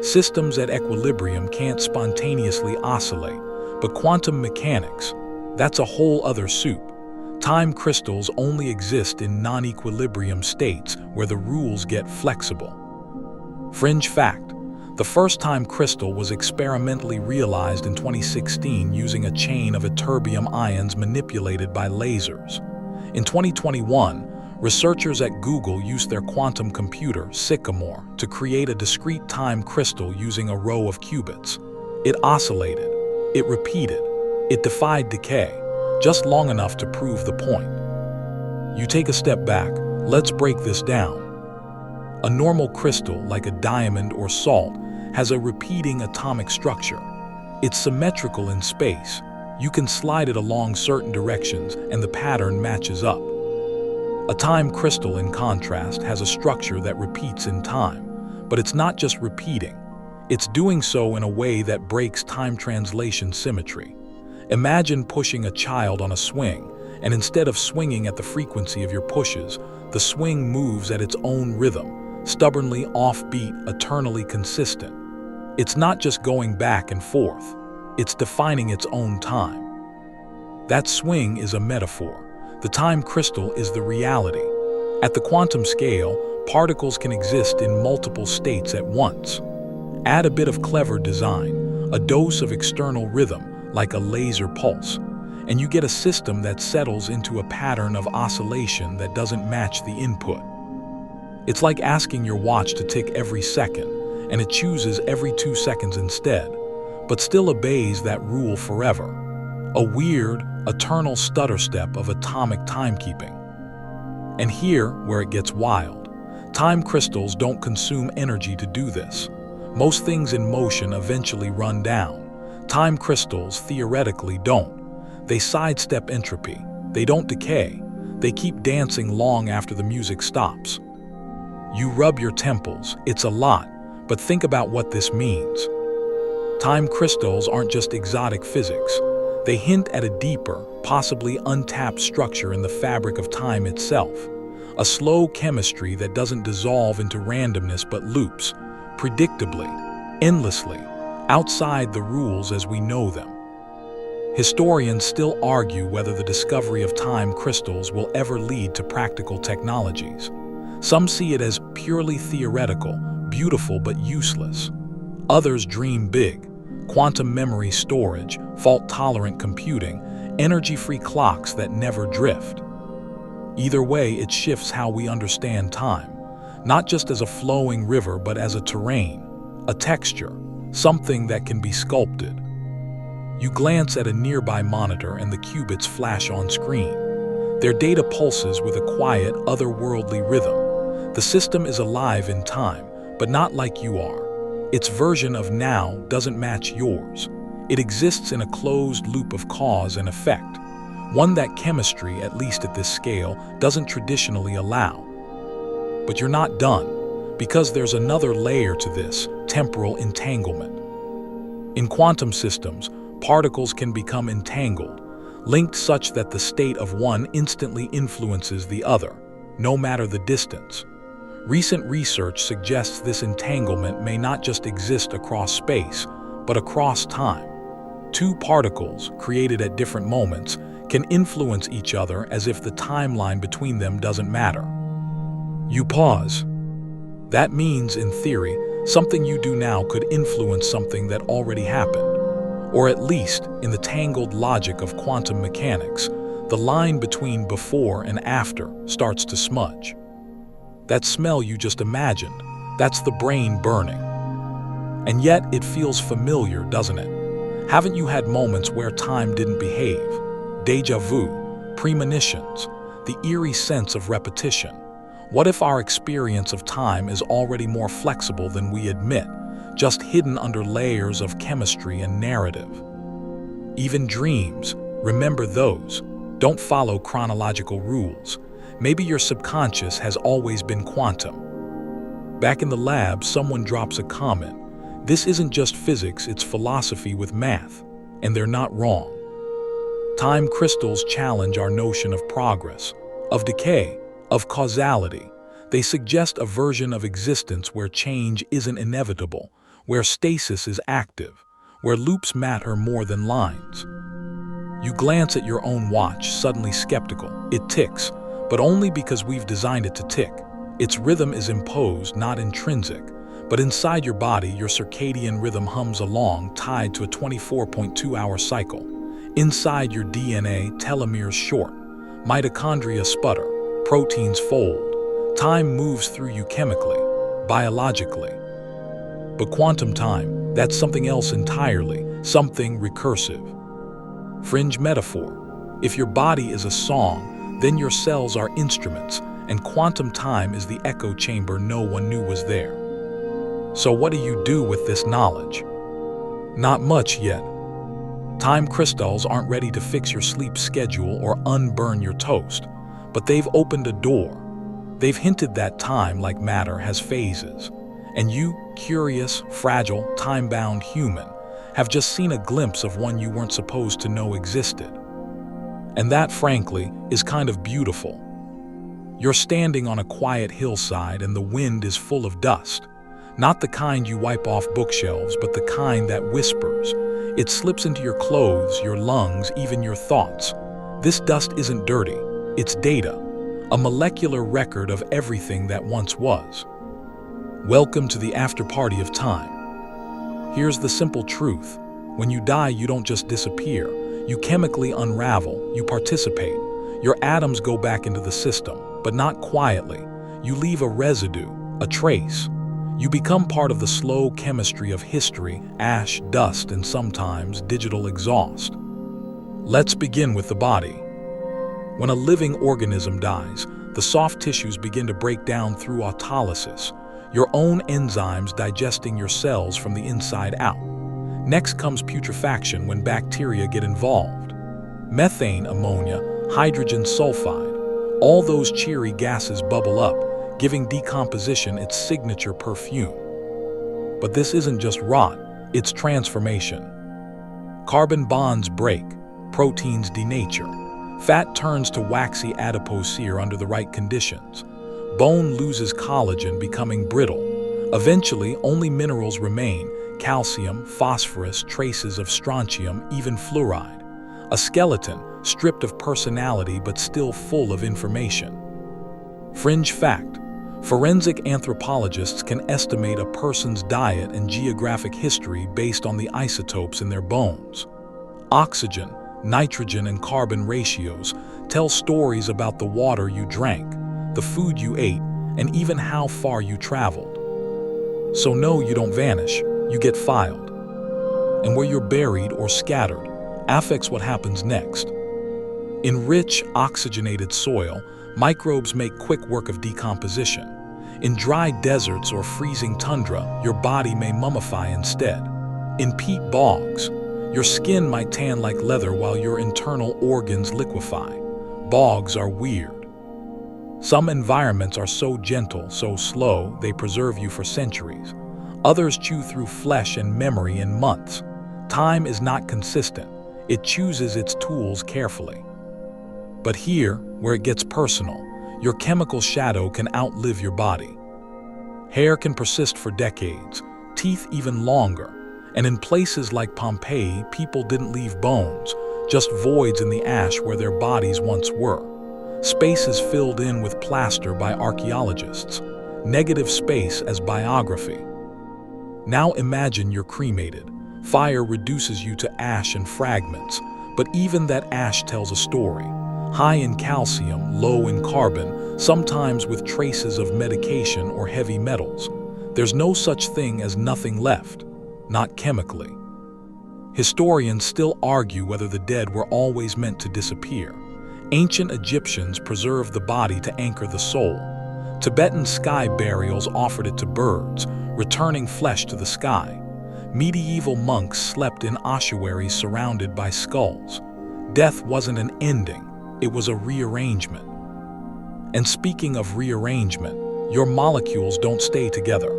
Systems at equilibrium can't spontaneously oscillate, but quantum mechanics, that's a whole other soup. Time crystals only exist in non-equilibrium states where the rules get flexible. Fringe fact: the first time crystal was experimentally realized in 2016 using a chain of ytterbium ions manipulated by lasers. In 2021, researchers at Google used their quantum computer, Sycamore, to create a discrete time crystal using a row of qubits. It oscillated, it repeated, it defied decay, just long enough to prove the point. You take a step back, let's break this down. A normal crystal, like a diamond or salt, has a repeating atomic structure. It's symmetrical in space. You can slide it along certain directions and the pattern matches up. A time crystal, in contrast, has a structure that repeats in time, but it's not just repeating. It's doing so in a way that breaks time translation symmetry. Imagine pushing a child on a swing, and instead of swinging at the frequency of your pushes, the swing moves at its own rhythm, stubbornly offbeat, eternally consistent. It's not just going back and forth, it's defining its own time. That swing is a metaphor. The time crystal is the reality. At the quantum scale, particles can exist in multiple states at once. Add a bit of clever design, a dose of external rhythm, like a laser pulse, and you get a system that settles into a pattern of oscillation that doesn't match the input. It's like asking your watch to tick every second, and it chooses every 2 seconds instead, but still obeys that rule forever. A weird, eternal stutter step of atomic timekeeping. And here, where it gets wild, time crystals don't consume energy to do this. Most things in motion eventually run down. Time crystals theoretically don't. They sidestep entropy. They don't decay. They keep dancing long after the music stops. You rub your temples. It's a lot, but think about what this means. Time crystals aren't just exotic physics. They hint at a deeper, possibly untapped structure in the fabric of time itself. A slow chemistry that doesn't dissolve into randomness but loops, predictably, endlessly, outside the rules as we know them. Historians still argue whether the discovery of time crystals will ever lead to practical technologies. Some see it as purely theoretical, beautiful but useless. Others dream big. Quantum memory storage, fault-tolerant computing, energy-free clocks that never drift. Either way, it shifts how we understand time, not just as a flowing river but as a terrain, a texture, something that can be sculpted. You glance at a nearby monitor and the qubits flash on screen. Their data pulses with a quiet, otherworldly rhythm. The system is alive in time, but not like you are. Its version of now doesn't match yours. It exists in a closed loop of cause and effect, one that chemistry, at least at this scale, doesn't traditionally allow. But you're not done, because there's another layer to this: temporal entanglement. In quantum systems, particles can become entangled, linked such that the state of one instantly influences the other, no matter the distance. Recent research suggests this entanglement may not just exist across space, but across time. Two particles, created at different moments, can influence each other as if the timeline between them doesn't matter. You pause. That means, in theory, something you do now could influence something that already happened. Or at least, in the tangled logic of quantum mechanics, the line between before and after starts to smudge. That smell you just imagined, that's the brain burning. And yet it feels familiar, doesn't it? Haven't you had moments where time didn't behave? Déjà vu, premonitions, the eerie sense of repetition. What if our experience of time is already more flexible than we admit, just hidden under layers of chemistry and narrative? Even dreams, remember those? Don't follow chronological rules. Maybe your subconscious has always been quantum. Back in the lab, someone drops a comment. This isn't just physics, it's philosophy with math. And they're not wrong. Time crystals challenge our notion of progress, of decay, of causality. They suggest a version of existence where change isn't inevitable, where stasis is active, where loops matter more than lines. You glance at your own watch, suddenly skeptical. It ticks, but only because we've designed it to tick. Its rhythm is imposed, not intrinsic. But inside your body, your circadian rhythm hums along, tied to a 24.2-hour cycle. Inside your DNA, telomeres short, mitochondria sputter, proteins fold. Time moves through you chemically, biologically. But quantum time, that's something else entirely, something recursive. Fringe metaphor. If your body is a song, then your cells are instruments, and quantum time is the echo chamber no one knew was there. So what do you do with this knowledge? Not much yet. Time crystals aren't ready to fix your sleep schedule or unburn your toast, but they've opened a door. They've hinted that time, like matter, has phases. And you, curious, fragile, time-bound human, have just seen a glimpse of one you weren't supposed to know existed. And that, frankly, is kind of beautiful. You're standing on a quiet hillside and the wind is full of dust. Not the kind you wipe off bookshelves, but the kind that whispers. It slips into your clothes, your lungs, even your thoughts. This dust isn't dirty, it's data, a molecular record of everything that once was. Welcome to the after party of time. Here's the simple truth. When you die, you don't just disappear. You chemically unravel, you participate. Your atoms go back into the system, but not quietly. You leave a residue, a trace. You become part of the slow chemistry of history, ash, dust, and sometimes digital exhaust. Let's begin with the body. When a living organism dies, the soft tissues begin to break down through autolysis, your own enzymes digesting your cells from the inside out. Next comes putrefaction when bacteria get involved. Methane, ammonia, hydrogen sulfide, all those cheery gases bubble up, giving decomposition its signature perfume. But this isn't just rot, it's transformation. Carbon bonds break, proteins denature, fat turns to waxy adipocere under the right conditions, bone loses collagen, becoming brittle. Eventually, only minerals remain: calcium, phosphorus, traces of strontium, even fluoride. A skeleton, stripped of personality but still full of information. Fringe fact: forensic anthropologists can estimate a person's diet and geographic history based on the isotopes in their bones. Oxygen, nitrogen, and carbon ratios tell stories about the water you drank, the food you ate, and even how far you traveled. So no, you don't vanish, you get filed. And where you're buried or scattered affects what happens next. In rich, oxygenated soil, microbes make quick work of decomposition. In dry deserts or freezing tundra, your body may mummify instead. In peat bogs, your skin might tan like leather while your internal organs liquefy. Bogs are weird. Some environments are so gentle, so slow, they preserve you for centuries. Others chew through flesh and memory in months. Time is not consistent. It chooses its tools carefully. But here, where it gets personal, your chemical shadow can outlive your body. Hair can persist for decades, teeth even longer, and in places like Pompeii, people didn't leave bones, just voids in the ash where their bodies once were. Spaces filled in with plaster by archaeologists, negative space as biography. Now imagine you're cremated. Fire reduces you to ash and fragments, but even that ash tells a story. High in calcium, low in carbon, sometimes with traces of medication or heavy metals. There's no such thing as nothing left, not chemically. Historians still argue whether the dead were always meant to disappear. Ancient Egyptians preserved the body to anchor the soul. Tibetan sky burials offered it to birds, returning flesh to the sky. Medieval monks slept in ossuaries surrounded by skulls. Death wasn't an ending, it was a rearrangement. And speaking of rearrangement, your molecules don't stay together.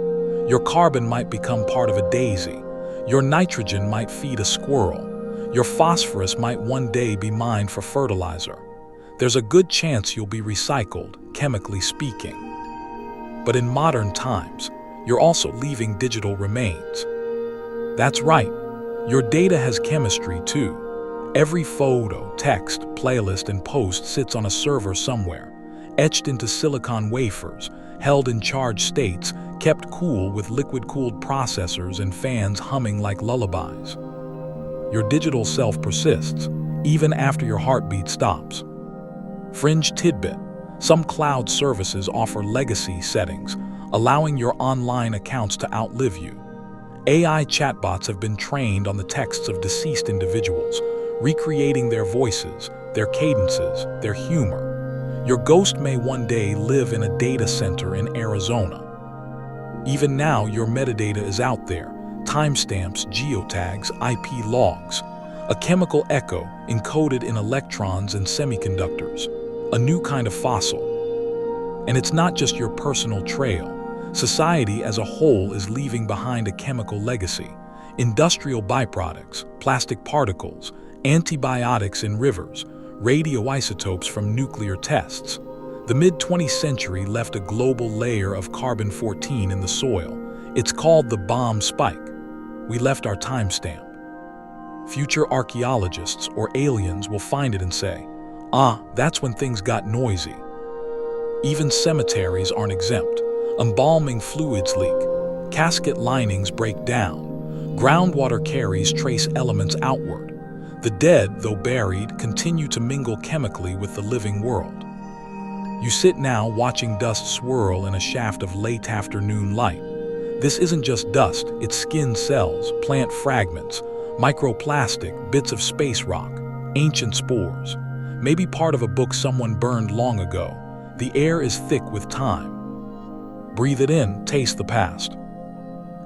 Your carbon might become part of a daisy. Your nitrogen might feed a squirrel. Your phosphorus might one day be mined for fertilizer. There's a good chance you'll be recycled, chemically speaking. But in modern times, you're also leaving digital remains. That's right, your data has chemistry too. Every photo, text, playlist, and post sits on a server somewhere, etched into silicon wafers, held in charged states, kept cool with liquid-cooled processors and fans humming like lullabies. Your digital self persists, even after your heartbeat stops. Fringe tidbit: some cloud services offer legacy settings, allowing your online accounts to outlive you. AI chatbots have been trained on the texts of deceased individuals, recreating their voices, their cadences, their humor. Your ghost may one day live in a data center in Arizona. Even now, your metadata is out there: timestamps, geotags, IP logs, a chemical echo encoded in electrons and semiconductors, a new kind of fossil. And it's not just your personal trail. Society as a whole is leaving behind a chemical legacy: industrial byproducts, plastic particles, antibiotics in rivers, radioisotopes from nuclear tests. The mid-20th century left a global layer of carbon-14 in the soil. It's called the bomb spike. We left our timestamp. Future archaeologists or aliens will find it and say, "Ah, that's when things got noisy." Even cemeteries aren't exempt. Embalming fluids leak. Casket linings break down. Groundwater carries trace elements outward. The dead, though buried, continue to mingle chemically with the living world. You sit now watching dust swirl in a shaft of late afternoon light. This isn't just dust, it's skin cells, plant fragments, microplastic, bits of space rock, ancient spores, maybe part of a book someone burned long ago. The air is thick with time. Breathe it in, taste the past.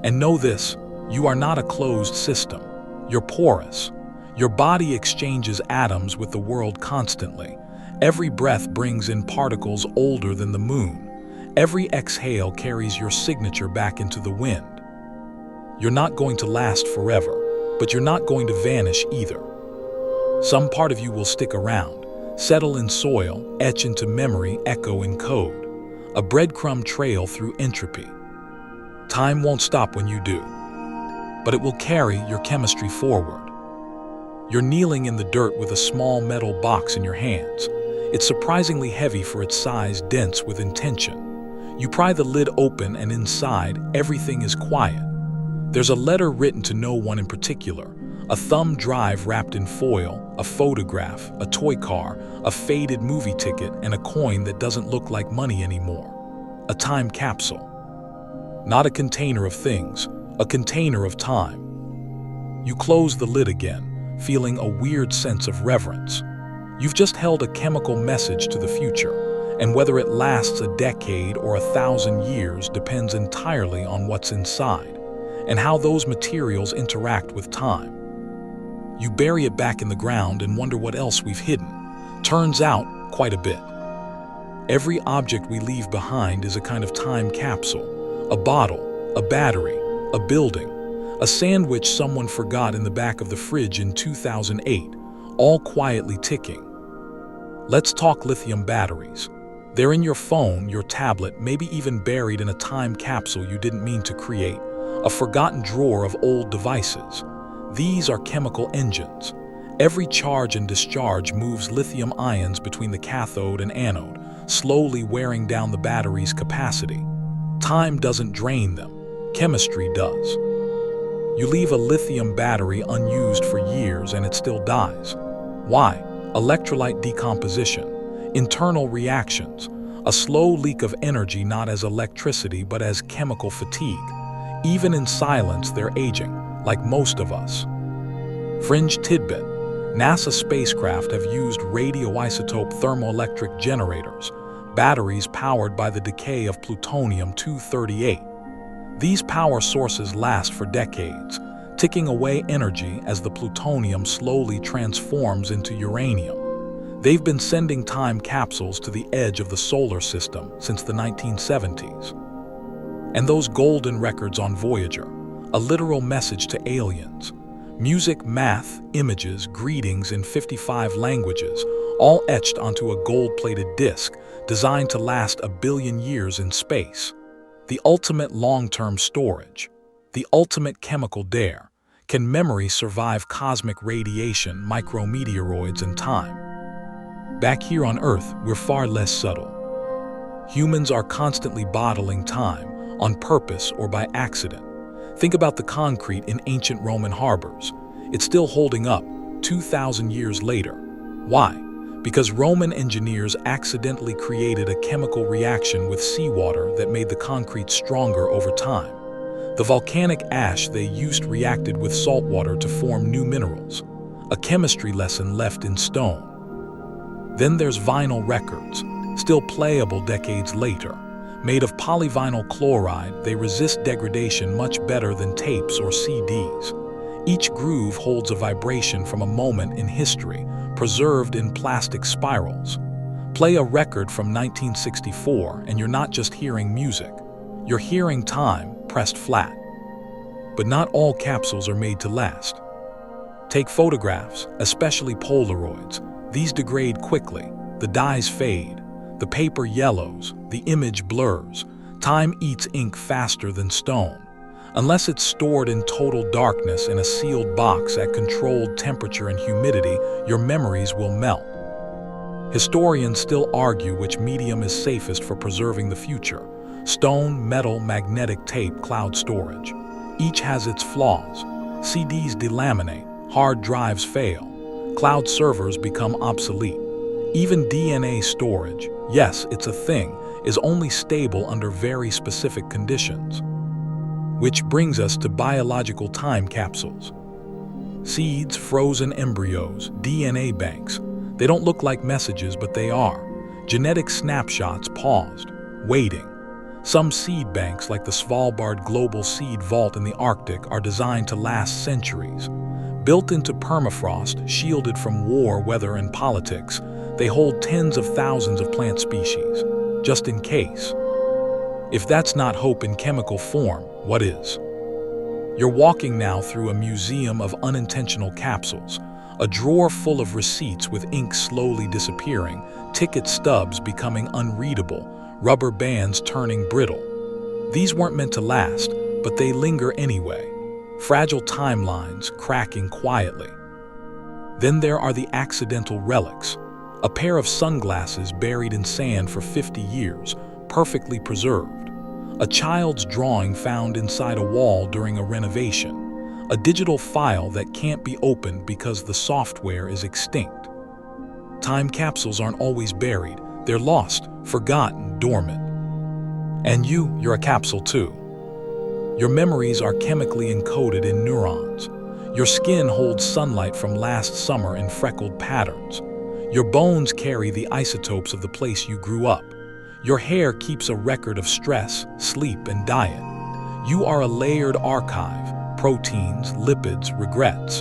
And know this: you are not a closed system. You're porous. Your body exchanges atoms with the world constantly. Every breath brings in particles older than the moon. Every exhale carries your signature back into the wind. You're not going to last forever, but you're not going to vanish either. Some part of you will stick around, settle in soil, etch into memory, echo in code. A breadcrumb trail through entropy. Time won't stop when you do, but it will carry your chemistry forward. You're kneeling in the dirt with a small metal box in your hands. It's surprisingly heavy for its size, dense with intention. You pry the lid open and inside, everything is quiet. There's a letter written to no one in particular, a thumb drive wrapped in foil, a photograph, a toy car, a faded movie ticket, and a coin that doesn't look like money anymore. A time capsule. Not a container of things, a container of time. You close the lid again, feeling a weird sense of reverence. You've just held a chemical message to the future, and whether it lasts a decade or 1,000 years depends entirely on what's inside and how those materials interact with time. You bury it back in the ground and wonder what else we've hidden. Turns out, quite a bit. Every object we leave behind is a kind of time capsule. A bottle, a battery, a building, a sandwich someone forgot in the back of the fridge in 2008, all quietly ticking. Let's talk lithium batteries. They're in your phone, your tablet, maybe even buried in a time capsule you didn't mean to create, a forgotten drawer of old devices. These are chemical engines. Every charge and discharge moves lithium ions between the cathode and anode, slowly wearing down the battery's capacity. Time doesn't drain them, chemistry does. You leave a lithium battery unused for years and it still dies. Why? Electrolyte decomposition, internal reactions, a slow leak of energy not as electricity but as chemical fatigue. Even in silence, they're aging, like most of us. Fringe tidbit: NASA spacecraft have used radioisotope thermoelectric generators, batteries powered by the decay of plutonium-238. These power sources last for decades, ticking away energy as the plutonium slowly transforms into uranium. They've been sending time capsules to the edge of the solar system since the 1970s. And those golden records on Voyager, a literal message to aliens. Music, math, images, greetings in 55 languages, all etched onto a gold-plated disc designed to last 1 billion years in space. The ultimate long-term storage. The ultimate chemical dare. Can memory survive cosmic radiation, micrometeoroids, and time? Back here on Earth, we're far less subtle. Humans are constantly bottling time, on purpose or by accident. Think about the concrete in ancient Roman harbors. It's still holding up 2,000 years later. Why? Because Roman engineers accidentally created a chemical reaction with seawater that made the concrete stronger over time. The volcanic ash they used reacted with salt water to form new minerals, a chemistry lesson left in stone. Then there's vinyl records, still playable decades later. Made of polyvinyl chloride, they resist degradation much better than tapes or CDs. Each groove holds a vibration from a moment in history, preserved in plastic spirals. Play a record from 1964 and you're not just hearing music. You're hearing time pressed flat. But not all capsules are made to last. Take photographs, especially Polaroids. These degrade quickly, the dyes fade. The paper yellows, the image blurs. Time eats ink faster than stone. Unless it's stored in total darkness in a sealed box at controlled temperature and humidity, your memories will melt. Historians still argue which medium is safest for preserving the future: stone, metal, magnetic tape, cloud storage. Each has its flaws. CDs delaminate, hard drives fail, cloud servers become obsolete. Even DNA storage, yes, it's a thing, is only stable under very specific conditions. Which brings us to biological time capsules. Seeds, frozen embryos, DNA banks. They don't look like messages, but they are. Genetic snapshots paused, waiting. Some seed banks, like the Svalbard Global Seed Vault in the Arctic, are designed to last centuries. Built into permafrost, shielded from war, weather, and politics, they hold tens of thousands of plant species, just in case. If that's not hope in chemical form, what is? You're walking now through a museum of unintentional capsules, a drawer full of receipts with ink slowly disappearing, ticket stubs becoming unreadable, rubber bands turning brittle. These weren't meant to last, but they linger anyway. Fragile timelines cracking quietly. Then there are the accidental relics. A pair of sunglasses buried in sand for 50 years, perfectly preserved. A child's drawing found inside a wall during a renovation. A digital file that can't be opened because the software is extinct. Time capsules aren't always buried. They're lost, forgotten, dormant. And you're a capsule too. Your memories are chemically encoded in neurons. Your skin holds sunlight from last summer in freckled patterns. Your bones carry the isotopes of the place you grew up. Your hair keeps a record of stress, sleep, and diet. You are a layered archive: proteins, lipids, regrets.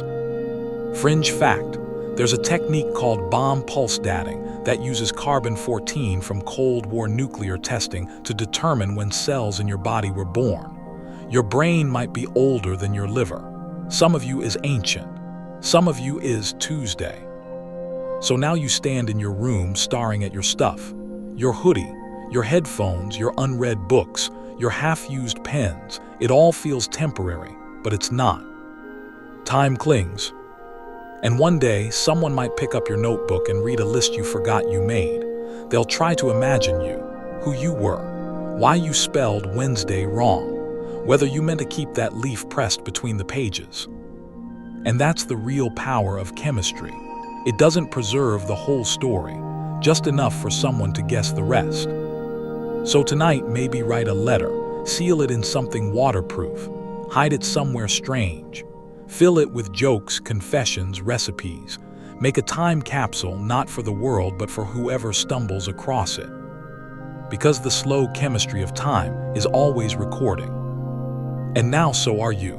Fringe fact: there's a technique called bomb pulse dating that uses carbon-14 from Cold War nuclear testing to determine when cells in your body were born. Your brain might be older than your liver. Some of you is ancient. Some of you is Tuesday. So now you stand in your room staring at your stuff. Your hoodie, your headphones, your unread books, your half-used pens. It all feels temporary, but it's not. Time clings. And one day, someone might pick up your notebook and read a list you forgot you made. They'll try to imagine you, who you were, why you spelled Wednesday wrong, whether you meant to keep that leaf pressed between the pages. And that's the real power of chemistry. It doesn't preserve the whole story, just enough for someone to guess the rest. So tonight, maybe write a letter, seal it in something waterproof, hide it somewhere strange. Fill it with jokes, confessions, recipes. Make a time capsule not for the world but for whoever stumbles across it. Because the slow chemistry of time is always recording. And now so are you.